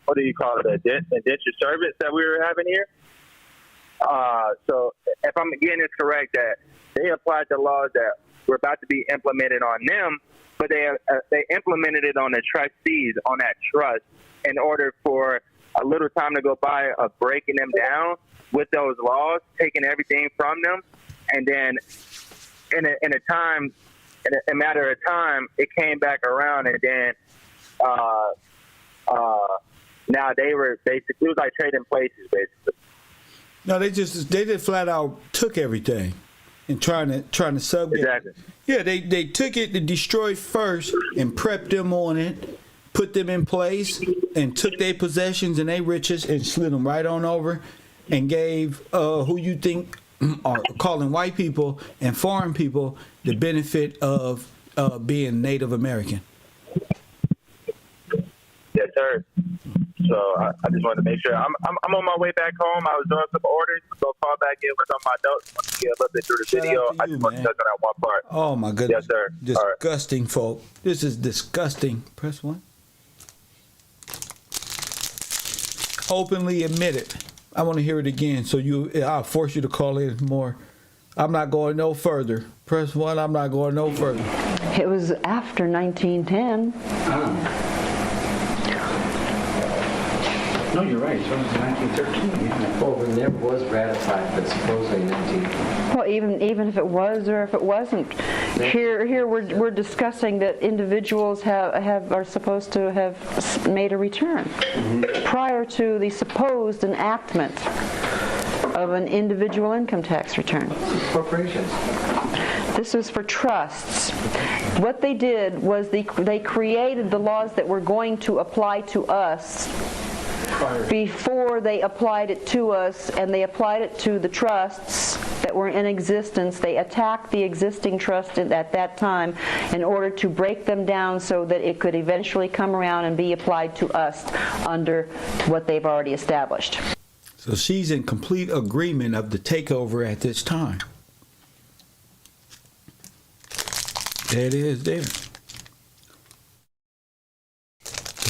what do you call it, the indentured servants that we were having here. So if I'm getting this correct, that they applied the laws that were about to be implemented on them, but they implemented it on the trustees, on that trust, in order for a little time to go by of breaking them down with those laws, taking everything from them, and then in a matter of time, it came back around, and then now they were basically, it was like trading places, basically. No, they just flat out took everything and trying to sub it. Exactly. Yeah, they took it to destroy first and prepped them on it, put them in place, and took their possessions and their riches and slid them right on over, and gave who you think are calling white people and foreign people the benefit of being Native American. Yes, sir. So I just wanted to make sure. I'm on my way back home. I was doing some orders. So call back in with some of my notes. I get a little bit through the video. I just want to touch on that one part. Oh my goodness. Yes, sir. Disgusting, folk. This is disgusting. Press 1. Openly admit it. I want to hear it again. So I'll force you to call in more. I'm not going no further. Press 1. I'm not going no further. It was after 1910. No, you're right. It was 1913. Yeah. Well, it never was ratified, but supposedly 19. Well, even if it was or if it wasn't, here we're discussing that individuals are supposed to have made a return prior to the supposed enactment of an individual income tax return. Corporations. This is for trusts. What they did was they created the laws that were going to apply to us before they applied it to us, and they applied it to the trusts that were in existence. They attacked the existing trust at that time in order to break them down so that it could eventually come around and be applied to us under what they've already established. So she's in complete agreement of the takeover at this time. There it is there.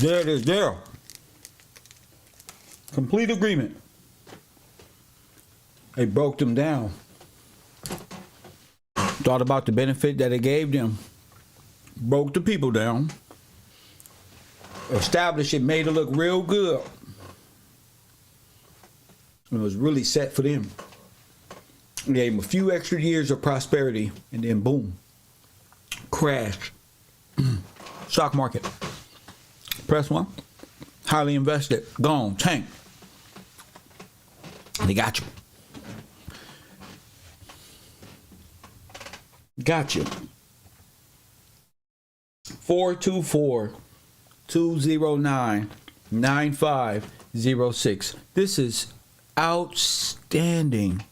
There it is there. Complete agreement. They broke them down. Thought about the benefit that it gave them. broke the people down, established it, made it look real good. It was really set for them. Gave them a few extra years of prosperity, and then boom, crash. Stock market. Press 1. Highly invested. Gone. Tank. They got you. Got you. 424-209-9506. This is outstanding.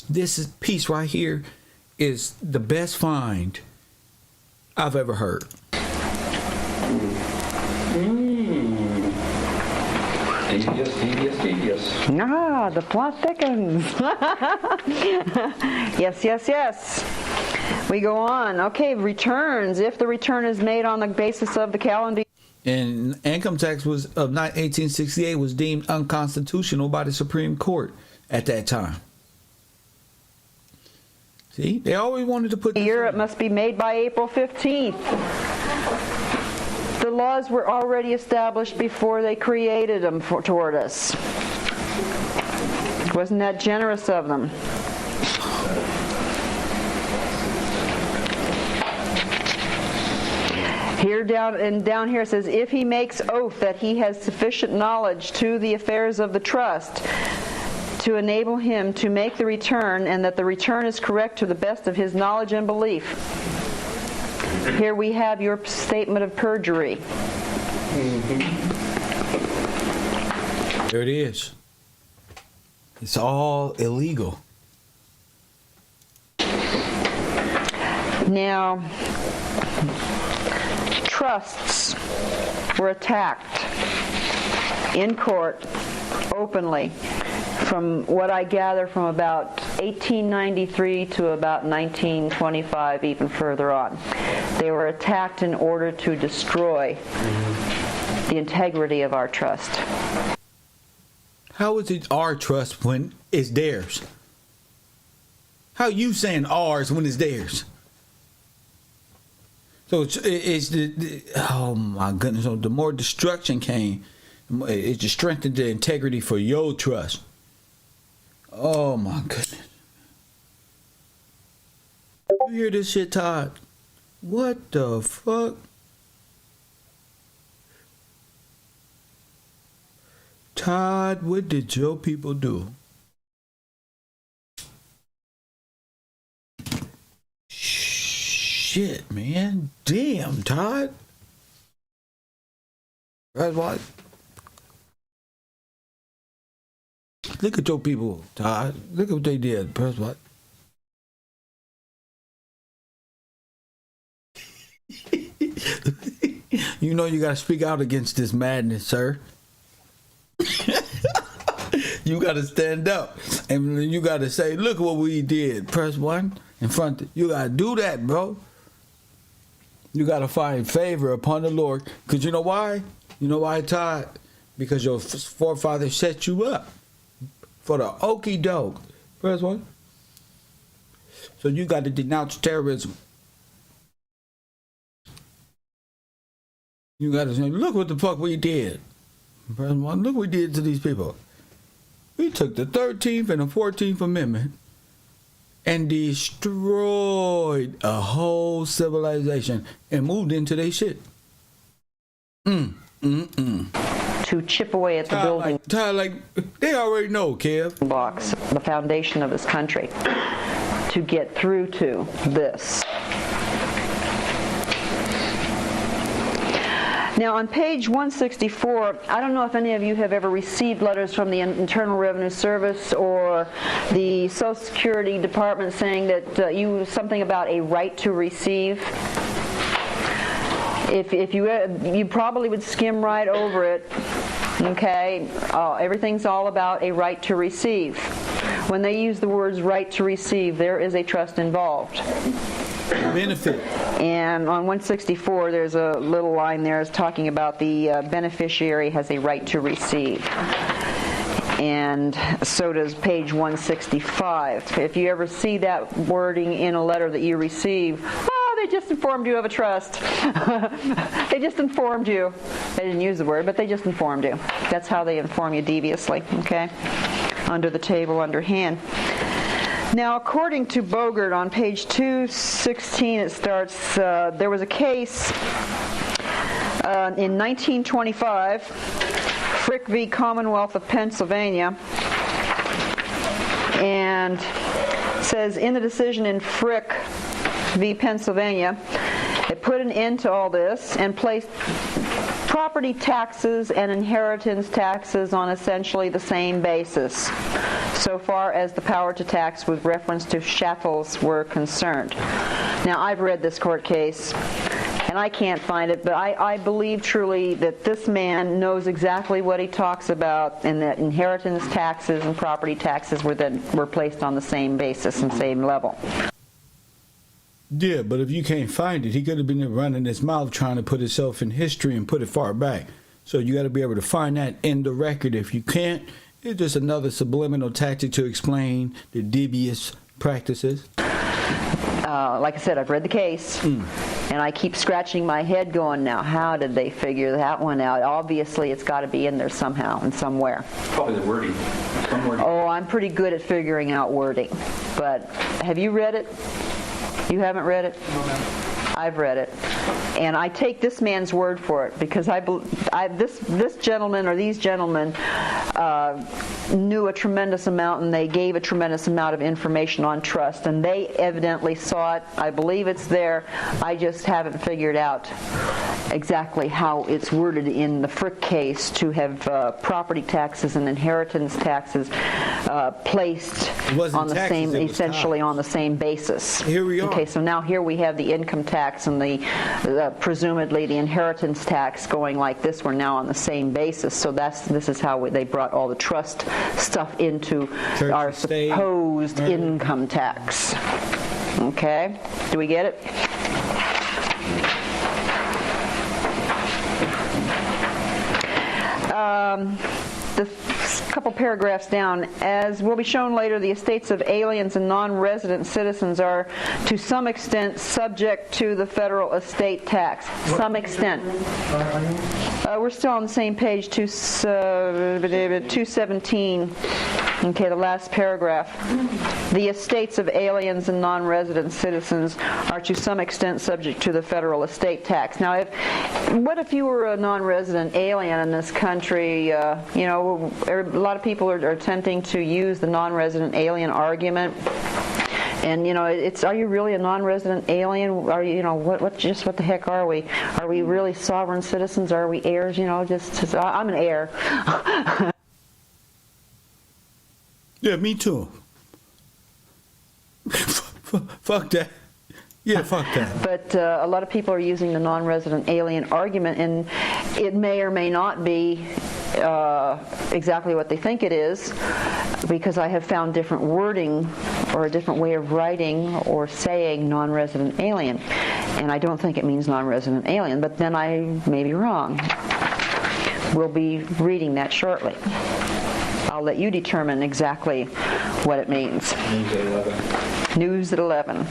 This is piece right here is the best find I've ever heard. Devious. Ah, the plot thickens. Yes. We go on. Okay, returns. If the return is made on the basis of the calendar. And income tax was of 1868 was deemed unconstitutional by the Supreme Court at that time. See, they always wanted to put The year it must be made by April 15th. The laws were already established before they created them toward us. Wasn't that generous of them? Here down here it says, if he makes oath that he has sufficient knowledge to the affairs of the trust to enable him to make the return, and that the return is correct to the best of his knowledge and belief. Here we have your statement of perjury. There it is. It's all illegal. Now, trusts were attacked in court openly, from what I gather from about 1893 to about 1925, even further on. They were attacked in order to destroy the integrity of our trust. How is it our trust when it's theirs? How you saying ours when it's theirs? So it's the oh my goodness! So the more destruction came, it just strengthened the integrity for your trust. Oh my goodness! You hear this shit, Todd? What the fuck? Todd, what did your people do? Shit, man. Damn, Todd. That's what. Look at your people, Todd. Look at what they did. Press what? You know you gotta speak out against this madness, sir. You gotta stand up and you gotta say, look what we did. Press 1 in front. You gotta do that, bro. You gotta find favor upon the Lord. Cause you know why? You know why, Todd? Because your forefathers set you up for the okie doke. Press 1. So you got to denounce terrorism. You got to say, look what the fuck we did. Press 1. Look what we did to these people. We took the 13th and the 14th Amendment and destroyed a whole civilization and moved into their shit. To chip away at the building like they already know, Kev. blocks, the foundation of this country, to get through to this. Now on page 164, I don't know if any of you have ever received letters from the Internal Revenue Service or the Social Security Department saying that something about a right to receive. If you probably would skim right over it. Okay, everything's all about a right to receive. When they use the words right to receive, there is a trust involved. Benefit. And on 164, there's a little line there is talking about the beneficiary has a right to receive. And so does page 165. If you ever see that wording in a letter that you receive, they they just informed you of a trust. They just informed you. They didn't use the word, but they just informed you. That's how they inform you deviously, okay? Under the table, underhand. Now, according to Bogert, on page 216, it starts, there was a case in 1925, Frick v. Commonwealth of Pennsylvania, and says in the decision in Frick v. Pennsylvania, it put an end to all this and placed property taxes and inheritance taxes on essentially the same basis, so far as the power to tax with reference to chattels were concerned. Now, I've read this court case, and I can't find it, but I believe truly that this man knows exactly what he talks about, and that inheritance taxes and property taxes were placed on the same basis and same level. Yeah, but if you can't find it, he could have been running his mouth trying to put himself in history and put it far back. So you got to be able to find that in the record. If you can't, it's just another subliminal tactic to explain the devious practices. Like I said, I've read the case, and I keep scratching my head going, now, how did they figure that one out? Obviously, it's got to be in there somehow and somewhere. Probably the wording. Some wording. Oh, I'm pretty good at figuring out wording. But have you read it? You haven't read it? No, ma'am. I've read it. And I take this man's word for it, because this gentleman or these gentlemen knew a tremendous amount, and they gave a tremendous amount of information on trust, and they evidently saw it. I believe it's there. I just haven't figured out exactly how it's worded in the Frick case to have property taxes and inheritance taxes placed on the same, essentially on the same basis. Here we are. Okay, so now here we have the income tax and the presumably the inheritance tax going like this. We're now on the same basis. So this is how they brought all the trust stuff into Church our estate, supposed income tax. Okay, do we get it? The couple paragraphs down, as will be shown later, the estates of aliens and non-resident citizens are to some extent subject to the federal estate tax. Some extent. We're still on the same page, 217. Okay, the last paragraph. The estates of aliens and non-resident citizens are to some extent subject to the federal estate tax. Now, what if you were a non-resident alien in this country? A lot of people are attempting to use the non-resident alien argument. And it's, are you really a non-resident alien? Are you, what the heck are we? Are we really sovereign citizens? Are we heirs? I'm an heir. Yeah, me too. Fuck that. Yeah, fuck that. But a lot of people are using the non-resident alien argument, and it may or may not be exactly what they think it is, because I have found different wording or a different way of writing or saying non-resident alien. And I don't think it means non-resident alien, but then I may be wrong. We'll be reading that shortly. I'll let you determine exactly what it means. News at 11. News at 11.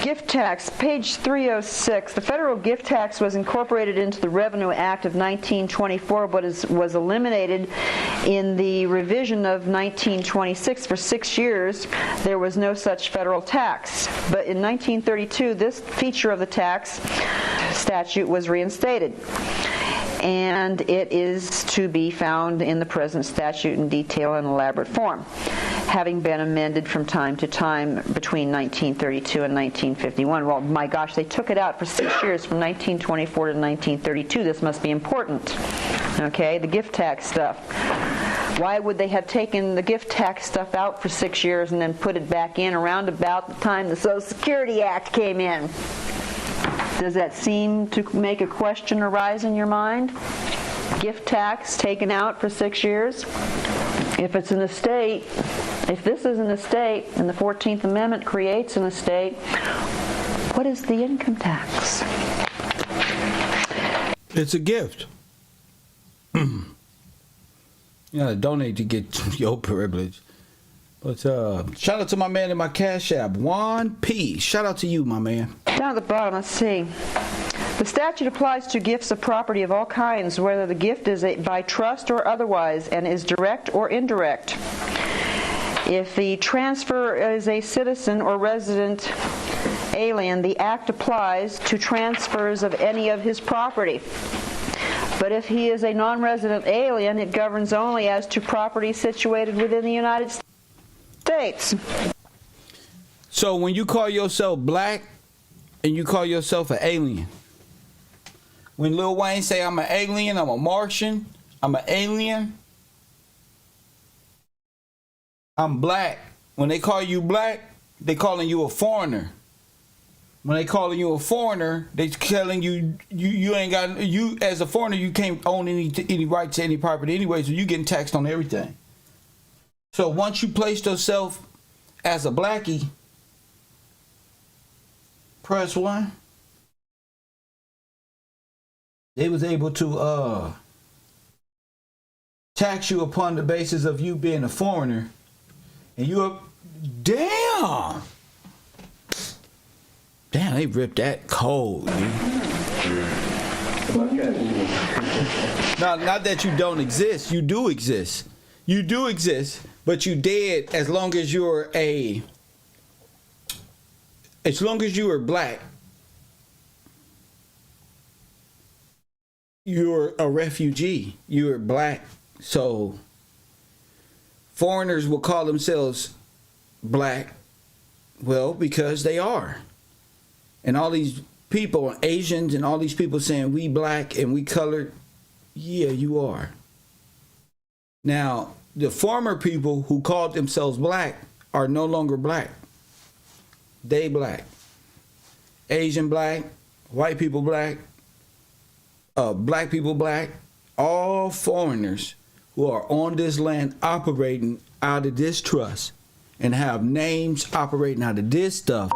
Gift tax, page 306. The federal gift tax was incorporated into the Revenue Act of 1924, but was eliminated in the revision of 1926. For 6 years, there was no such federal tax. But in 1932, this feature of the tax statute was reinstated. And it is to be found in the present statute in detail and elaborate form, having been amended from time to time between 1932 and 1951. Well, my gosh, they took it out for 6 years, from 1924 to 1932. This must be important. Okay, the gift tax stuff. Why would they have taken the gift tax stuff out for 6 years and then put it back in around about the time the Social Security Act came in? Does that seem to make a question arise in your mind? Gift tax taken out for 6 years? If it's an estate, if this is an estate and the 14th Amendment creates an estate, what is the income tax? It's a gift. You gotta donate to get your privilege. What's up? Shout out to my man in my Cash App, 1P. Shout out to you, my man. Down at the bottom, let's see. The statute applies to gifts of property of all kinds, whether the gift is by trust or otherwise, and is direct or indirect. If the transfer is a citizen or resident alien, the act applies to transfers of any of his property. But if he is a non-resident alien, it governs only as to property situated within the United States. So when you call yourself black and you call yourself an alien, when Lil Wayne say I'm an alien, I'm a Martian, I'm an alien, I'm black. When they call you black, they calling you a foreigner. When they calling you a foreigner, they telling you you ain't got, you as a foreigner, you can't own any rights to any property anyway, so you getting taxed on everything. So once you place yourself as a blackie, press 1. They was able to tax you upon the basis of you being a foreigner, and you damn, they ripped that cold, dude. No, not that you don't exist. You do exist. You do exist, but you dead as long as you are black. You're a refugee. You're black. So foreigners will call themselves black. Well, because they are. And all these people, Asians and all these people saying we black and we colored, yeah, you are. Now, the former people who called themselves black are no longer black. They black. Asian black, white people black, black people black, all foreigners who are on this land operating out of this trust and have names operating out of this stuff.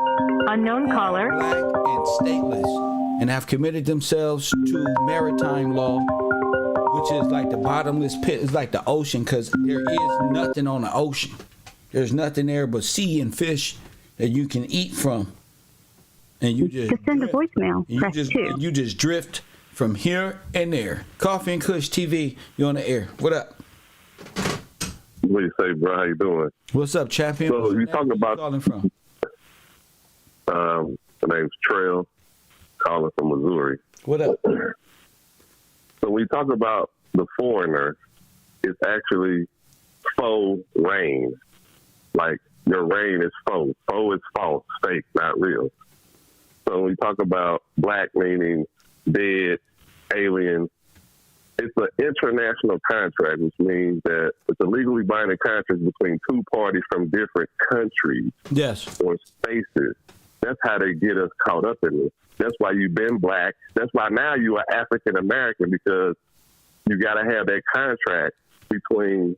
Unknown caller. Black and stateless, and have committed themselves to maritime law, which is like the bottomless pit. It's like the ocean, because there is nothing on the ocean. There's nothing there but sea and fish that you can eat from. And you just to send a voicemail, press 2. You just drift from here and there. Coffee and Kush TV, you on the air. What up? What do you say, bro? How you doing? What's up, champion? So you talking about calling from? The name's Trail, calling from Missouri. What up? So when you talk about the foreigner, it's actually faux rain. Like your rain is faux. Faux is false, fake, not real. So when we talk about black meaning dead, alien, it's an international contract, which means that it's a legally binding contract between two parties from different countries. Yes. Or spaces. That's how they get us caught up in it. That's why you've been black. That's why now you are African American, because you got to have that contract between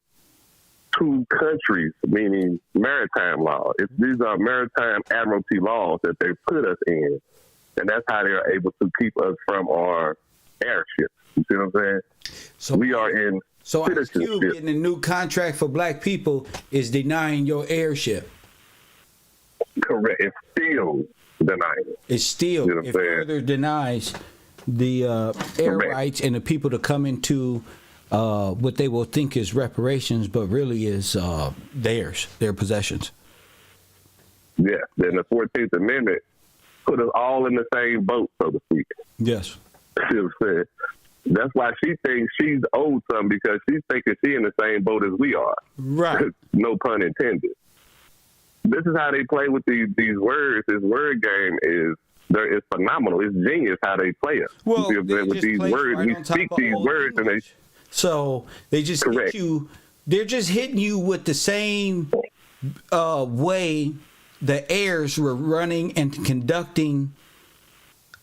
two countries, meaning maritime law. These are maritime admiralty laws that they put us in, and that's how they are able to keep us from our airships. You see what I'm saying? So we are in citizenship. IQ getting a new contract for black people is denying your airship. Correct. It's still denying it. It still, you know it further denies the air rights and the people to come into what they will think is reparations, but really is theirs, their possessions. Yeah. Then the 14th Amendment put us all in the same boat, so to speak. Yes. You know what I'm saying? That's why she thinks she's owed something, because she's thinking she's in the same boat as we are. Right. No pun intended. This is how they play with these words. This word game is phenomenal. It's genius how they play it. Well, with these words, right, we speak these words, and they. So they just hit you. They're just hitting you with the same way the heirs were running and conducting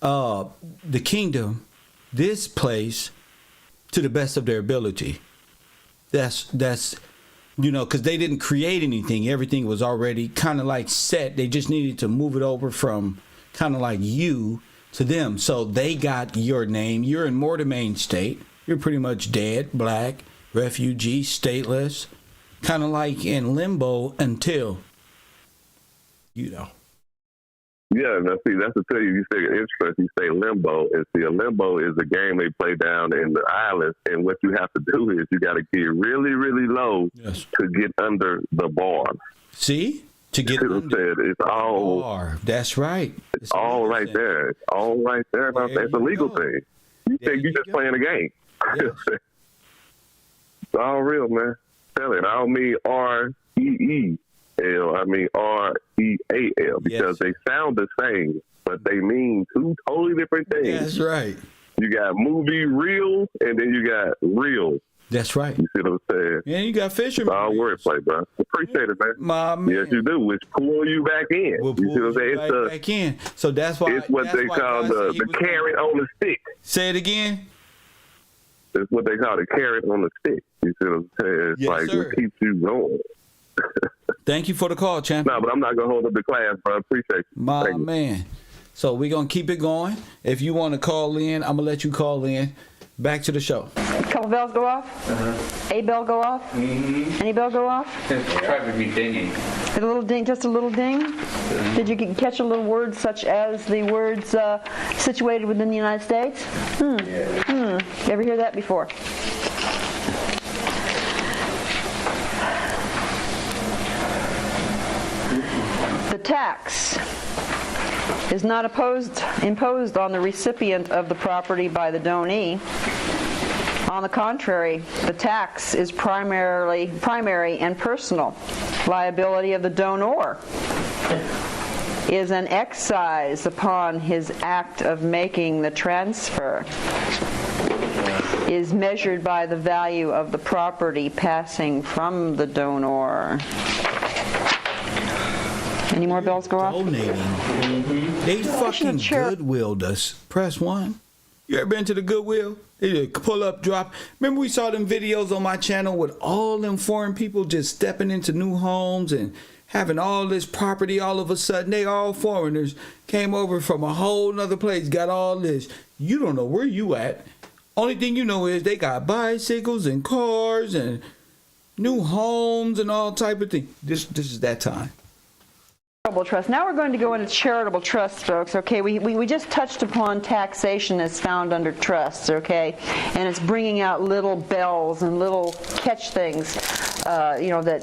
the kingdom, this place, to the best of their ability. That's. You know, because they didn't create anything. Everything was already kind of like set. They just needed to move it over from kind of like you to them. So they got your name. You're in Mortimain State. You're pretty much dead, black, refugee, stateless, kind of like in limbo until, you know. Yeah, now see, that's the thing. You say interest, you say limbo. And see, a limbo is a game they play down in the islands. And what you have to do is you got to get really, really low to get under the bar. See? To get under it's all bar. That's right. It's all right there. It's all right there. It's a legal thing. You think you're just playing a game. Yes. It's all real, man. Tell it. I don't mean REEL. I mean REAL because they sound the same, but they mean two totally different things. That's right. You got movie reel, and then you got real. That's right. You see what I'm saying? Yeah, you got fishermen. All wordplay, bro. Appreciate it, man. My man. Yes, you do. Which pull you back in. We'll you see what I'm saying? Right back in. So that's why. It's what they call the carrot on the stick. Say it again. It's what they call the carrot on the stick. You see what I'm saying? It's like sir. It keeps you going. Thank you for the call, champion. No, but I'm not going to hold up the class, bro. Appreciate you. My man. So we're going to keep it going. If you want to call in, I'm going to let you call in. Back to the show. A couple bells go off? A bell go off? Any bell go off? It's probably dinging. A little ding, just a little ding? Did you catch a little word such as the words situated within the United States? You ever hear that before? The tax is not imposed on the recipient of the property by the donee. On the contrary, the tax is primary and personal. Liability of the donor is an excise upon his act of making the transfer, is measured by the value of the property passing from the donor. Any more bells go off? Donating. They fucking Goodwilled us. Press 1. You ever been to the Goodwill? They just pull up, drop. Remember we saw them videos on my channel with all them foreign people just stepping into new homes and having all this property all of a sudden. They all foreigners came over from a whole nother place, got all this. You don't know where you at. Only thing you know is they got bicycles and cars and new homes and all type of things. This is that time. Trust. Now we're going to go into charitable trusts, folks. Okay, we just touched upon taxation as found under trusts. Okay, and it's bringing out little bells and little catch things, that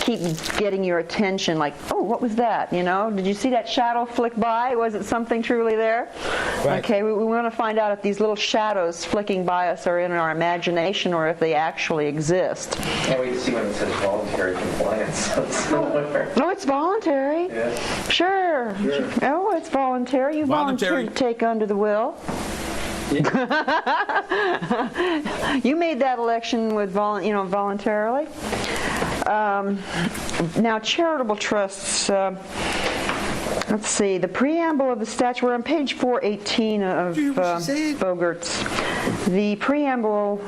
keep getting your attention. Like, oh, what was that? Did you see that shadow flick by? Was it something truly there? Right. Okay, we want to find out if these little shadows flicking by us are in our imagination or if they actually exist. Can't wait to see when it says voluntary compliance. No, it's voluntary. Yeah. Sure. Oh, it's voluntary. You volunteer to take under the will. Yeah. You made that election with voluntarily. Now, charitable trusts. Let's see. The preamble of the statute. We're on page 418 of Bogert's. The preamble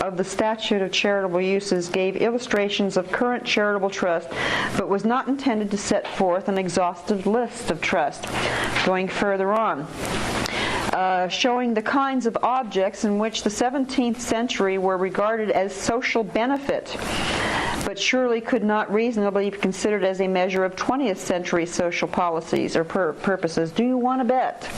of the statute of charitable uses gave illustrations of current charitable trust, but was not intended to set forth an exhaustive list of trusts. Going further on. Showing the kinds of objects in which the 17th century were regarded as social benefit, but surely could not reasonably be considered as a measure of 20th century social policies or purposes. Do you want to bet?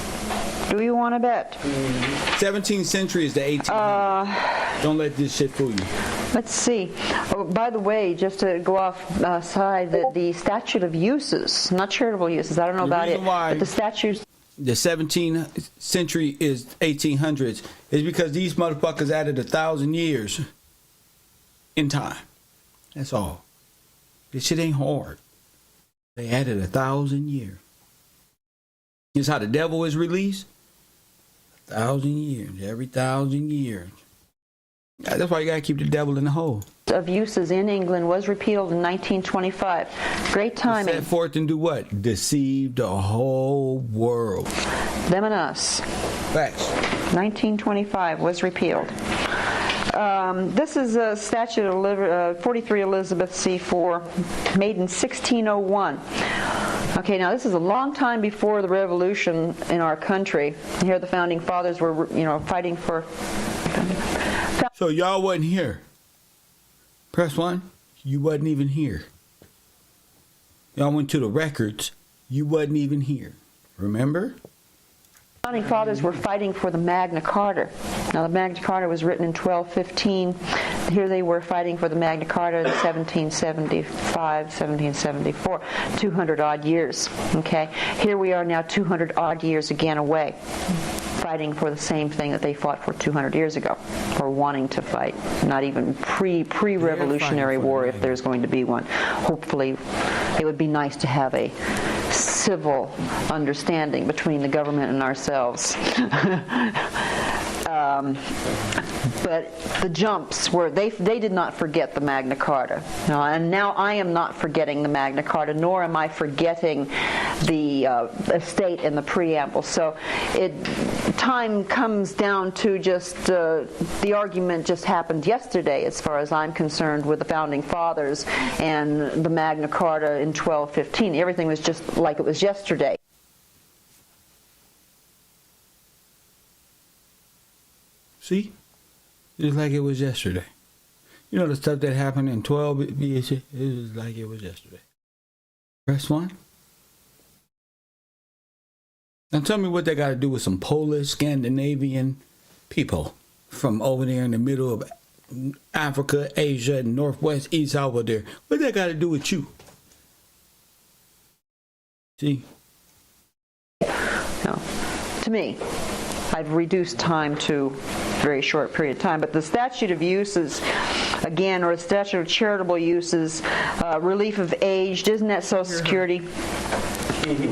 Do you want to bet? 17th century is the 1800s. Don't let this shit fool you. Let's see. Oh, by the way, just to go off side, the statute of uses, not charitable uses, I don't know about it, but the statutes. The 17th century is 1800s is because these motherfuckers added 1,000 years in time. That's all. This shit ain't hard. They added 1,000 years. Here's how the devil is released. 1,000 years. Every 1,000 years. That's why you gotta keep the devil in the hole. Of uses in England was repealed in 1925. Great timing. Set forth and do what? Deceive the whole world. Them and us. Facts. 1925 was repealed. This is a statute of 43 Elizabeth C4, made in 1601. Okay, now this is a long time before the revolution in our country. Here the founding fathers were, fighting for. So y'all wasn't here. Press 1. You wasn't even here. Y'all went to the records. You wasn't even here. Remember? Founding fathers were fighting for the Magna Carta. Now, the Magna Carta was written in 1215. Here they were fighting for the Magna Carta in 1775, 1774, 200-odd years. Okay? Here we are now 200-odd years again away, fighting for the same thing that they fought for 200 years ago, or wanting to fight. Not even pre-Revolutionary War, if there's going to be one. Hopefully, it would be nice to have a civil understanding between the government and ourselves. But the jumps were, they did not forget the Magna Carta. And now I am not forgetting the Magna Carta, nor am I forgetting the estate and the preamble. So time comes down to just, the argument just happened yesterday, as far as I'm concerned, with the Founding Fathers and the Magna Carta in 1215. Everything was just like it was yesterday. See? Just like it was yesterday. You know the stuff that happened in 12 years? It was like it was yesterday. Press 1. Now tell me what they got to do with some Polish, Scandinavian people from over there in the middle of Africa, Asia, and Northwest, East, over there. What they got to do with you? See? No. To me, I've reduced time to a very short period of time, but the statute of uses, again, or the statute of charitable uses, relief of aged, isn't that Social Security?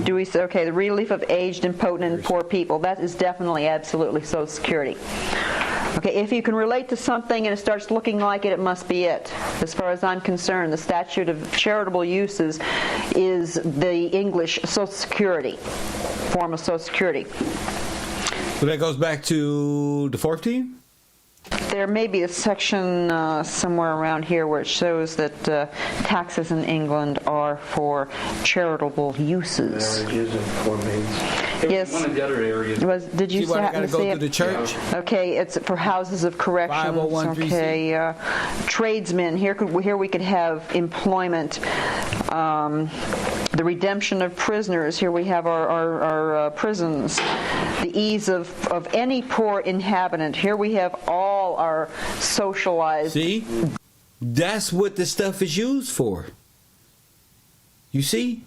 Do we say, okay, the relief of aged, impotent, and poor people, that is definitely, absolutely Social Security. Okay, if you can relate to something and it starts looking like it, it must be it. As far as I'm concerned, the statute of charitable uses is the English Social Security, form of Social Security. So that goes back to the 14th? There may be a section somewhere around here where it shows that taxes in England are for charitable uses. Marriages and formations. Yes. One of the other areas. Did you happen to see go it? to the church? Okay, it's for houses of corrections. 501(c)(3). Okay, tradesmen. Here we could have employment. The redemption of prisoners. Here we have our prisons. The ease of any poor inhabitant. Here we have all our socialized. See? That's what the stuff is used for. You see?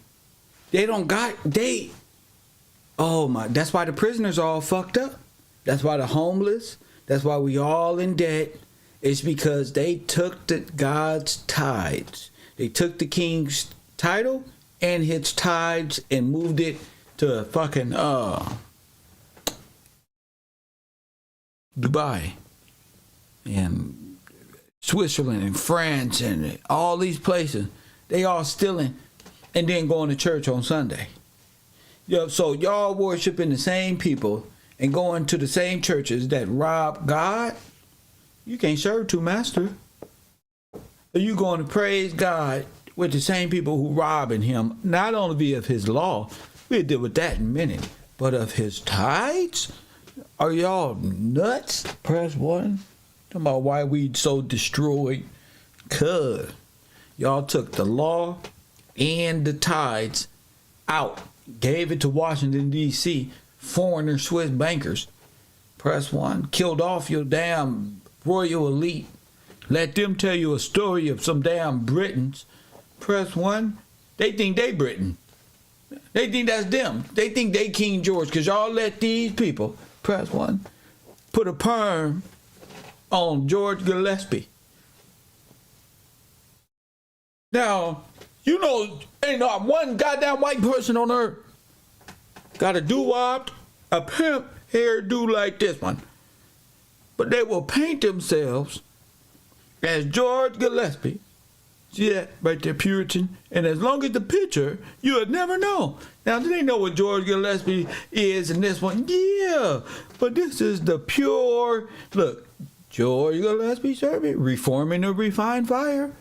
Oh my, that's why the prisoners are all fucked up. That's why the homeless. That's why we all in debt. It's because they took God's tithes. They took the king's title and his tithes and moved it to fucking Dubai and Switzerland and France and all these places. They all stealing and then going to church on Sunday. So y'all worshiping the same people and going to the same churches that rob God. You can't serve two masters. Are you going to praise God with the same people who robbing him, not only of his law, we'll deal with that in a minute, but of his tithes? Are y'all nuts? Press 1. Talking about why we so destroyed. Cause y'all took the law and the tithes out. Gave it to Washington, D.C., foreigner Swiss bankers. Press 1. Killed off your damn royal elite. Let them tell you a story of some damn Britons. Press 1. They think they Britain. They think that's them. They think they King George because y'all let these people, press 1, put a perm on George Gillespie. Now, you know, ain't not one goddamn white person on earth got a doo-wop, a pimp hairdo like this one. But they will paint themselves as George Gillespie. See that right there, Puritan? And as long as the picture, you would never know. Now, do they know what George Gillespie is in this one? Yeah, but this is the pure, look, George Gillespie serving, reforming the refined fire.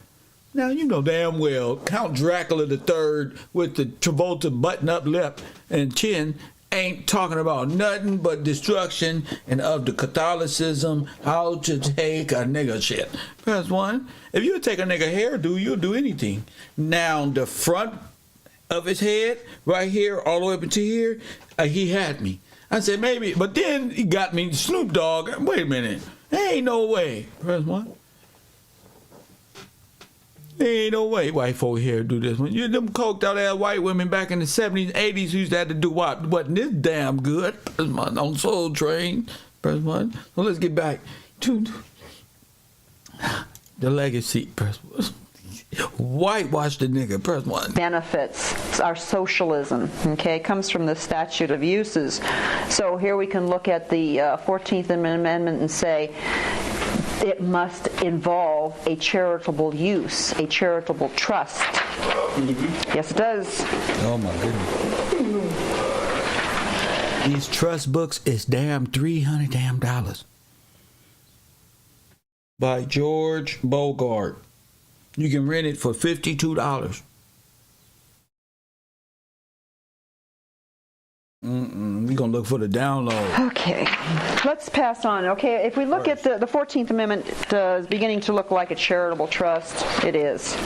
Now, you know damn well, Count Dracula III with the Travolta button-up lip and chin ain't talking about nothing but destruction and of the Catholicism, how to take a nigga shit. Press 1. If you take a nigga hairdo, you'll do anything. Now, the front of his head, right here, all the way up into here, he had me. I said, maybe, but then he got me, Snoop Dogg. Wait a minute. There ain't no way. Press 1. There ain't no way white folk here do this one. You them coked out ass white women back in the 70s, 80s who used to have to do what? Wasn't this damn good? On Soul Train. Press 1. So let's get back to the legacy. Press 1. Whitewash the nigga. Press 1. Benefits, our socialism, okay, comes from the statute of uses. So here we can look at the 14th Amendment and say, it must involve a charitable use, a charitable trust. Yes, it does. Oh my goodness. These trust books is damn $300 by George Bogart. You can rent it for $52. We're going to look for the download. Okay, let's pass on. Okay, if we look at the 14th Amendment, is beginning to look like a charitable trust. It is.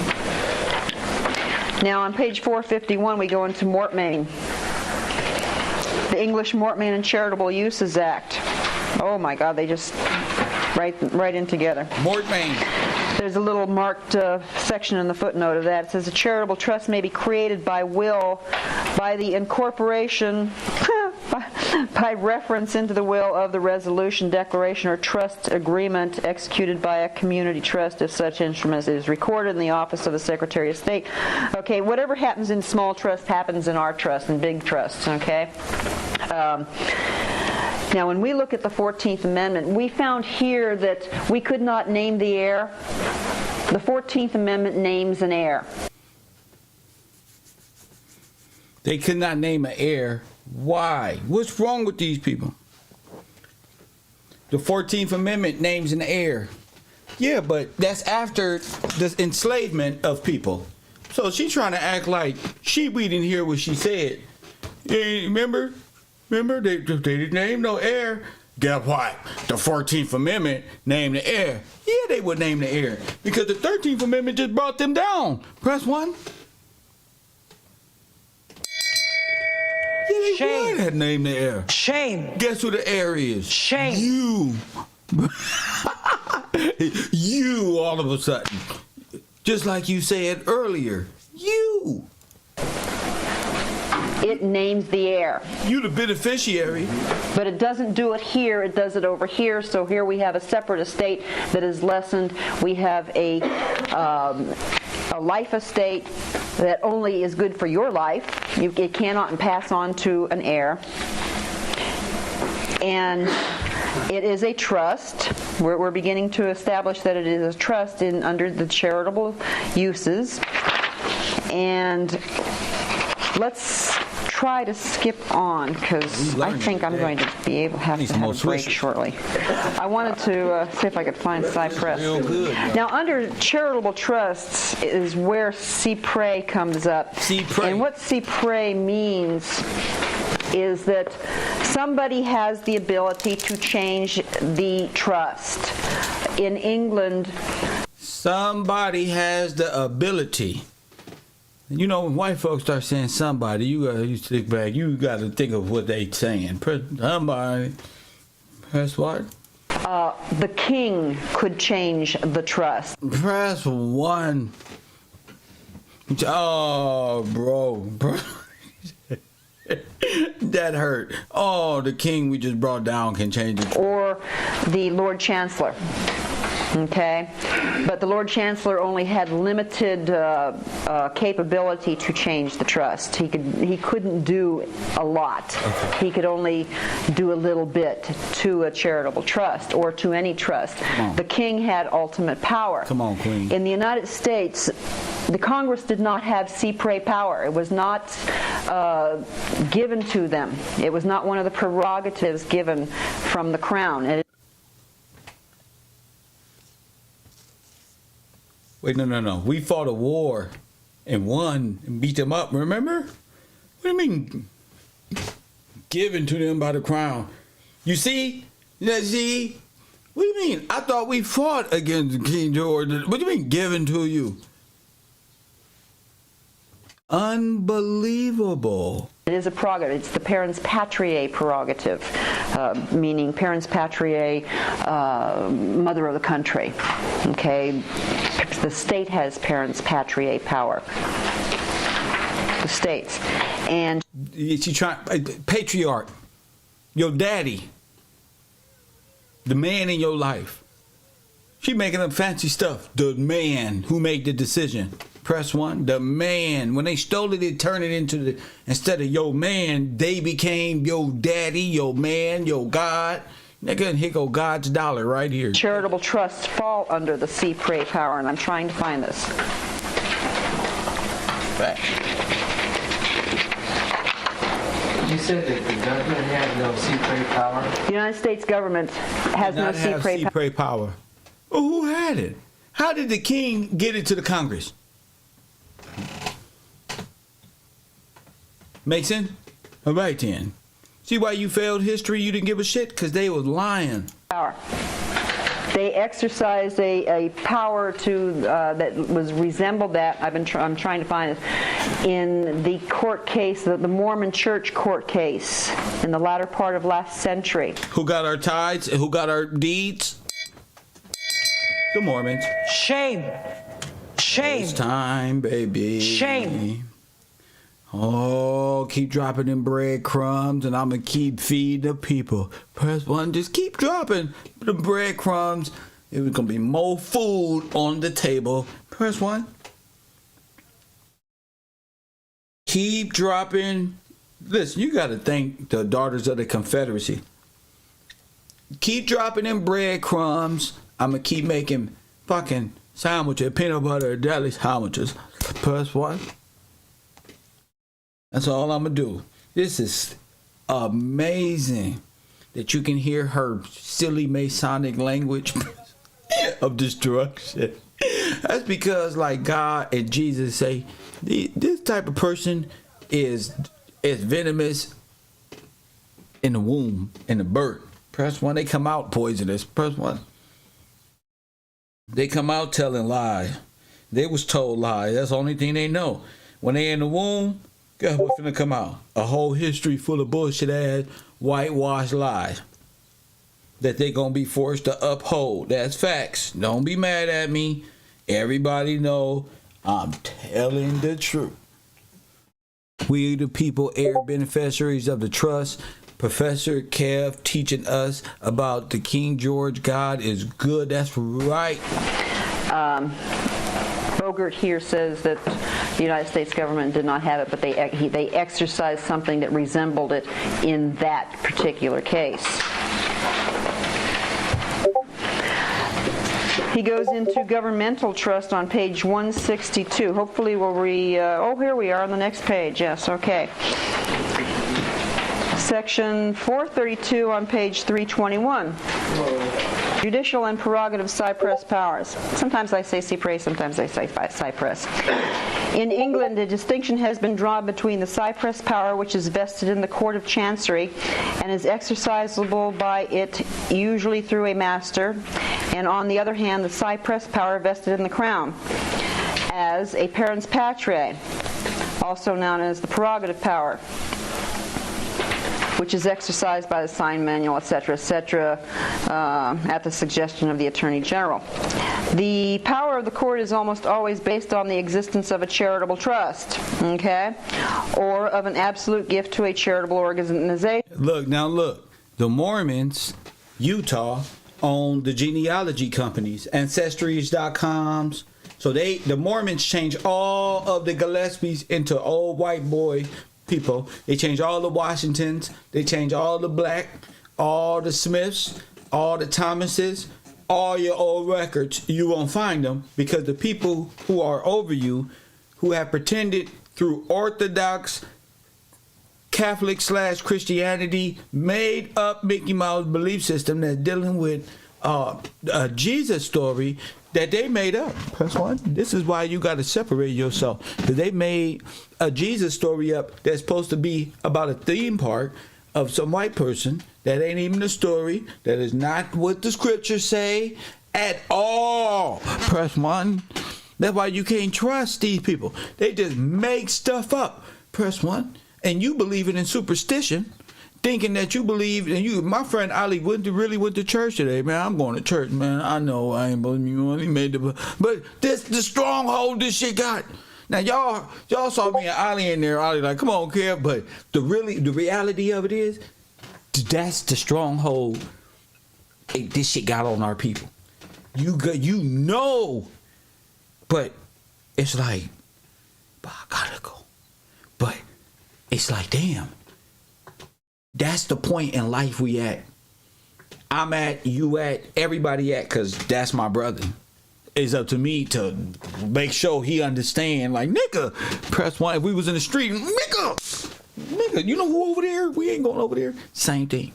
Now on page 451 we go into mortmain. The English Mortmain and Charitable Uses Act. Oh my God, they just right in together. Mortmain. There's a little marked section in the footnote of that. It says a charitable trust may be created by will, by the incorporation, by reference into the will of the resolution, declaration, or trust agreement executed by a community trust if such instrument is recorded in the office of the Secretary of State. Okay, whatever happens in small trust happens in our trust and big trusts, okay? Now, when we look at the 14th Amendment, we found here that we could not name the heir. The 14th Amendment names an heir. They could not name an heir. Why? What's wrong with these people? The 14th Amendment names an heir. Yeah, but that's after the enslavement of people. So she's trying to act like we didn't hear what she said. Remember? They didn't name no heir. Guess what? The 14th Amendment named the heir. Yeah, they would name the heir. Because the 13th Amendment just brought them down. Press 1. Yeah, they Shame. would have named the heir. Shame. Guess who the heir is? Shame. You. You all of a sudden. Just like you said earlier. You. It names the heir. You the beneficiary. But it doesn't do it here, it does it over here. So here we have a separate estate that is lessened. We have a life estate that only is good for your life. It cannot pass on to an heir. And it is a trust. We're beginning to establish that it is a trust under the charitable uses. And let's try to skip on because I think I'm going to be able to have a break shortly. I wanted to see if I could find Cypress. Now, under charitable trusts is where CPRE comes up. CPRE. And what CPRE means is that somebody has the ability to change the trust. In England, somebody has the ability. You know, when white folks start saying somebody, you stick back. You got to think of what they saying. Press somebody. Press what? The king could change the trust. Press 1. Oh, bro. That hurt. Oh, the king we just brought down can change it. Or the Lord Chancellor. Okay, but the Lord Chancellor only had limited capability to change the trust. He couldn't do a lot. Okay. He could only do a little bit to a charitable trust or to any trust. The king had ultimate power. Come on, Queen. In the United States, the Congress did not have CPRE power. It was not given to them. It was not one of the prerogatives given from the Crown. Wait, no. We fought a war and won and beat them up, remember? What do you mean? given to them by the crown. You see? See? What do you mean? I thought we fought against King George. What do you mean given to you? Unbelievable. It is a prerogative. It's the parens patriae prerogative, meaning parens patriae, mother of the country. Okay? The state has parens patriae power. The states. And she trying patriarch, your daddy, the man in your life. She making up fancy stuff. The man who made the decision. Press 1. The man. When they stole it, they turned it into the, instead of your man, they became your daddy, your man, your God. Nigga, here go God's dollar right here. Charitable trusts fall under the CPRA power, and I'm trying to find this. Fact. You said that the government has no CPRA power? The United States government has no CPRA power. Well, who had it? How did the king get it to the Congress? Make sense? All right then. See why you failed history? You didn't give a shit? Because they was lying. Power. They exercised a power to that was resembled that. I'm trying to find it in the court case, the Mormon Church court case in the latter part of last century. Who got our tithes? Who got our deeds? The Mormons. Shame. Shame. It's time, baby. Shame. Oh, keep dropping them breadcrumbs, and I'm going to keep feeding the people. Press 1, just keep dropping the breadcrumbs. It was going to be more food on the table. Press 1. Keep dropping. Listen, you got to thank the Daughters of the Confederacy. Keep dropping them breadcrumbs. I'm going to keep making fucking sandwiches, peanut butter, deli sandwiches. Press 1. That's all I'm going to do. This is amazing that you can hear her silly Masonic language of destruction. That's because, like God and Jesus say, this type of person is venomous in the womb, in the birth. Press 1. They come out poisonous. Press 1. They come out telling lies. They was told lies. That's the only thing they know. When they in the womb, guess what's gonna come out? A whole history full of bullshit ass whitewashed lies that they gonna be forced to uphold. That's facts. Don't be mad at me. Everybody know I'm telling the truth. We the people, heir beneficiaries of the trust. Professor Kev teaching us about the King George God is good. That's right. Bogert here says that the United States government did not have it, but they exercised something that resembled it in that particular case. He goes into governmental trust on page 162. Hopefully we'll oh, here we are on the next page. Yes, okay. Section 432 on page 321. Judicial and prerogative cypress powers. Sometimes I say cypress, sometimes I say cypress. In England, a distinction has been drawn between the cypress power, which is vested in the Court of Chancery and is exercisable by it usually through a master, and on the other hand, the cypress power vested in the Crown as a parens patriae, also known as the prerogative power, which is exercised by the sign manual, etc., at the suggestion of the Attorney General. The power of the court is almost always based on the existence of a charitable trust, okay, or of an absolute gift to a charitable organization. Look, the Mormons, Utah, own the genealogy companies, Ancestries.coms. So the Mormons change all of the Gillespies into old white boy people. They change all the Washingtons. They change all the black, all the Smiths, all the Thomases, all your old records. You won't find them because the people who are over you, who have pretended through Orthodox Catholic / Christianity, made up Mickey Mouse belief system that's dealing with a Jesus story that they made up. Press 1. This is why you got to separate yourself. Because they made a Jesus story up that's supposed to be about a theme park, of some white person that ain't even a story, that is not what the scriptures say at all. Press 1. That's why you can't trust these people. They just make stuff up. Press 1. And you believing in superstition, thinking that you believe, and you, my friend Ali really went to church today, man. I'm going to church, man. I know I ain't believing you. He made but this the stronghold this shit got. Now y'all saw me and Ali in there. Ali like, come on, Kev. But the reality of it is, that's the stronghold. This shit got on our people. You know, but it's like, I gotta go. But it's like, damn. That's the point in life we at. I'm at, you at, everybody at, because that's my brother. It's up to me to make sure he understand. Like, nigga, press 1. If we was in the street, nigga, you know who over there? We ain't going over there. Same thing.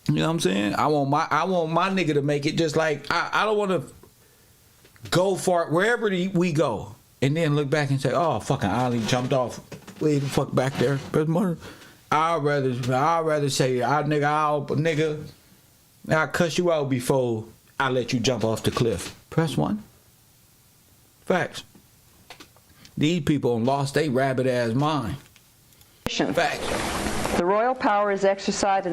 You know what I'm saying? I want my nigga to make it just like, I don't want to go for it wherever we go and then look back and say, oh, fucking Ali jumped off way the fuck back there. Press 1. I'd rather say, nigga, I'll cuss you out before I let you jump off the cliff. Press 1. Facts. These people lost their rabbit ass mind. Facts. The royal power is exercised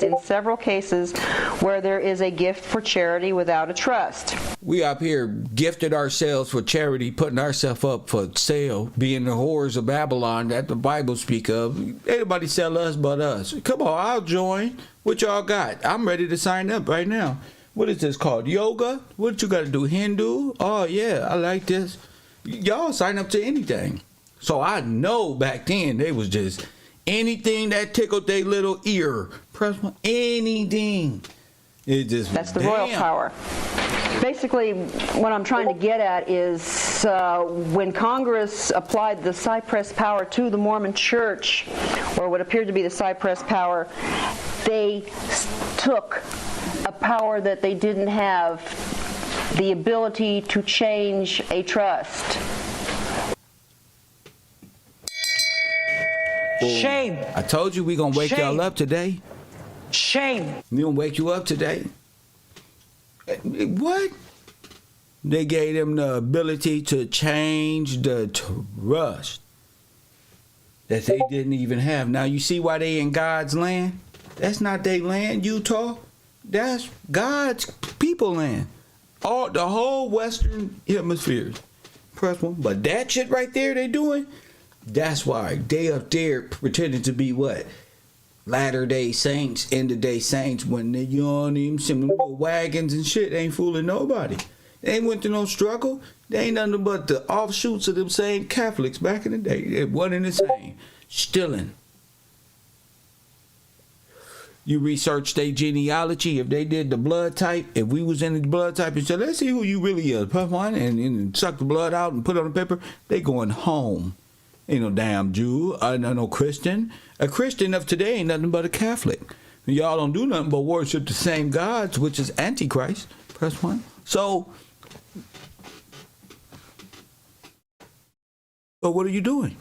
in several cases where there is a gift for charity without a trust. We up here gifted ourselves for charity, putting ourselves up for sale, being the whores of Babylon that the Bible speak of. Ain't nobody sell us but us. Come on, I'll join. What y'all got? I'm ready to sign up right now. What is this called? Yoga? What you got to do? Hindu? Oh, yeah, I like this. Y'all sign up to anything. So I know back then they was just anything that tickled their little ear. Press 1. Anything. It just That's the royal power. Basically, what I'm trying to get at is when Congress applied the Cypress power to the Mormon Church, or what appeared to be the Cypress power, they took a power that they didn't have, the ability to change a trust. Shame. I told you we gonna wake y'all up today. Shame. We gonna wake you up today. What? They gave them the ability to change the trust that they didn't even have. Now you see why they in God's land? That's not their land, Utah. That's God's people land. The whole Western hemisphere. Press 1. But that shit right there they doing, that's why they up there pretending to be what? Latter-day Saints, end-of-day Saints, when they on them little wagons and shit, they ain't fooling nobody. They ain't went through no struggle. They ain't nothing but the offshoots of them same Catholics back in the day. They one and the same. Stealing. You research their genealogy. If they did the blood type, if we was in the blood type and said, let's see who you really is, puff one and suck the blood out and put it on the paper, they going home. Ain't no damn Jew, no Christian. A Christian of today ain't nothing but a Catholic. Y'all don't do nothing but worship the same gods, which is Antichrist. Press 1. So, but what are you doing?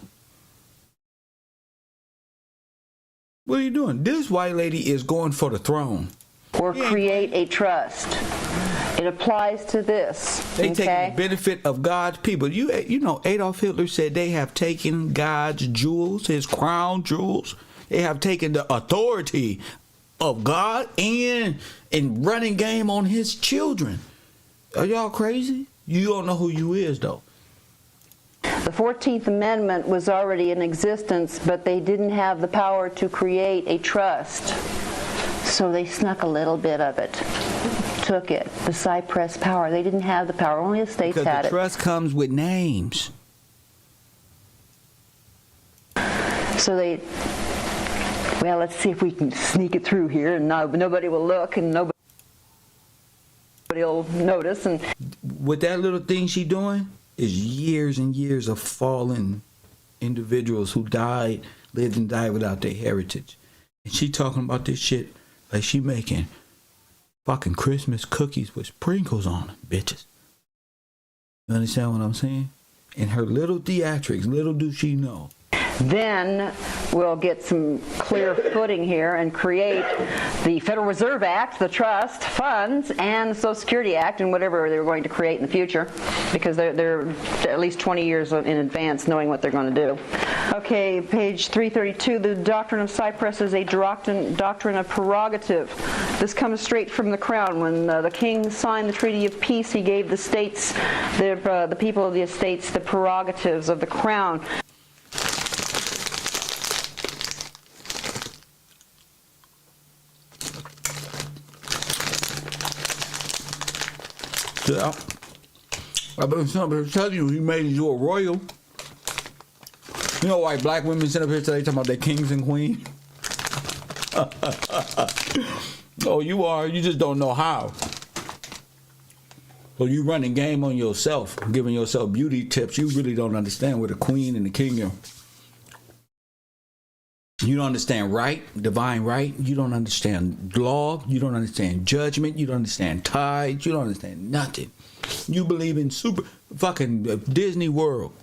What are you doing? This white lady is going for the throne. Or create a trust. It applies to this. They take the benefit of God's people. You know, Adolf Hitler said they have taken God's jewels, his crown jewels. They have taken the authority of God and running game on his children. Are y'all crazy? You don't know who you is, though. The 14th Amendment was already in existence, but they didn't have the power to create a trust. So they snuck a little bit of it. Took it, the Cypress power. They didn't have the power. Only the states had it. Because the trust comes with names. So they, well, let's see if we can sneak it through here, and nobody will look, and nobody will notice. And with that little thing she doing is years and years of fallen individuals who lived and died without their heritage. And she talking about this shit like she making fucking Christmas cookies with sprinkles on them, bitches. You understand what I'm saying? And her little theatrics, little do she know. then we'll get some clear footing here and create the Federal Reserve Act, the trust funds, and the Social Security Act, and whatever they're going to create in the future, because they're at least 20 years in advance knowing what they're going to do. Okay, page 332, the doctrine of Cyprus is a doctrine of prerogative. This comes straight from the Crown. When the king signed the Treaty of Peace, he gave the states, the people of the estates, the prerogatives of the Crown. Yeah. I've been telling you, he made you a royal. You know why black women sit up here today talking about their kings and queens? Oh, you are. You just don't know how. So you running game on yourself, giving yourself beauty tips. You really don't understand what a queen and the king are. You don't understand right, divine right. You don't understand law. You don't understand judgment. You don't understand tides. You don't understand nothing. You believe in fucking Disney World.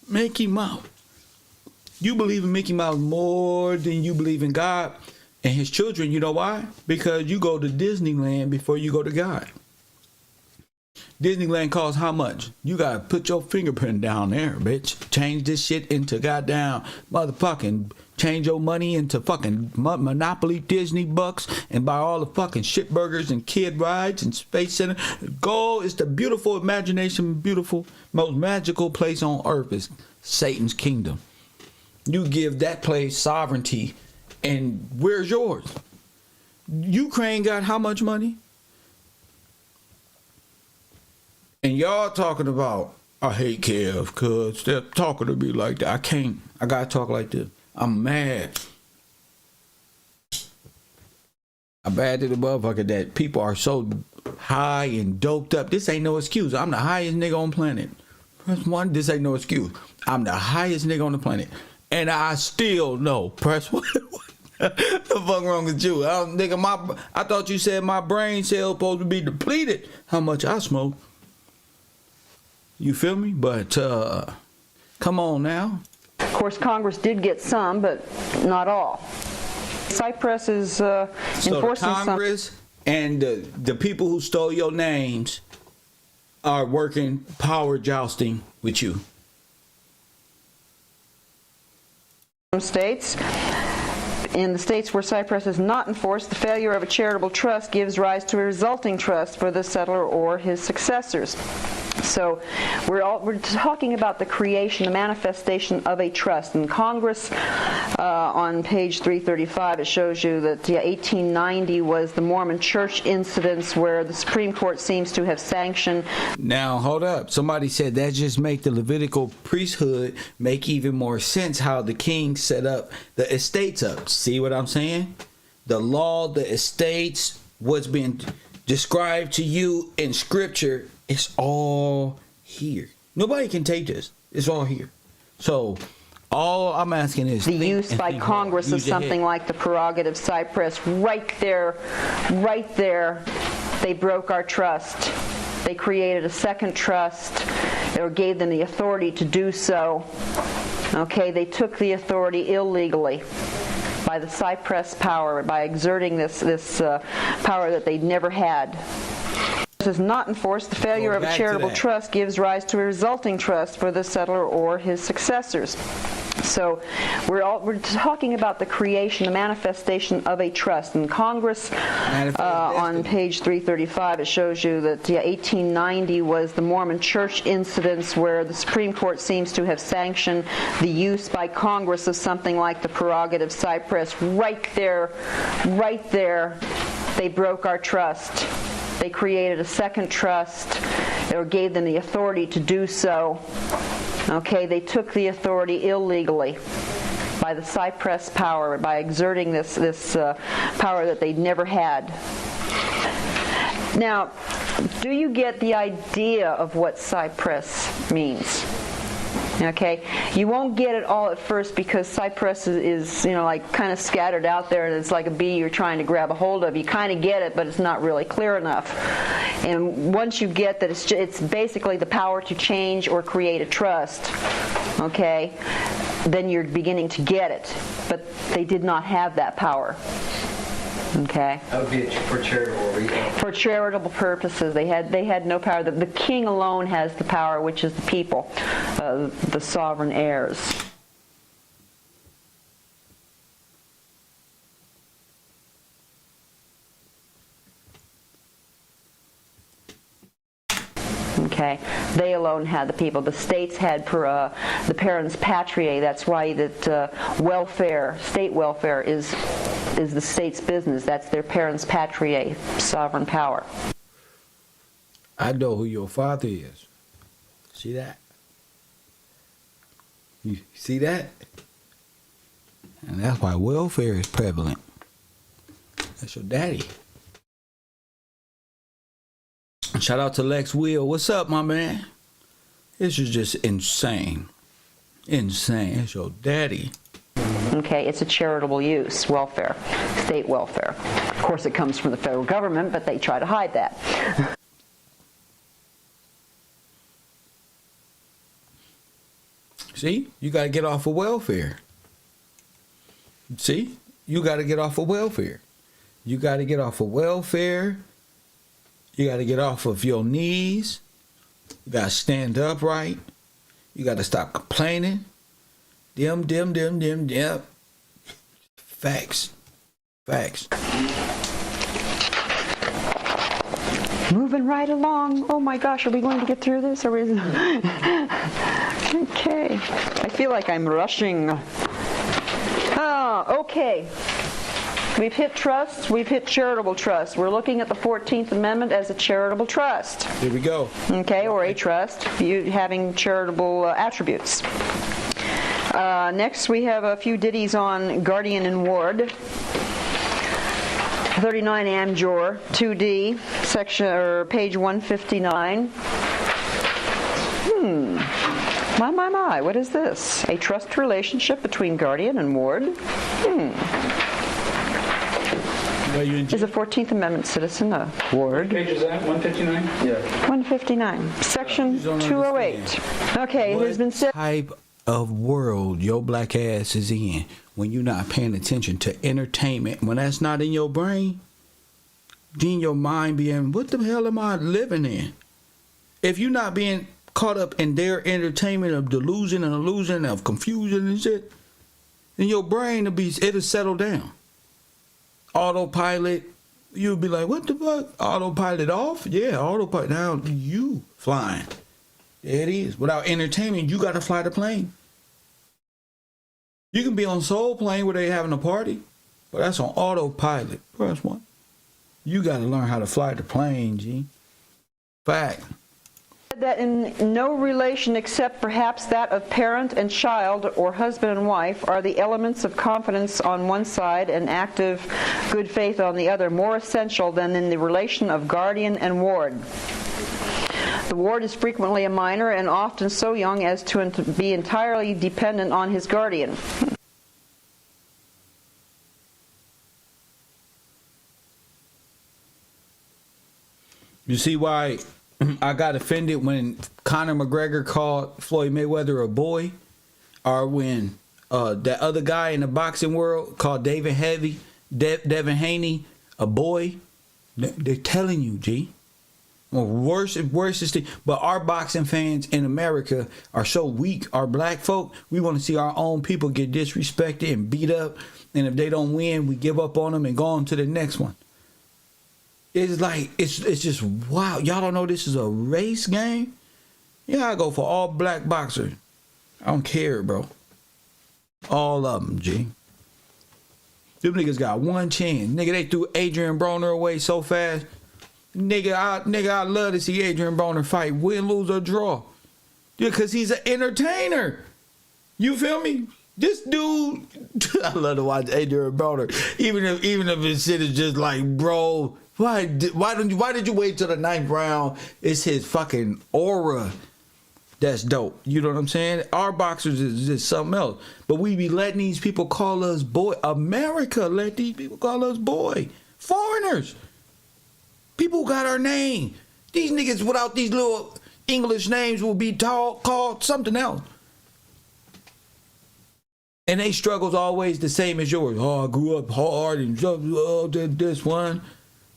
Mickey Mouse. You believe in Mickey Mouse more than you believe in God and his children. You know why? Because you go to Disneyland before you go to God. Disneyland costs how much? You gotta put your fingerprint down there, bitch. Change this shit into goddamn motherfucking, change your money into fucking Monopoly Disney bucks and buy all the fucking shit burgers and kid rides and Space Center. Go is the beautiful imagination, beautiful, most magical place on earth is Satan's kingdom. You give that place sovereignty, and where's yours? Ukraine got how much money? And y'all talking about, I hate Kiev because they're talking to me like that. I can't. I gotta talk like this. I'm mad. I'm mad to the motherfucker that people are so high and doped up. This ain't no excuse. I'm the highest nigga on the planet. Press one, this ain't no excuse. I'm the highest nigga on the planet. And I still know. Press one. What the fuck wrong with you? Nigga, I thought you said my brain cells supposed to be depleted. How much I smoke. You feel me? But come on now. Of course, Congress did get some, but not all. Cyprus is enforcing so Congress and the people who stole your names are working power jousting with you. Some states. In the states where Cyprus is not enforced, the failure of a charitable trust gives rise to a resulting trust for the settler or his successors. So we're talking about the creation, the manifestation of a trust. In Congress, on page 335, it shows you that 1890 was the Mormon Church incidents where the Supreme Court seems to have sanctioned. Now, hold up. Somebody said that just make the Levitical priesthood make even more sense how the king set up the estates up. See what I'm saying? The law, the estates, what's being described to you in Scripture, it's all here. Nobody can take this. It's all here. So all I'm asking is the use by Congress of something like the prerogative of Cyprus. Right there, they broke our trust. They created a second trust or gave them the authority to do so. Okay, they took the authority illegally by the Cyprus power, by exerting this power that they'd never had. Is not enforced, the failure of a charitable trust gives rise to a resulting trust for the settler or his successors. So we're talking about the creation, the manifestation of a trust. In Congress, on page 335, it shows you that 1890 was the Mormon Church incidents where the Supreme Court seems to have sanctioned the use by Congress of something like the prerogative of Cyprus. Right there, they broke our trust. They created a second trust or gave them the authority to do so. Okay, they took the authority illegally by the Cyprus power, by exerting this power that they'd never had. Now, do you get the idea of what Cyprus means? Okay, you won't get it all at first because Cyprus is like kind of scattered out there, and it's like a bee you're trying to grab a hold of. You kind of get it, but it's not really clear enough. And once you get that, it's basically the power to change or create a trust. Okay, then you're beginning to get it. But they did not have that power. Okay. That would be for charitable reasons. For charitable purposes, they had no power. The king alone has the power, which is the people, the sovereign heirs. Okay, they alone had the people. The states had the parens patriae. That's why that welfare, state welfare, is the state's business. That's their parens patriae, sovereign power. I know who your father is. See that? You see that? And that's why welfare is prevalent. That's your daddy. Shout out to Lex Will. What's up, my man? This is just insane. Insane. It's your daddy. Okay, it's a charitable use, welfare, state welfare. Of course, it comes from the federal government, but they try to hide that. See? You got to get off of welfare. See? You got to get off of welfare. You got to get off of welfare. You got to get off of your knees. You got to stand upright. You got to stop complaining. Dim. Facts. Moving right along. Oh my gosh, are we going to get through this? Or is okay. I feel like I'm rushing. Okay. We've hit trusts, we've hit charitable trusts. We're looking at the 14th Amendment as a charitable trust. Here we go. Okay, or a trust having charitable attributes. Next, we have a few ditties on guardian and ward. 39 Amjor 2D, section or page 159. My, what is this? A trust relationship between guardian and ward? Is a 14th Amendment citizen a ward? What page is that? 159? Yeah. 159, section 208. Okay, it has been said. What type of world your black ass is in when you're not paying attention to entertainment? When that's not in your brain, then your mind being, what the hell am I living in? If you're not being caught up in their entertainment of delusion and illusion of confusion and shit, then your brain it'll settle down. Autopilot, you'll be like, what the fuck? Autopilot off? Yeah, autopilot. Now you flying. There it is. Without entertainment, you got to fly the plane. You can be on Soul Plane where they having a party, but that's on autopilot. Press one. You got to learn how to fly the plane, G. Fact. That in no relation except perhaps that of parent and child or husband and wife are the elements of confidence on one side and active good faith on the other more essential than in the relation of guardian and ward. The ward is frequently a minor and often so young as to be entirely dependent on his guardian. You see why I got offended when Conor McGregor called Floyd Mayweather a boy, or when that other guy in the boxing world called Devin Haney a boy? They're telling you, G. Well, worse is the, but our boxing fans in America are so weak. Our black folk, we want to see our own people get disrespected and beat up, and if they don't win, we give up on them and go on to the next one. It's like, it's just, wow. Y'all don't know this is a race game? Yeah, I go for all black boxers. I don't care, bro. All of them, G. Them niggas got one chance. Nigga, they threw Adrian Broner away so fast. Nigga, I love to see Adrian Broner fight. Win, lose, or draw. Yeah, because he's an entertainer. You feel me? This dude, I love to watch Adrian Broner. Even if his shit is just like, bro, why did you wait till the 9th round? It's his fucking aura that's dope. You know what I'm saying? Our boxers is just something else. But we be letting these people call us boy. America let these people call us boy. Foreigners. People who got our name. These niggas without these little English names will be called something else. And they struggle's always the same as yours. Oh, I grew up hard and did this one.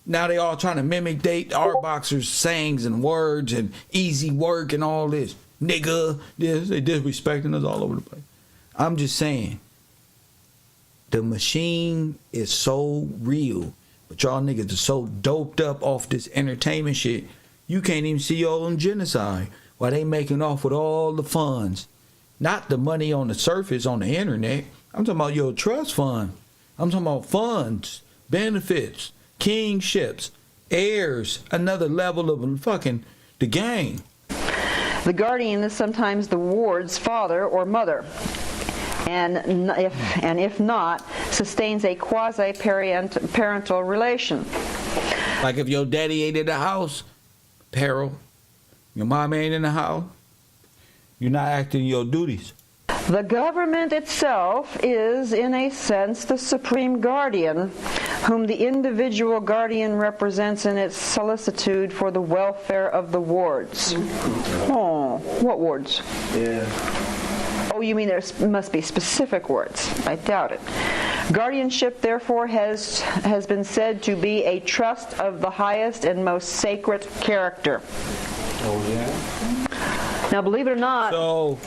Now they all trying to mimic our boxers' sayings and words and easy work and all this. Nigga, this, they disrespecting us all over the place. I'm just saying, the machine is so real, but y'all niggas are so doped up off this entertainment shit, you can't even see your own genocide while they making off with all the funds. Not the money on the surface on the internet. I'm talking about your trust fund. I'm talking about funds, benefits, kingships, heirs, another level of fucking the gang. The guardian is sometimes the ward's father or mother, and if not, sustains a quasi-parental relation. Like if your daddy ain't in the house, peril. Your mom ain't in the house, you're not acting your duties. The government itself is, in a sense, the supreme guardian, whom the individual guardian represents in its solicitude for the welfare of the wards. Oh, what wards? Yeah. Oh, you mean there must be specific wards? I doubt it. Guardianship, therefore, has been said to be a trust of the highest and most sacred character. Oh, yeah? Now, believe it or not... So,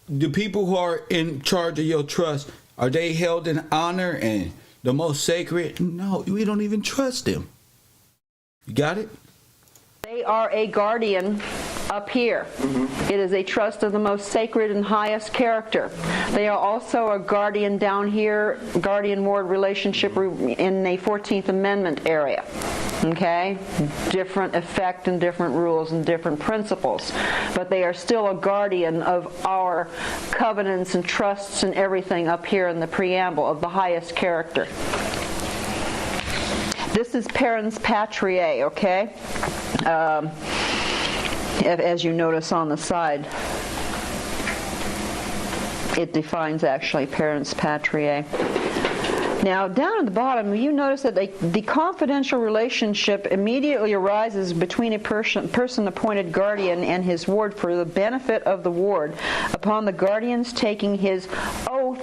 the people who are in charge of your trust, are they held in honor and the most sacred? No, we don't even trust them. You got it? They are a guardian up here. Mm-hmm. It is a trust of the most sacred and highest character. They are also a guardian down here, guardian-ward relationship in the 14th Amendment area. Okay? Different effect and different rules and different principles. But they are still a guardian of our covenants and trusts and everything up here in the preamble of the highest character. This is parens patriae, okay? As you notice on the side, it defines actually parens patriae. Now, down at the bottom, you notice that the confidential relationship immediately arises between a person-appointed guardian and his ward for the benefit of the ward upon the guardian's taking his oath,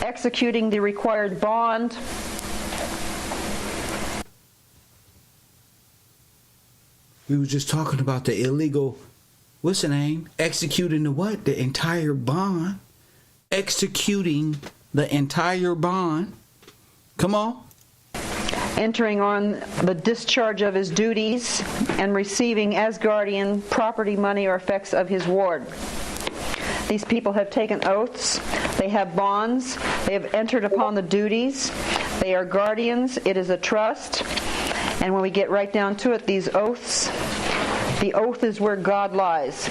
executing the required bond, we were just talking about the illegal, what's the name? Executing the what? The entire bond. Executing the entire bond. Come on. Entering on the discharge of his duties and receiving as guardian property, money, or effects of his ward. These people have taken oaths. They have bonds. They have entered upon the duties. They are guardians. It is a trust. And when we get right down to it, these oaths, the oath is where God lies,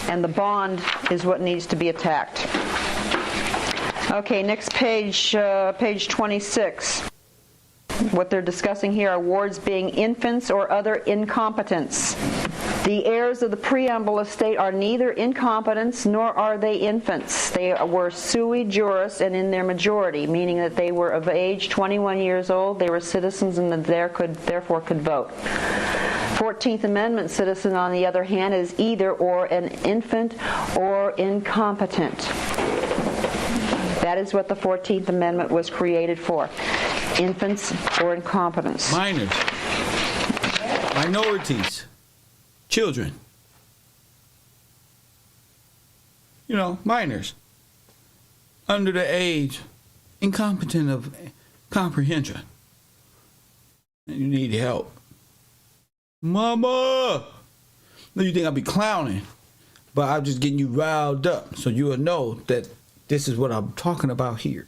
and the bond is what needs to be attacked. Okay, next page, page 26. What they're discussing here are wards being infants or other incompetents. The heirs of the preamble estate are neither incompetents nor are they infants. They were sui juris and in their majority, meaning that they were of age 21 years old, they were citizens and therefore could vote. 14th Amendment citizen, on the other hand, is either or an infant or incompetent. That is what the 14th Amendment was created for. Infants or incompetents. Minors. Minorities. Children. You know, minors. Under the age, incompetent of comprehension. And you need help. Mama! No, you think I'll be clowning, but I'm just getting you riled up so you will know that this is what I'm talking about here.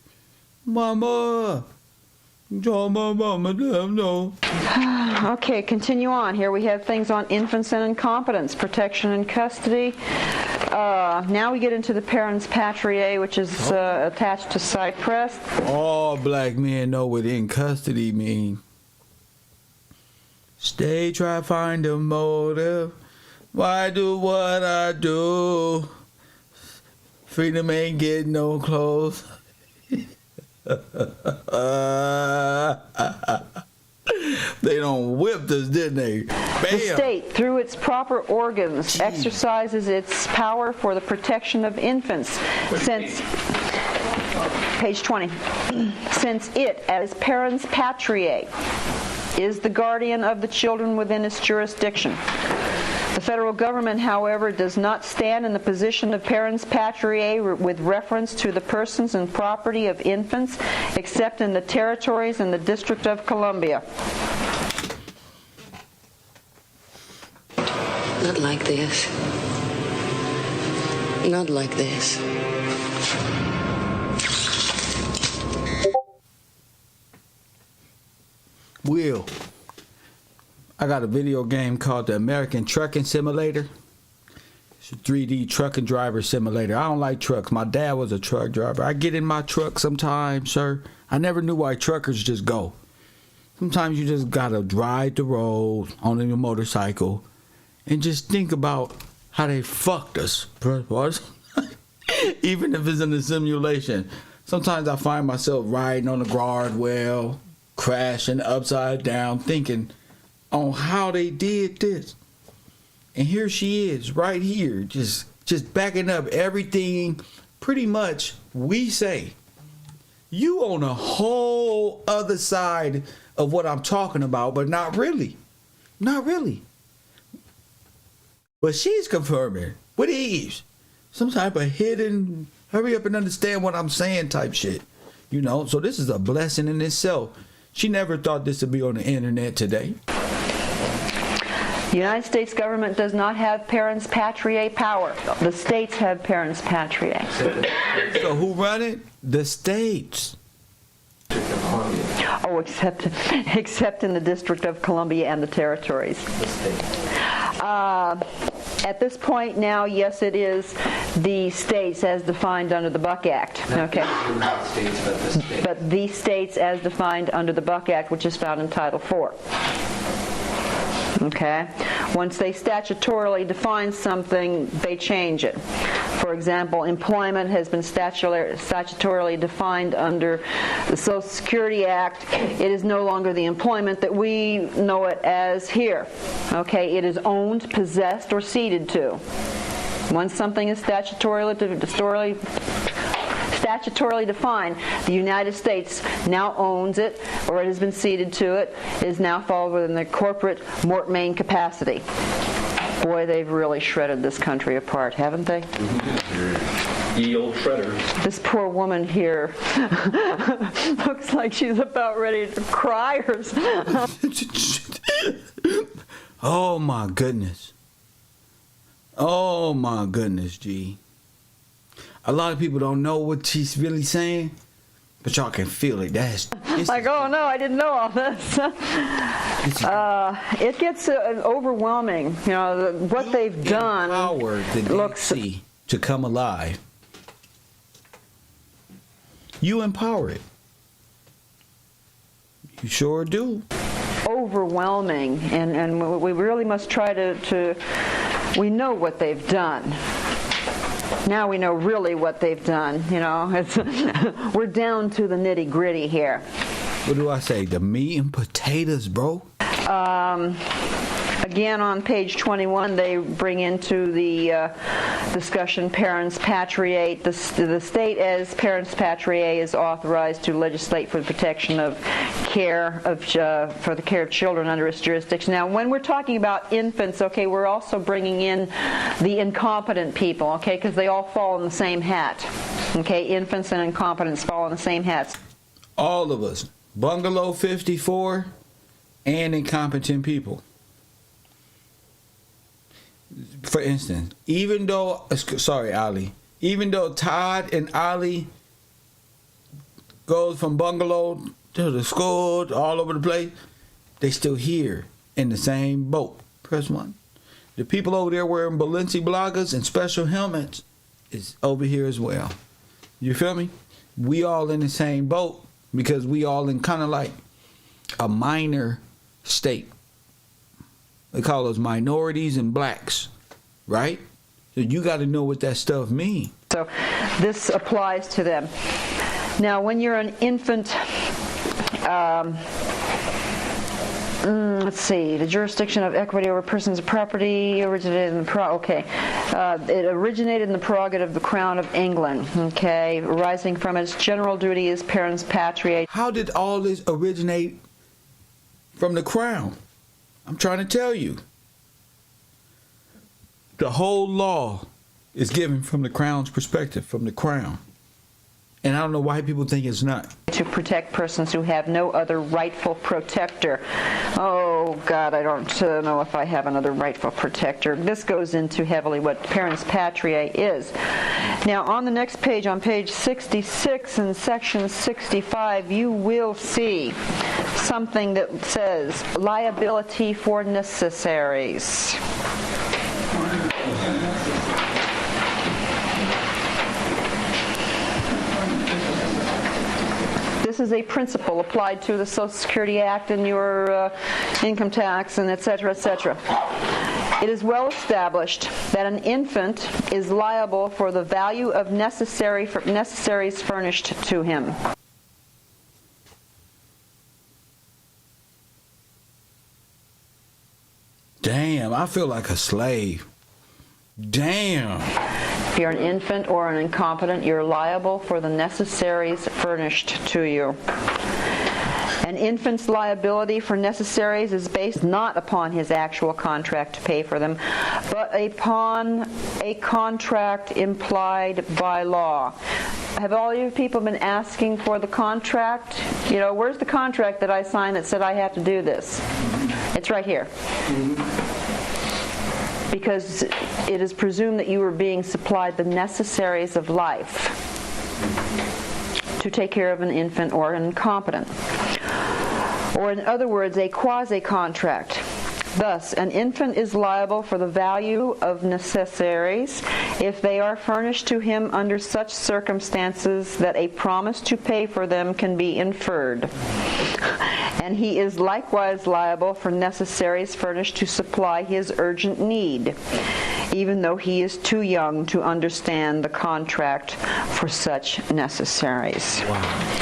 Mama! No. Okay, continue on. Here we have things on infants and incompetence, protection and custody. Now we get into the parens patriae, which is attached to Cypress. All black men know what in custody mean. Stay, try, find a motive. Why do what I do? Freedom ain't getting no clothes. They don't whipped us, didn't they? Bam. The state, through its proper organs, exercises its power for the protection of infants since... Page 20. Since it, as parens patriae, is the guardian of the children within its jurisdiction. The federal government, however, does not stand in the position of parens patriae with reference to the persons and property of infants, except in the territories and the District of Columbia. Not like this. Not like this. Will, I got a video game called the American Trucking Simulator. It's a 3D trucking driver simulator. I don't like trucks. My dad was a truck driver. I get in my truck sometimes, sir. I never knew why truckers just go. Sometimes you just gotta ride the road on your motorcycle and just think about how they fucked us. Even if it's in a simulation. Sometimes I find myself riding on the guardrail, crashing upside down, thinking on how they did this. And here she is, right here, just backing up everything pretty much we say. You on a whole other side of what I'm talking about, but not really. Not really. But she's confirming with ease. Some type of hidden, hurry up and understand what I'm saying type shit. You know, so this is a blessing in itself. She never thought this would be on the internet today. The United States government does not have parens patriae power. The states have parens patriae. So who run it? The states. Oh, except in the District of Columbia and the territories. At this point now, yes, it is the states as defined under the Buck Act. Okay. But the states as defined under the Buck Act, which is found in Title 4. Okay. Once they statutorily define something, they change it. For example, employment has been statutorily defined under the Social Security Act. It is no longer the employment that we know it as here. Okay, it is owned, possessed, or ceded to. Once something is statutorily defined, the United States now owns it, or it has been ceded to it. It is now falls within the corporate mortmain capacity. Boy, they've really shredded this country apart, haven't they? Ye old shredders. This poor woman here looks like she's about ready to cry or something. Oh my goodness. Oh my goodness, G. A lot of people don't know what she's really saying, but y'all can feel it. Like, oh no, I didn't know all this. It gets overwhelming. You know, what they've done looks to come alive. You empower it. You sure do. Overwhelming, and we really must try to we know what they've done. Now we know really what they've done. You know, we're down to the nitty gritty here. What do I say? The meat and potatoes, bro. Again, on page 21, they bring into the discussion parens patriae. The state as parens patriae is authorized to legislate for the protection of care for the care of children under its jurisdiction. Now, when we're talking about infants, okay, we're also bringing in the incompetent people, okay, because they all fall in the same hat. Okay, infants and incompetents fall in the same hats. All of us, Bungalow 54, and incompetent people. For instance, even though Todd and Ali goes from bungalow to the school, all over the place, they still here in the same boat. Press 1. The people over there wearing Balenciagas and special helmets is over here as well. You feel me? We all in the same boat because we all in kind of like a minor state. They call us minorities and blacks, right? So you got to know what that stuff means. So this applies to them. Now, when you're an infant, Let's see. The jurisdiction of equity over persons of property originated in the it originated in the prerogative of the Crown of England. Okay, arising from its general duty as parens patriae. How did all this originate from the Crown? I'm trying to tell you. The whole law is given from the Crown's perspective, from the Crown. And I don't know why people think it's not. To protect persons who have no other rightful protector. Oh, God, I don't know if I have another rightful protector. This goes into heavily what parens patriae is. Now, on the next page, on page 66 in section 65, you will see something that says liability for necessaries. This is a principle applied to the Social Security Act and your income tax and et cetera, et cetera. It is well established that an infant is liable for the value of necessaries furnished to him. Damn, I feel like a slave. Damn. If you're an infant or an incompetent, you're liable for the necessaries furnished to you. An infant's liability for necessaries is based not upon his actual contract to pay for them, but upon a contract implied by law. Have all you people been asking for the contract? You know, where's the contract that I signed that said I have to do this? It's right here. Because it is presumed that you are being supplied the necessaries of life to take care of an infant or an incompetent. Or in other words, a quasi-contract. Thus, an infant is liable for the value of necessaries if they are furnished to him under such circumstances that a promise to pay for them can be inferred. And he is likewise liable for necessaries furnished to supply his urgent need, even though he is too young to understand the contract for such necessaries. Wow.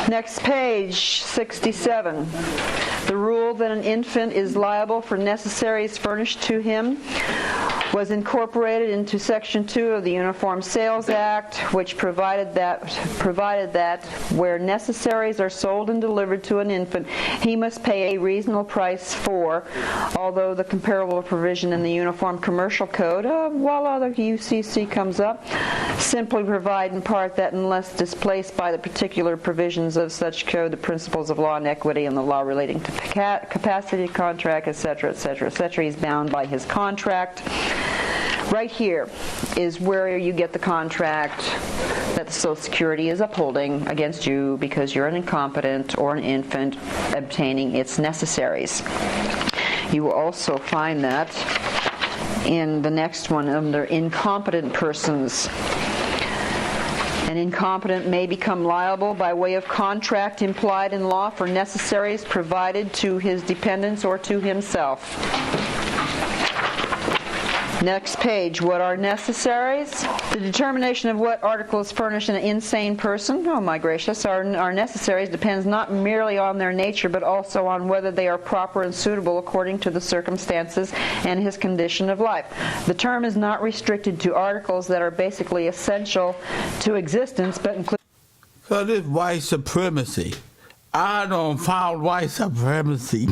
Next page, 67. The rule that an infant is liable for necessaries furnished to him was incorporated into Section 2 of the Uniform Sales Act, which provided that where necessaries are sold and delivered to an infant, he must pay a reasonable price for, although the comparable provision in the Uniform Commercial Code, while other UCC comes up, simply provide in part that unless displaced by the particular provisions of such code, the principles of law and equity and the law relating to capacity contract, etc., etc., etc., he's bound by his contract. Right here is where you get the contract that the Social Security is upholding against you because you're an incompetent or an infant obtaining its necessaries. You will also find that in the next one under incompetent persons. An incompetent may become liable by way of contract implied in law for necessaries provided to his dependents or to himself. Next page, what are necessaries? The determination of what article is furnished an insane person, oh my gracious, our necessaries depends not merely on their nature but also on whether they are proper and suitable according to the circumstances and his condition of life. The term is not restricted to articles that are basically essential to existence but include... So this white supremacy, I don't found white supremacy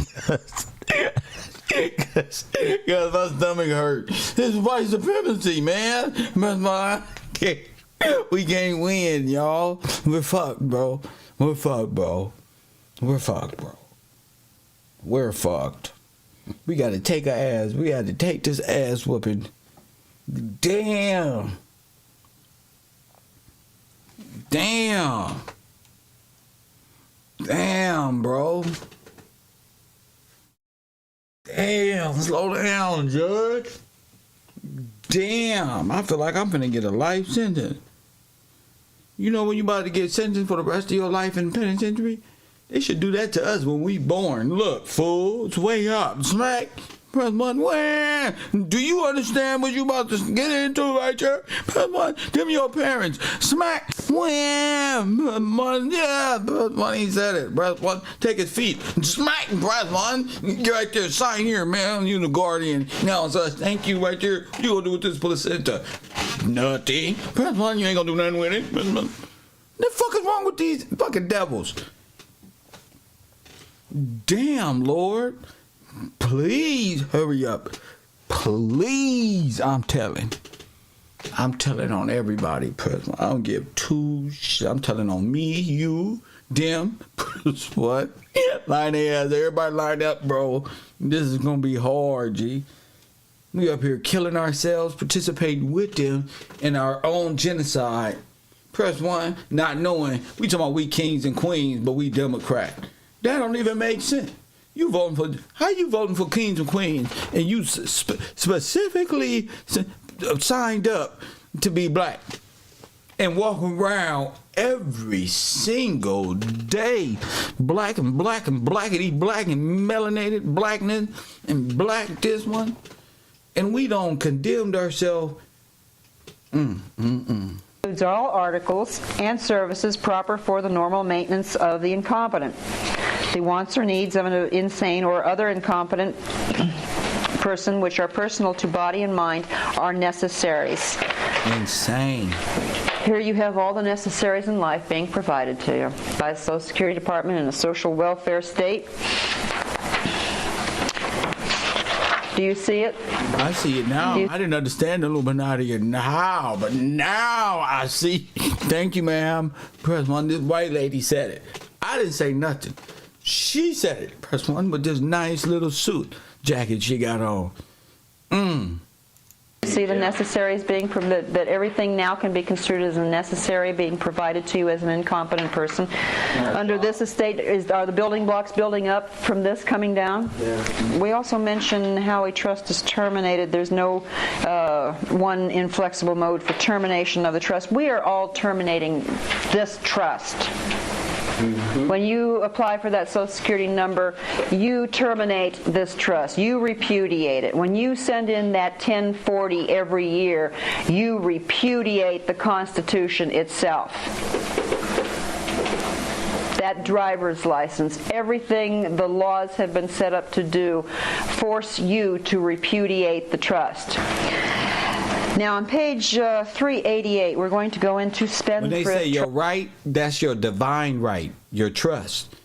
because my stomach hurt. This is white supremacy, man. We can't win, y'all. We're fucked, bro. We're fucked, bro. We're fucked, bro. We're fucked. We gotta take our ass. We gotta take this ass whooping. Damn. Damn. Damn, bro. Damn, slow down, Judge. Damn, I feel like I'm finna get a life sentence. You know when you about to get sentenced for the rest of your life in penitentiary? They should do that to us when we born. Look, fool, it's way up. Smack. Press 1. Wham! Do you understand what you about to get into right there? Press 1. Them your parents. Smack. Wham! Press 1. Yeah. Press 1. He said it. Press 1. Take his feet. Smack. Press 1. Get right there. Sign here, man. You the guardian. Now it's us. Thank you right there. You gonna do with this placenta? Nothing. Press 1. You ain't gonna do nothing with it. Press 1. What the fuck is wrong with these fucking devils? Damn, Lord. Please hurry up. Please, I'm telling on everybody. I don't give two shit. I'm telling on me, you, them. What? Line their ass. Everybody line up, bro. This is gonna be hard, G. We up here killing ourselves, participating with them in our own genocide. Press 1, not knowing. We talking about we kings and queens, but we Democrat. That don't even make sense. You voting for, how you voting for kings and queens and you specifically signed up to be black and walk around every single day black and black and blackity black and melanated blackness and black this one, and we don't condemn ourselves. Includes all articles and services proper for the normal maintenance of the incompetent. The wants or needs of an insane or other incompetent person, which are personal to body and mind, are necessaries. Insane. Here you have all the necessaries in life being provided to you by the Social Security Department in a social welfare state. Do you see it? I see it now. I didn't understand the Illuminati now, but now I see. Thank you, ma'am. Press 1. This white lady said it. I didn't say nothing. She said it. Press 1 with this nice little suit jacket she got on. See the necessaries being that everything now can be construed as a necessary being provided to you as an incompetent person. Under this estate, are the building blocks building up from this coming down? Yeah. We also mention how a trust is terminated. There's no one inflexible mode for termination of the trust. We are all terminating this trust. When you apply for that Social Security number, you terminate this trust. You repudiate it. When you send in that 1040 every year, you repudiate the Constitution itself. That driver's license, everything the laws have been set up to do, force you to repudiate the trust. Now on page 388, we're going to go into spendthrift. When they say your right, that's your divine right, your trust.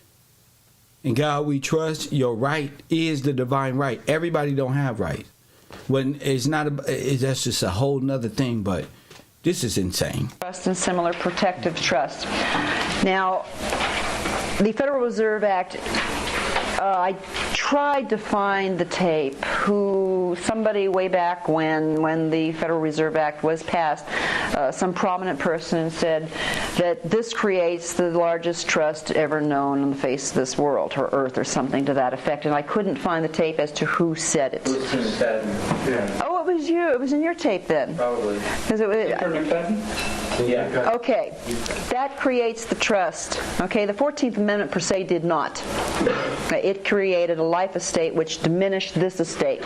In God we trust, your right is the divine right. Everybody don't have rights. When it's not, that's just a whole nother thing, but this is insane. Trust and similar protective trust. Now, the Federal Reserve Act, I tried to find the tape somebody way back when the Federal Reserve Act was passed, some prominent person said that this creates the largest trust ever known on the face of this world, or earth, or something to that effect, and I couldn't find the tape as to who said it. Oh, it was you. It was in your tape then. Probably. Yeah. Okay. That creates the trust. Okay. The 14th Amendment per se did not. It created a life estate which diminished this estate.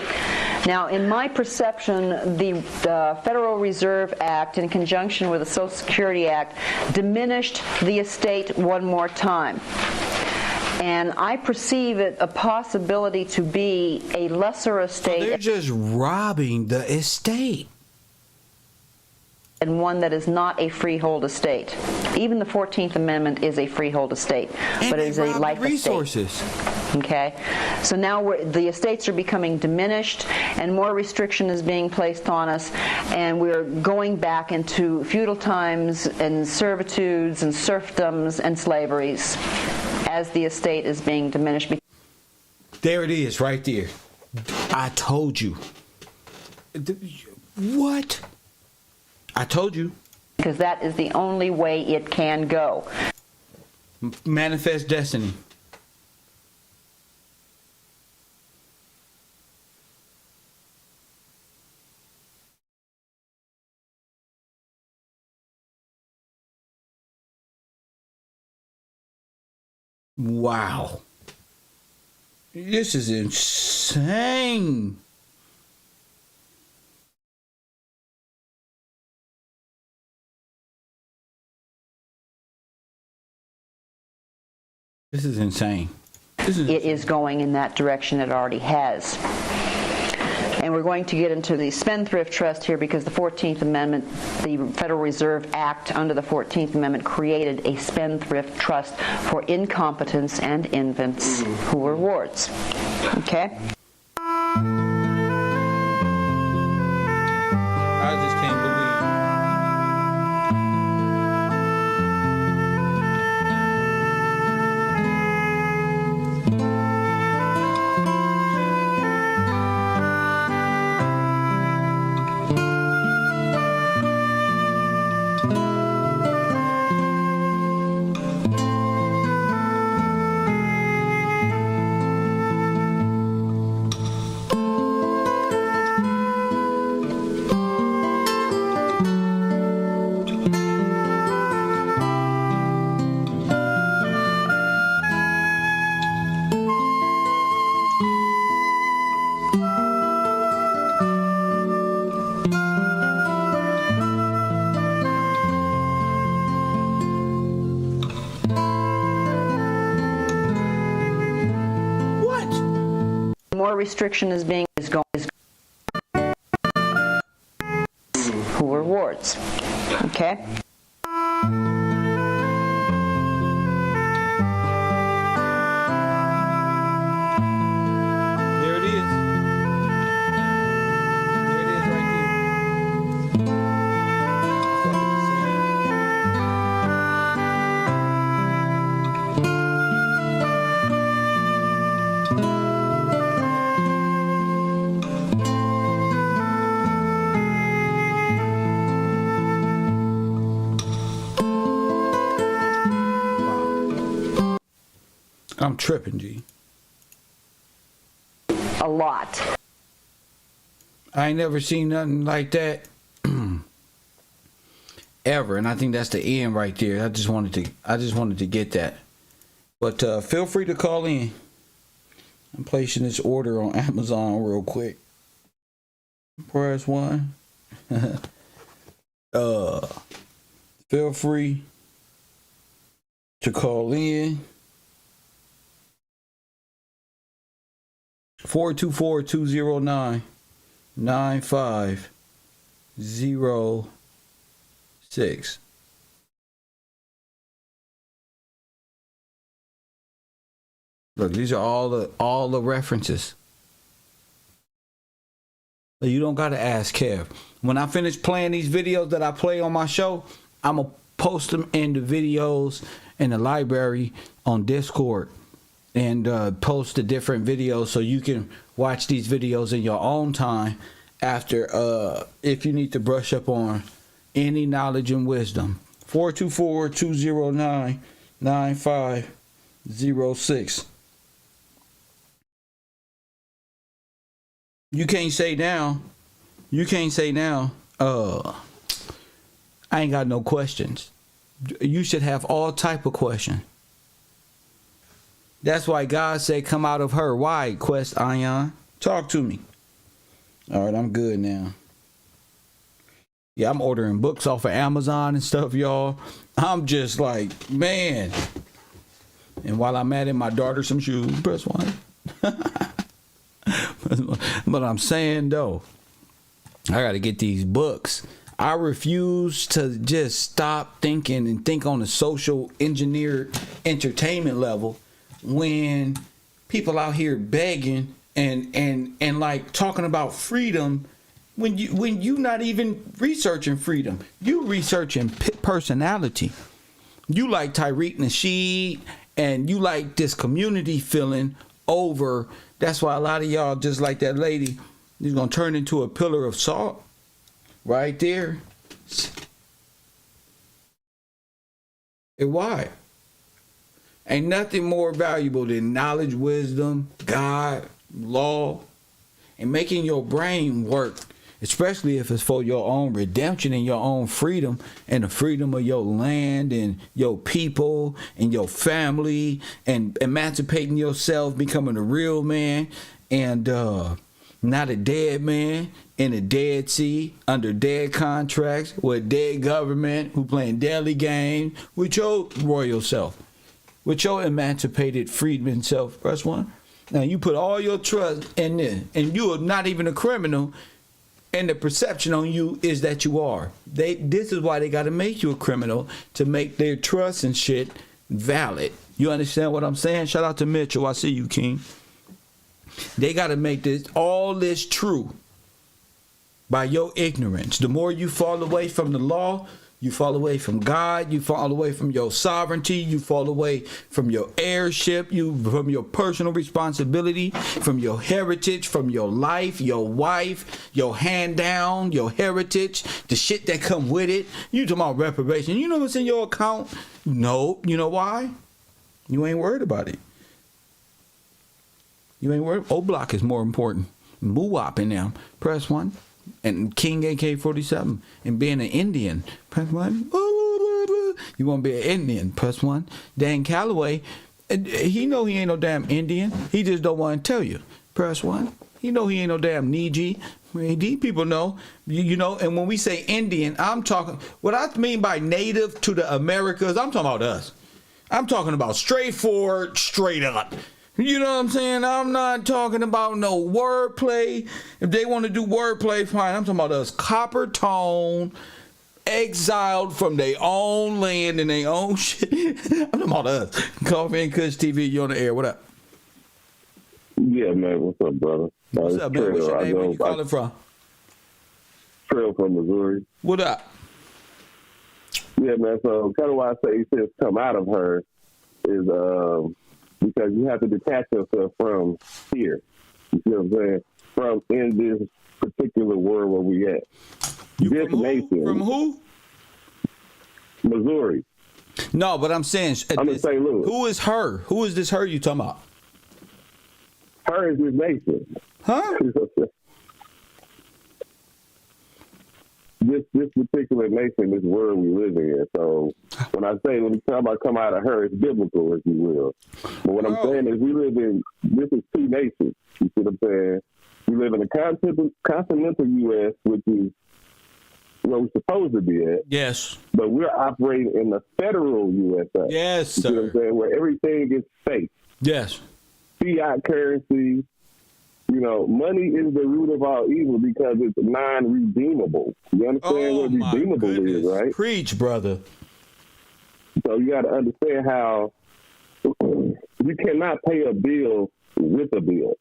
Now, in my perception, the Federal Reserve Act, in conjunction with the Social Security Act, diminished the estate one more time. And I perceive it a possibility to be a lesser estate. So they're just robbing the estate. And one that is not a freehold estate. Even the 14th Amendment is a freehold estate, but it is a life resources. Estate. Okay, so now the estates are becoming diminished, and more restriction is being placed on us, and we're going back into feudal times and servitudes and serfdoms and slaveries as the estate is being diminished. There it is, right there. I told you. What? I told you. Because that is the only way it can go. Manifest destiny. Wow. This is insane. This is insane. It is going in that direction. It already has. And we're going to get into the spendthrift trust here because the 14th Amendment, the Federal Reserve Act under the 14th Amendment created a spendthrift trust for incompetents and infants who were wards. Okay? I just can't believe. More restriction is being who were wards. Okay? There it is. There it is right there. I'm tripping, G. A lot. I ain't never seen nothing like that ever, and I think that's the end right there. I just wanted to get that. But feel free to call in. I'm placing this order on Amazon real quick. Press 1. Feel free to call in. 424-209-9506. Look, these are all the references. You don't gotta ask Kev. When I finish playing these videos that I play on my show, I'm gonna post them in the videos in the library on Discord. And post the different videos so you can watch these videos in your own time after if you need to brush up on any knowledge and wisdom. 424-209-9506. You can't say now, I ain't got no questions. You should have all type of questions. That's why God said, come out of her. Why, Quest Ion? Talk to me. All right, I'm good now. Yeah, I'm ordering books off of Amazon and stuff, y'all. I'm just like, man. And while I'm at it, my daughter some shoes. Press 1. But I'm saying, though, I got to get these books. I refuse to just stop thinking and think on a social engineered entertainment level when people out here begging and like talking about freedom when you not even researching freedom. You researching personality. You like Tariq Nasheed and you like this community feeling over. That's why a lot of y'all, just like that lady, is gonna turn into a pillar of salt right there. And why? Ain't nothing more valuable than knowledge, wisdom, God, law, and making your brain work especially if it's for your own redemption and your own freedom and the freedom of your land and your people and your family and emancipating yourself, becoming a real man and not a dead man in a dead sea under dead contracts with dead government who playing deadly games with your royal self, with your emancipated freedman self. Press 1. Now you put all your trust in this, and you are not even a criminal, and the perception on you is that you are. This is why they got to make you a criminal, to make their trust and shit valid. You understand what I'm saying? Shout out to Mitchell. I see you, King. They got to make all this true by your ignorance. The more you fall away from the law, you fall away from God, you fall away from your sovereignty, you fall away from your heirship, from your personal responsibility, from your heritage, from your life, your wife, your hand down, your heritage, the shit that come with it. You talking about reparation. You know what's in your account? No. You know why? You ain't worried about it. You ain't worried. O-Block is more important. Muwap in them. Press 1. And King AK-47. And being an Indian. Press 1. You want to be an Indian. Press 1. Dan Calloway. He know he ain't no damn Indian. He just don't want to tell you. Press 1. He know he ain't no damn Niji. These people know. You know, and when we say Indian, I'm talking. What I mean by native to the Americas, I'm talking about us. I'm talking about straightforward, straight up. You know what I'm saying? I'm not talking about no wordplay. If they want to do wordplay, fine. I'm talking about us copper tone, exiled from their own land and their own shit. I'm talking about us. Coffee and Kush TV, you on the air. What up? Yeah, man. What's up, brother? What's up, man? What's your name? Where you calling from? Trail from Missouri. What up? Yeah, man. So kind of why I say he says come out of her is because you have to detach yourself from here. You see what I'm saying? From in this particular world where we at. You this from nation. From who? Missouri. No, but I'm saying I'm in St. Louis. Who is her? Who is this her you talking about? Her is this nation. Huh? This particular nation, this world we live in. So when we talk about come out of her, it's biblical, if you will. But what I'm saying is this is two nations. You see what I'm saying? We live in the continental U.S., which is where we're supposed to be at. Yes. But we're operating in the federal USA. Yes, sir. You see what I'm saying? Where everything is fake. Yes. Fiat currency. You know, money is the root of all evil because it's non-redeemable. You understand what redeemable is, right? Preach, brother. So you got to understand how you cannot pay a bill with a bill.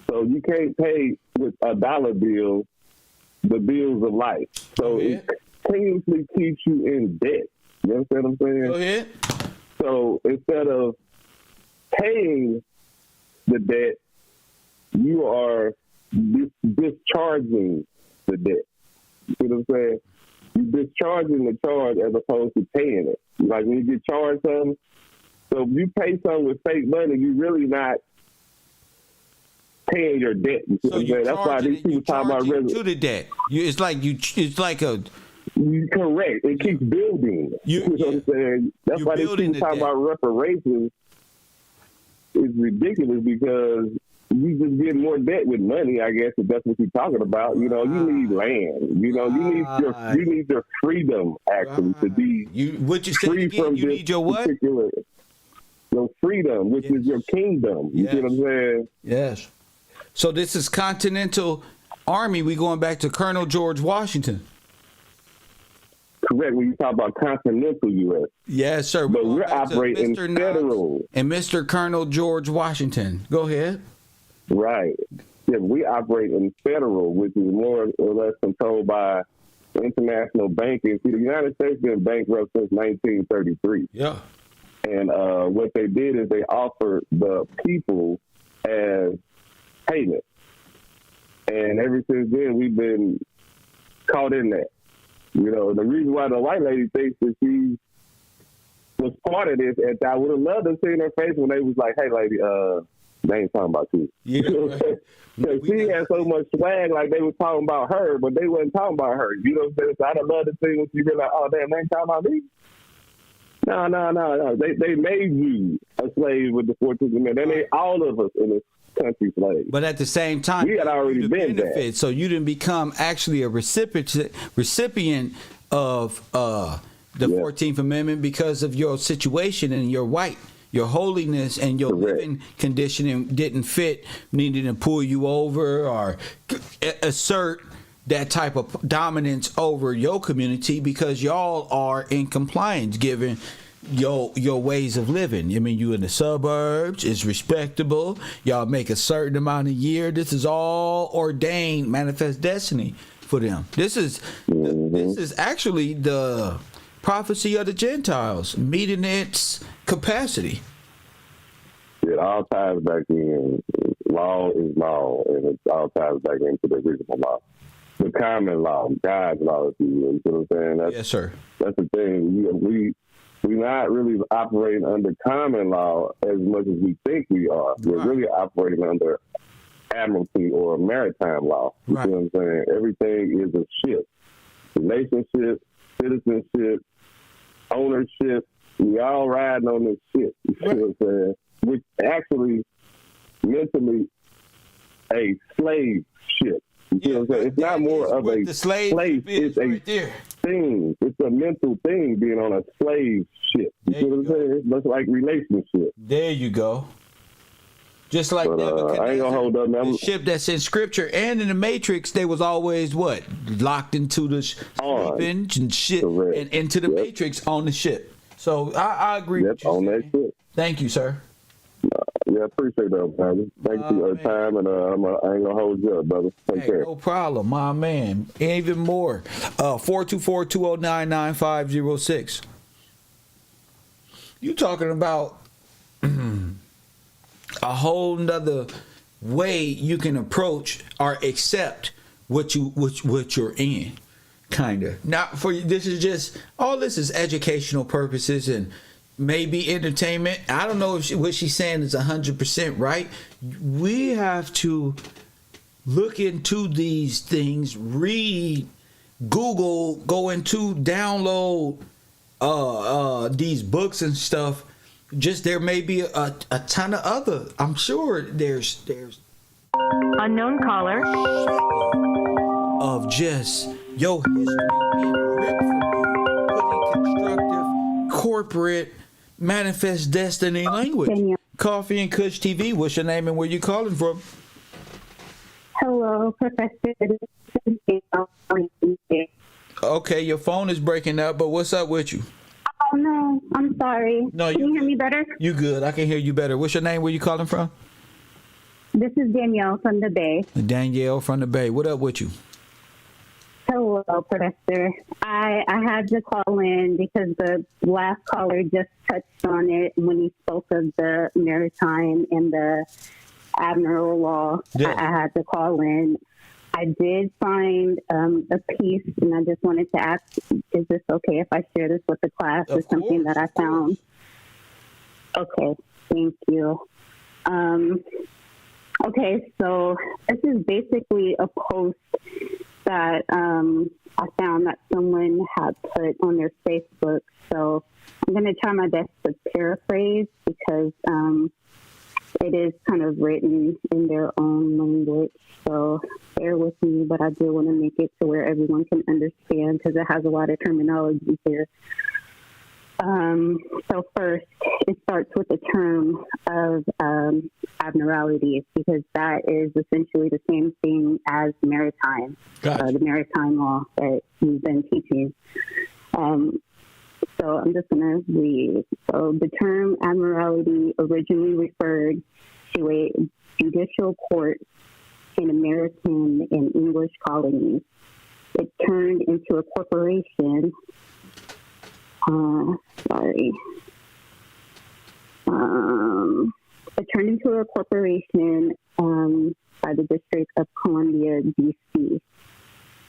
So you can't pay with a dollar bill the bills of life. So it continuously keeps you in debt. You understand what I'm saying? Go ahead. So instead of paying the debt, you are discharging the debt. You see what I'm saying? You're discharging the charge as opposed to paying it. Like when you get charged something, so if you pay something with fake money, you're really not paying your debt. You see what I'm saying? That's why these people talk about to the debt. It's like a. Correct. It keeps building. You know what I'm saying? That's why these people talk about reparations. It's ridiculous because you just get more debt with money, I guess, if that's what you're talking about. You know, you need land. You know, you need your freedom actually to be free from you need your what? Your freedom, which is your kingdom. You see what I'm saying? Yes. So this is Continental Army. We going back to Colonel George Washington. Correct. When you talk about continental U.S. Yes, sir. But we're operating federal. And Mr. Colonel George Washington. Go ahead. Right. Yeah, we operate in federal, which is more or less controlled by international banking. See, the United States has been bankrupt since 1933. Yeah. And what they did is they offered the people as payment. And ever since then, we've been caught in that. You know, the reason why the white lady thinks that she was part of this, and I would have loved to see her face when they was like, hey, lady, They ain't talking about you. Yeah, Because she had so much swag, like they was talking about her, but they wasn't talking about her. You know what I'm saying? So I'd have loved to see when she be like, oh, damn, they ain't talking about me. No. They made you a slave with the 14th Amendment. They made all of us in this country slaves. But at the same time, we had already been there. So you didn't become actually a recipient of the 14th Amendment because of your situation and your white. Your holiness and your living conditioning didn't fit, needed to pull you over or assert that type of dominance over your community because y'all are in compliance given your ways of living. I mean, you in the suburbs, it's respectable. Y'all make a certain amount a year. This is all ordained manifest destiny for them. This is actually the prophecy of the Gentiles, meeting its capacity. It all ties back in. Law is law, and it all ties back into the original law. The common law, God's law, if you will. You know what I'm saying? Yes, sir. That's the thing. We're not really operating under common law as much as we think we are. We're really operating under admiralty or maritime law. You know what I'm saying? Everything is a ship. Relationship, citizenship, ownership, we all riding on this ship, you see what I'm saying? Which actually mentally a slave ship. You see what I'm saying? It's not more of a slave, it's a thing. It's a mental thing being on a slave ship. You see what I'm saying? It's much like relationship. There you go. Just like I ain't gonna hold up, man. The ship that's in Scripture and in the Matrix, they was always what? Locked into the sleeping and shit and into the Matrix on the ship. So I agree with you. On that ship. Thank you, sir. Yeah, appreciate that, brother. Thank you for your time, and I ain't gonna hold you up, brother. Take care. No problem, my man. Even more. 424-209-9506. You talking about a whole nother way you can approach or accept what you're in, kind of. Not for this is just all this is educational purposes and maybe entertainment. I don't know if what she's saying is 100% right. We have to look into these things, read, Google, go into download these books and stuff. Just there may be a ton of other. I'm sure there's unknown caller of just your history being ripped from you, putting constructive corporate manifest destiny language. Coffee and Kush TV. What's your name and where you calling from? Hello, Professor. Okay, your phone is breaking up, but what's up with you? Oh, no, I'm sorry. No, can you hear me better? You good. I can hear you better. What's your name? Where you calling from? This is Danielle from the Bay. Danielle from the Bay. What up with you? Hello, Professor. I had to call in because the last caller just touched on it when he spoke of the maritime and the admiral law. Yeah. I had to call in. I did find a piece, and I just wanted to ask, is this okay if I share this with the class? It's something that I found. Okay, thank you. Okay, so this is basically a post that I found that someone had put on their Facebook. So I'm going to try my best to paraphrase because it is kind of written in their own language. So bear with me, but I do want to make it to where everyone can understand because it has a lot of terminology here. So first, it starts with the term of admiralty because that is essentially the same thing as maritime, the maritime law that we've been teaching. So I'm just going to read. So the term admiralty originally referred to a judicial court in American and English colonies. It turned into a corporation. It turned into a corporation by the District of Columbia, D.C.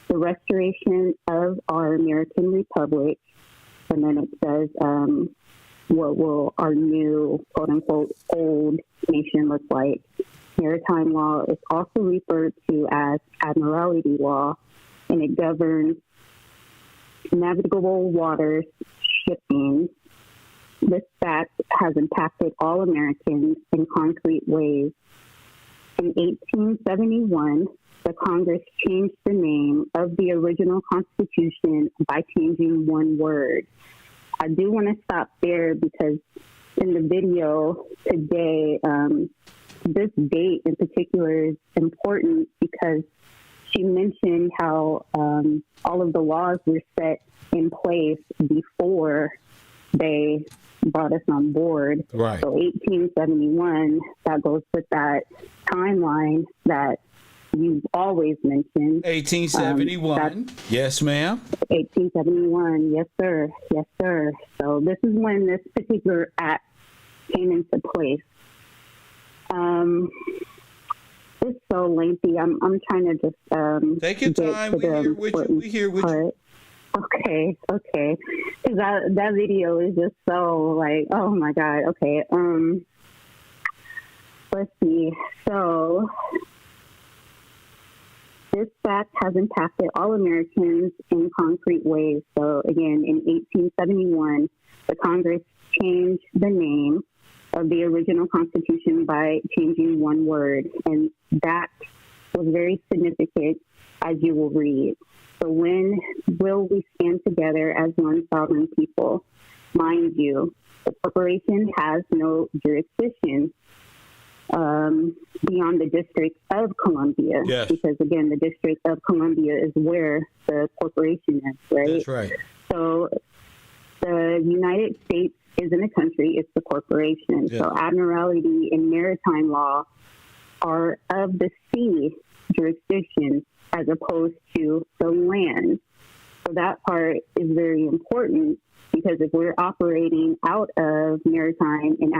The restoration of our American Republic, and then it says what will our new, quote unquote, old nation look like. Maritime law is also referred to as admiralty law, and it governs navigable waters, shipping. This fact has impacted all Americans in concrete ways. In 1871, the Congress changed the name of the original Constitution by changing one word. I do want to stop there because in the video today, this date in particular is important because she mentioned how all of the laws were set in place before they brought us on board. Right. So 1871, that goes with that timeline that you've always mentioned. 1871. Yes, ma'am. 1871. Yes, sir. Yes, sir. So this is when this particular act came into place. It's so lengthy. I'm trying to just take your time. We hear what you. Okay. Because that video is just so like, oh my God. Okay. Let's see. So this fact has impacted all Americans in concrete ways. So again, in 1871, the Congress changed the name of the original Constitution by changing one word, and that was very significant, as you will read. So when will we stand together as one sovereign people? Mind you, the corporation has no jurisdiction beyond the District of Columbia. Yes. Because, again, the District of Columbia is where the corporation is, right? That's right. So the United States isn't a country, it's the corporation. Yes. So admiralty and maritime law are of the sea jurisdiction as opposed to the land. So that part is very important because if we're operating out of maritime and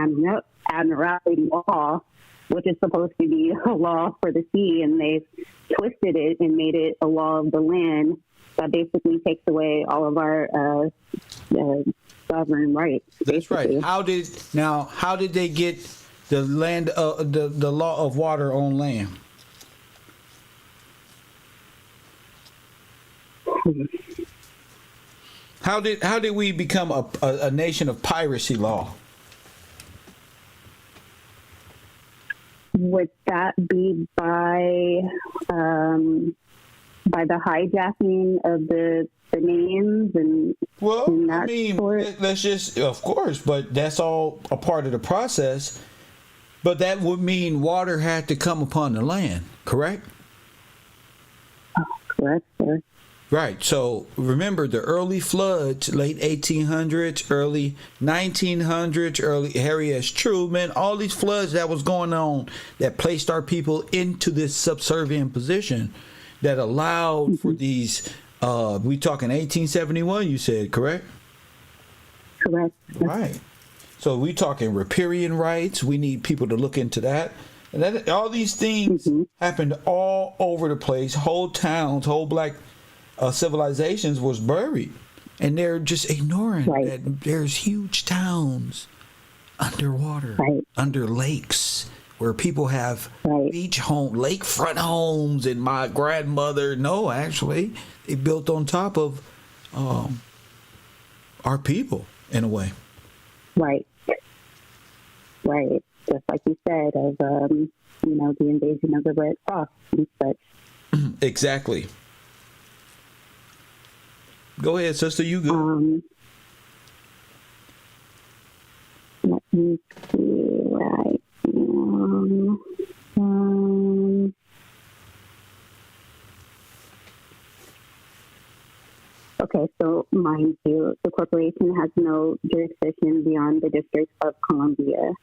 admiralty law, which is supposed to be a law for the sea, and they've twisted it and made it a law of the land, that basically takes away all of our sovereign rights. That's right. How did they get the land, the law of water on land? How did we become a nation of piracy law? Would that be by the hijacking of the names and I mean, let's just, of course, but that's all a part of the process. But that would mean water had to come upon the land, correct? Correct, sir. Right. So remember the early floods, late 1800s, early 1900s, early Harry S. Truman, all these floods that was going on that placed our people into this subservient position that allowed for these, we talking 1871, you said, correct? Correct. Right. So we talking riparian rights. We need people to look into that. And that, all these things happened all over the place. Whole towns, whole black civilizations was buried, and they're just ignoring that there's huge towns underwater, under lakes, where people have beach home, lakefront homes. And my grandmother, they built on top of our people in a way. Right. Just like you said, of the invasion of the Red Cross and such. Exactly. Go ahead, sister. You go. Let me see right now. Okay, so mind you, the corporation has no jurisdiction beyond the District of Columbia.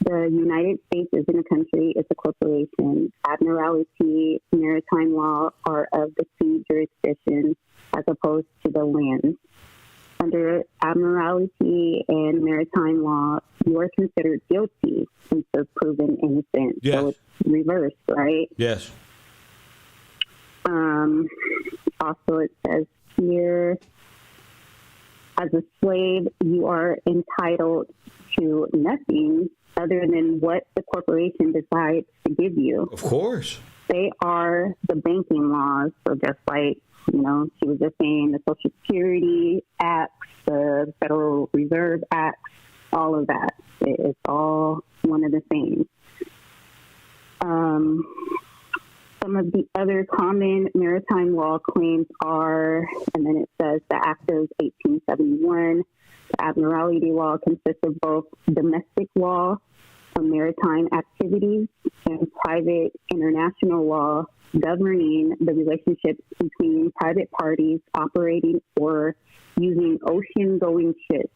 The United States isn't a country, it's a corporation. Admiralty, maritime law are of the sea jurisdiction as opposed to the land. Under admiralty and maritime law, you are considered guilty instead of proven innocent. Yes. So it's reversed, right? Yes. Also, it says here, as a slave, you are entitled to nothing other than what the corporation decides to give you. Of course. They are the banking laws. So just like, she was just saying, the Social Security Acts, the Federal Reserve Acts, all of that. It's all one of the same. Some of the other common maritime law claims are, and then it says the Act of 1871, the Admiralty Law consists of both domestic law for maritime activities and private international law governing the relationships between private parties operating or using ocean-going ships.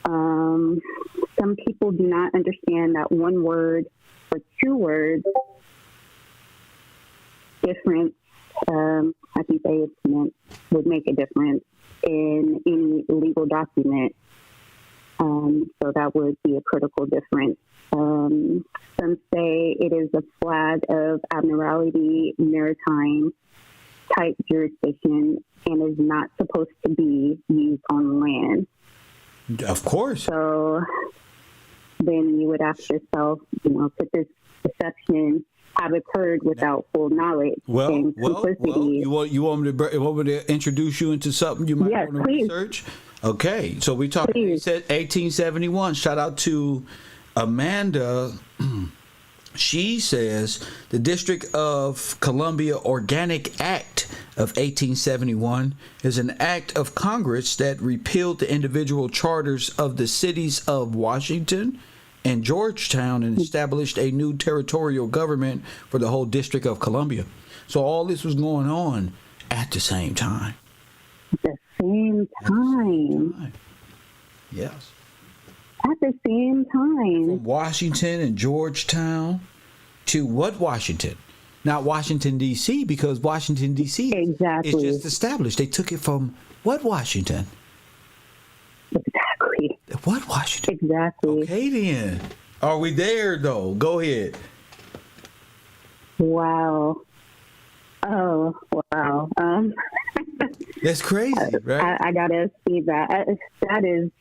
Some people do not understand that one word or two words difference, I think they would make a difference in any legal document. So that would be a critical difference. Some say it is a flag of Admiralty maritime type jurisdiction and is not supposed to be used on land. Of course. So then you would ask yourself, could this deception have occurred without full knowledge and simplicity? You want me to introduce you into something you might want to research? Okay, so we talked. You said 1871. Shout out to Amanda. She says the District of Columbia Organic Act of 1871 is an act of Congress that repealed the individual charters of the cities of Washington and Georgetown and established a new territorial government for the whole District of Columbia. So all this was going on at the same time. The same time. Yes. At the same time. From Washington and Georgetown to what Washington? Not Washington, D.C., because Washington, D.C. is just established. They took it from what Washington? Exactly. What Washington? Exactly. Okay, then. Are we there, though? Go ahead. Wow. Oh, wow. That's crazy, right? I got to see that. That is,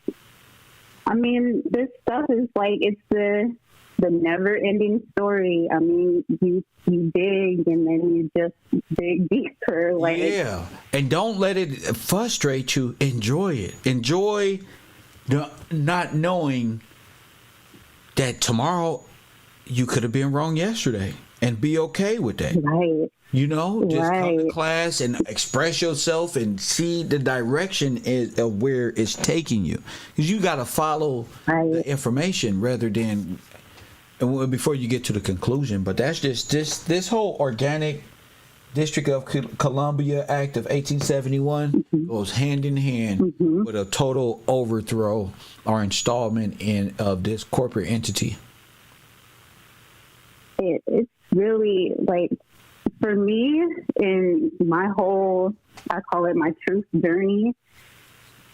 this stuff is like, it's the never-ending story. You dig and then you just dig deeper. Yeah, and don't let it frustrate you. Enjoy it. Enjoy not knowing that tomorrow you could have been wrong yesterday, and be okay with that. Right. Just come to class and express yourself and see the direction of where it's taking you. Because you got to follow the information rather than before you get to the conclusion. But that's just this whole organic District of Columbia Act of 1871 goes hand in hand with a total overthrow or installment of this corporate entity. It's really like, for me, in my whole, I call it my truth journey,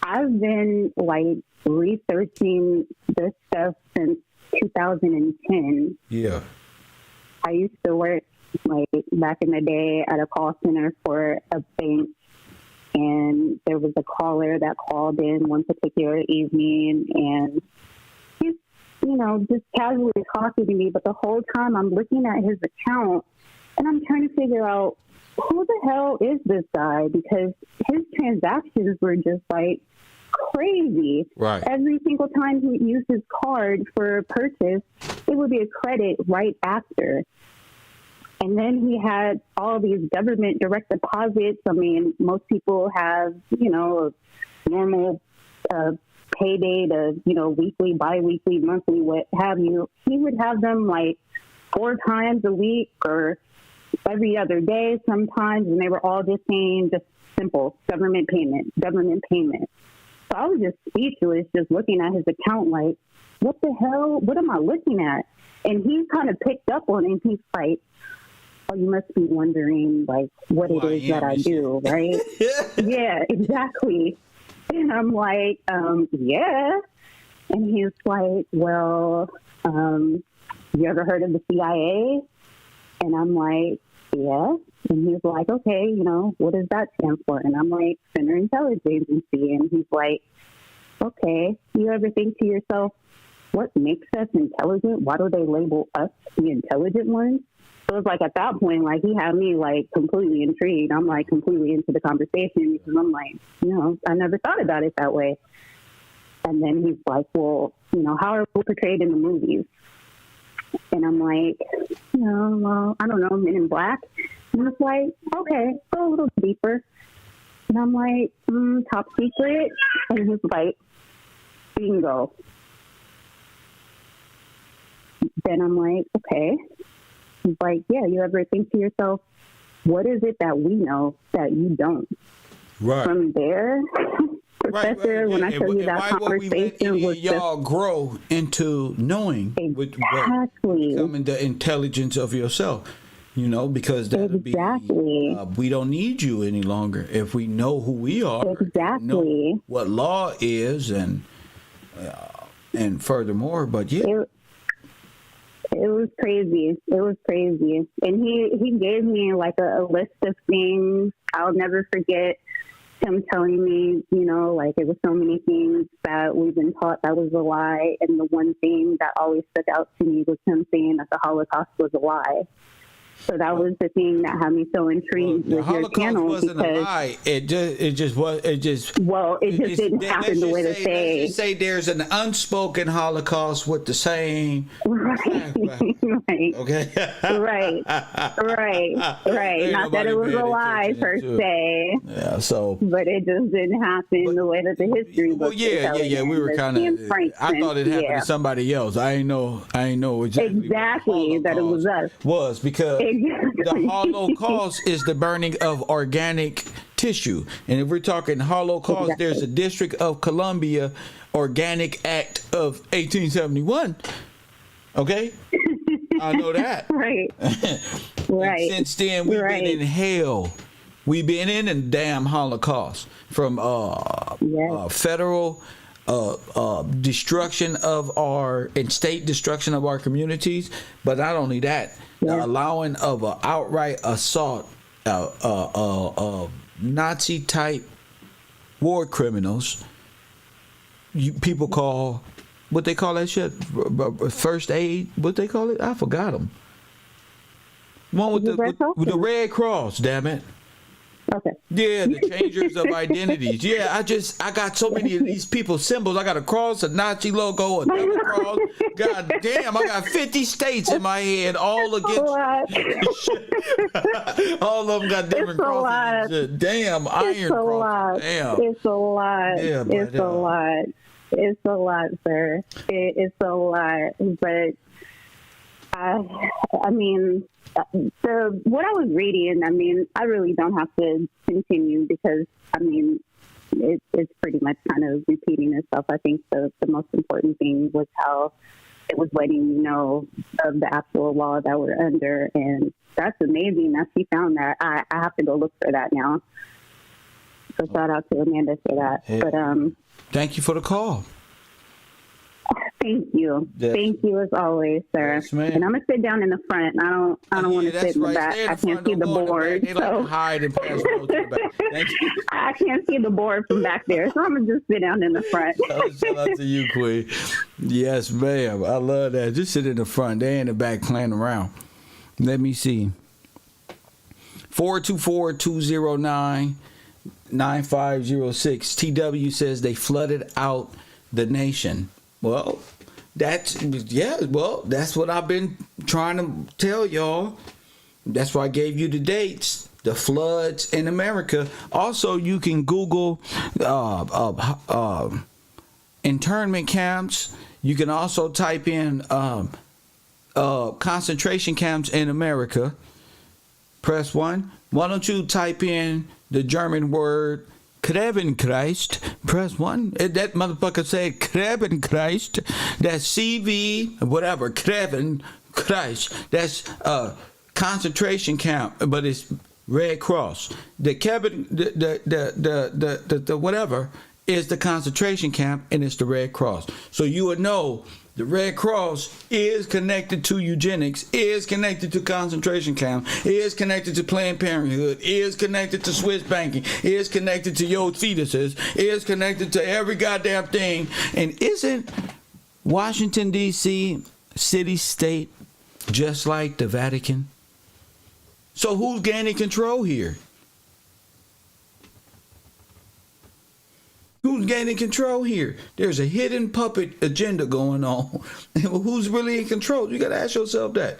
I've been researching this stuff since 2010. Yeah. I used to work back in the day at a call center for a bank, and there was a caller that called in one particular evening, and he's, just casually talking to me, but the whole time I'm looking at his account and I'm trying to figure out who the hell is this guy, because his transactions were just crazy. Right. Every single time he used his card for a purchase, it would be a credit right after. And then he had all these government direct deposits. Most people have, a normal payday to, weekly, biweekly, monthly, what have you. He would have them 4 times a week or every other day sometimes, and they were all just saying just simple government payment. So I was just speechless, just looking at his account what the hell? What am I looking at? And he kind of picked up on it, and he's like, oh, you must be wondering what it is that I do, right? Yeah, exactly. And I'm like, yeah. And he's like, well, you ever heard of the CIA? And I'm like, yeah. And he's like, okay, you know, what does that stand for? And I'm like, Center Intelligence Agency. And he's like, okay, you ever think to yourself, what makes us intelligent? Why do they label us the intelligent ones? So it's like at that point, like he had me like completely intrigued. I'm like completely into the conversation because I'm like, you know, I never thought about it that way. And then he's like, well, you know, how are we portrayed in the movies? And I'm like, you know, well, I don't know, Men in Black. And it's like, okay, go a little deeper. And I'm like, Top Secret. And he's like, bingo. Then I'm like, okay. He's like, yeah, you ever think to yourself, what is it that we know that you don't? Right. From there, Professor, when I tell you that conversation was y'all grow into knowing exactly becoming the intelligence of yourself. You know, because exactly we don't need you any longer if we know who we are. Exactly. Know what law is, and furthermore, but yeah. It was crazy. It was crazy. And he gave me like a list of things. I'll never forget him telling me, you know, like it was so many things that we've been taught that was a lie. And the one thing that always stuck out to me was him saying that the Holocaust was a lie. So that was the thing that had me so intrigued with your channel. Wasn't a lie. It just didn't happen the way they say. Let's just say there's an unspoken Holocaust with the same. Right. Right. Okay. Right. Not that it was a lie per se. Yeah. So. But it just didn't happen the way that the history books. Well, yeah. We were kind of. I thought it happened to somebody else. I ain't know exactly that it was us. Was because. The Holocaust is the burning of organic tissue. And if we're talking Holocaust, there's a District of Columbia Organic Act of 1871. Okay? I know that. Right. Right. Since then, we've been in hell. We've been in a damn Holocaust from federal destruction of and state destruction of our communities. But not only that, the allowing of an outright assault, Nazi type war criminals. People call what they call that shit, first aid. What they call it? I forgot them. One with the Red Cross. Damn it. Okay. Yeah, the changers of identities. Yeah, I got so many of these people's symbols. I got a cross, a Nazi logo, another cross. God damn, I got 50 states in my head, all against. All of them got different crosses. Damn, iron crosses. Damn. It's a lot. Yeah, it's a lot. It's a lot, sir. It's a lot. But I mean. What I was reading, I mean, I really don't have to continue because, I mean, it's pretty much kind of repeating itself. I think the most important thing was how it was letting you know of the actual law that we're under. And that's amazing that she found that. I have to go look for that now. So shout out to Amanda for that. Hey, but thank you for the call. Thank you. Yes. Thank you as always, sir. Yes, ma'am. And I'm gonna sit down in the front. I don't want to sit in the back. I can't see the board. They like to hide and pass notes to the back. Thank you. I can't see the board from back there, so I'm gonna just sit down in the front. Shout out to you, Queen. Yes, ma'am. I love that. Just sit in the front. They in the back playing around. Let me see. 424-209-9506. TW says they flooded out the nation. Well, that's what I've been trying to tell y'all. That's why I gave you the dates. The floods in America. Also, you can Google internment camps. You can also type in concentration camps in America. Press 1. Why don't you type in the German word Krebenkreist? Press 1. That motherfucker said Krebenkreist. That's CV, whatever. Krebenkreist. That's concentration camp, but it's Red Cross. The whatever is the concentration camp, and it's the Red Cross. So you would know the Red Cross is connected to eugenics, is connected to concentration camp, is connected to Planned Parenthood, is connected to Swiss banking, is connected to your fetuses, is connected to every goddamn thing. And isn't Washington, D.C. city state just like the Vatican? So who's gaining control here? Who's gaining control here? There's a hidden puppet agenda going on. Who's really in control? You got to ask yourself that.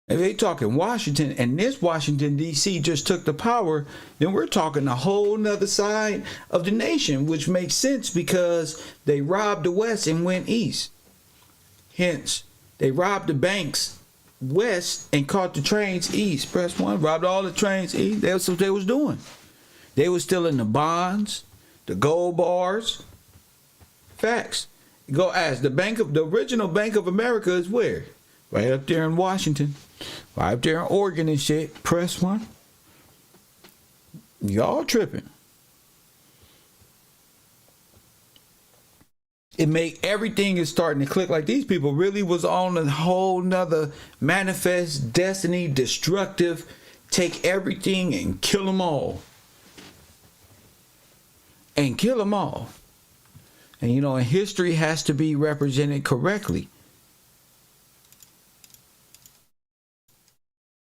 If they talking Washington, and this Washington, D.C. just took the power, then we're talking a whole nother side of the nation, which makes sense because they robbed the West and went east. Hence, they robbed the banks west and caught the trains east. Press 1, robbed all the trains east. That's what they was doing. They was stealing the bonds, the gold bars. Facts. Go ask. The original Bank of America is where? Right up there in Washington. Right up there in Oregon and shit. Press 1. Y'all tripping. It make everything is starting to click. Like these people really was on a whole nother manifest destiny, destructive, take everything and kill them all. And kill them all. And you know, and history has to be represented correctly.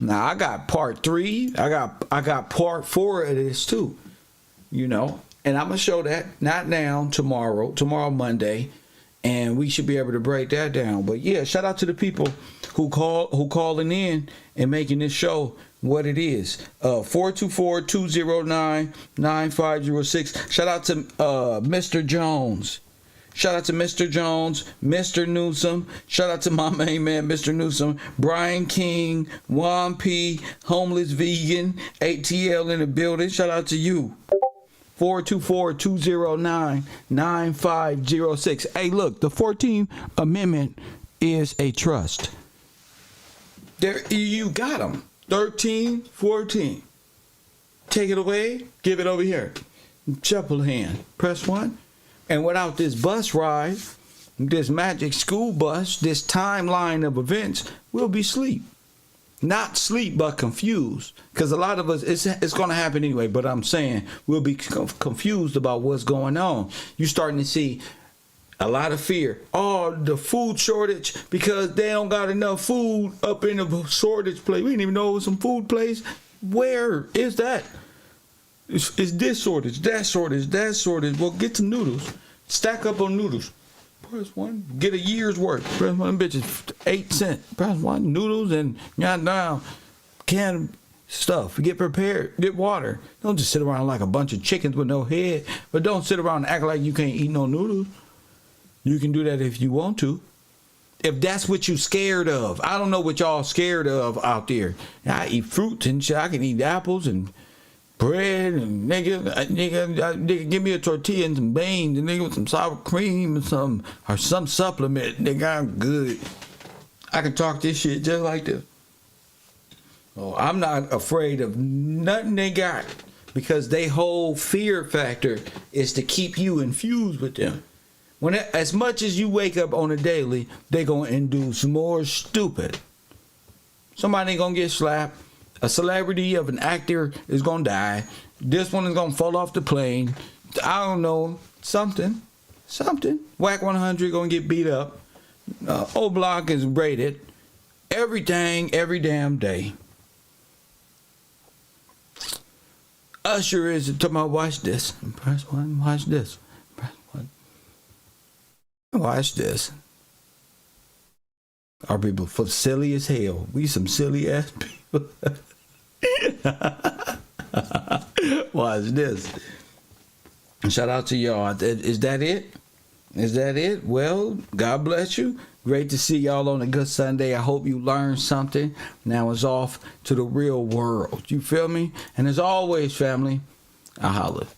Now I got part 3. I got part 4 of this too. You know. And I'm going to show that, not now, tomorrow Monday, and we should be able to break that down. But yeah, shout out to the people who calling in and making this show what it is. 424-209-9506. Shout out to Mr. Jones. Shout out to Mr. Jones, Mr. Newsom. Shout out to my main man, Mr. Newsom. Brian King, Juan P, Homeless Vegan, ATL in the building. Shout out to you. 424-209-9506. Hey, look, the 14th Amendment is a trust. There, you got them. 13, 14. Take it away. Give it over here. Shuffle hand. Press 1. And without this bus ride, this magic school bus, this timeline of events, we'll be asleep. Not sleep, but confused. Because a lot of us, it's going to happen anyway. But I'm saying we'll be confused about what's going on. You're starting to see a lot of fear. Oh, the food shortage because they don't got enough food up in the shortage place. We didn't even know it was some food place. Where is that? It's this shortage, that shortage, that shortage. Well, get some noodles. Stack up on noodles. Press 1. Get a year's worth. Press 1, bitches. 8 cents. Press 1. Noodles and down canned stuff. Get prepared. Get water. Don't just sit around like a bunch of chickens with no head. But don't sit around and act like you can't eat no noodles. You can do that if you want to. If that's what you scared of. I don't know what y'all scared of out there. I eat fruits and shit. I can eat apples and bread and nigga, give me a tortilla and some beans and nigga with some sour cream and some supplement. Nigga, I'm good. I can talk this shit just like this. Oh, I'm not afraid of nothing they got because they whole fear factor is to keep you infused with them. When as much as you wake up on a daily, they gonna induce more stupid. Somebody gonna get slapped. A celebrity of an actor is gonna die. This one is gonna fall off the plane. I don't know. Something. Whack 100 gonna get beat up. O Block is raided. Everything, every damn day. Usher is talking about watch this. Press 1, watch this. Press 1. Watch this. Our people for silly as hell. We some silly ass people. Watch this. Shout out to y'all. Is that it? Is that it? Well, God bless you. Great to see y'all on a good Sunday. I hope you learned something. Now it's off to the real world. You feel me? And as always, family, I holla.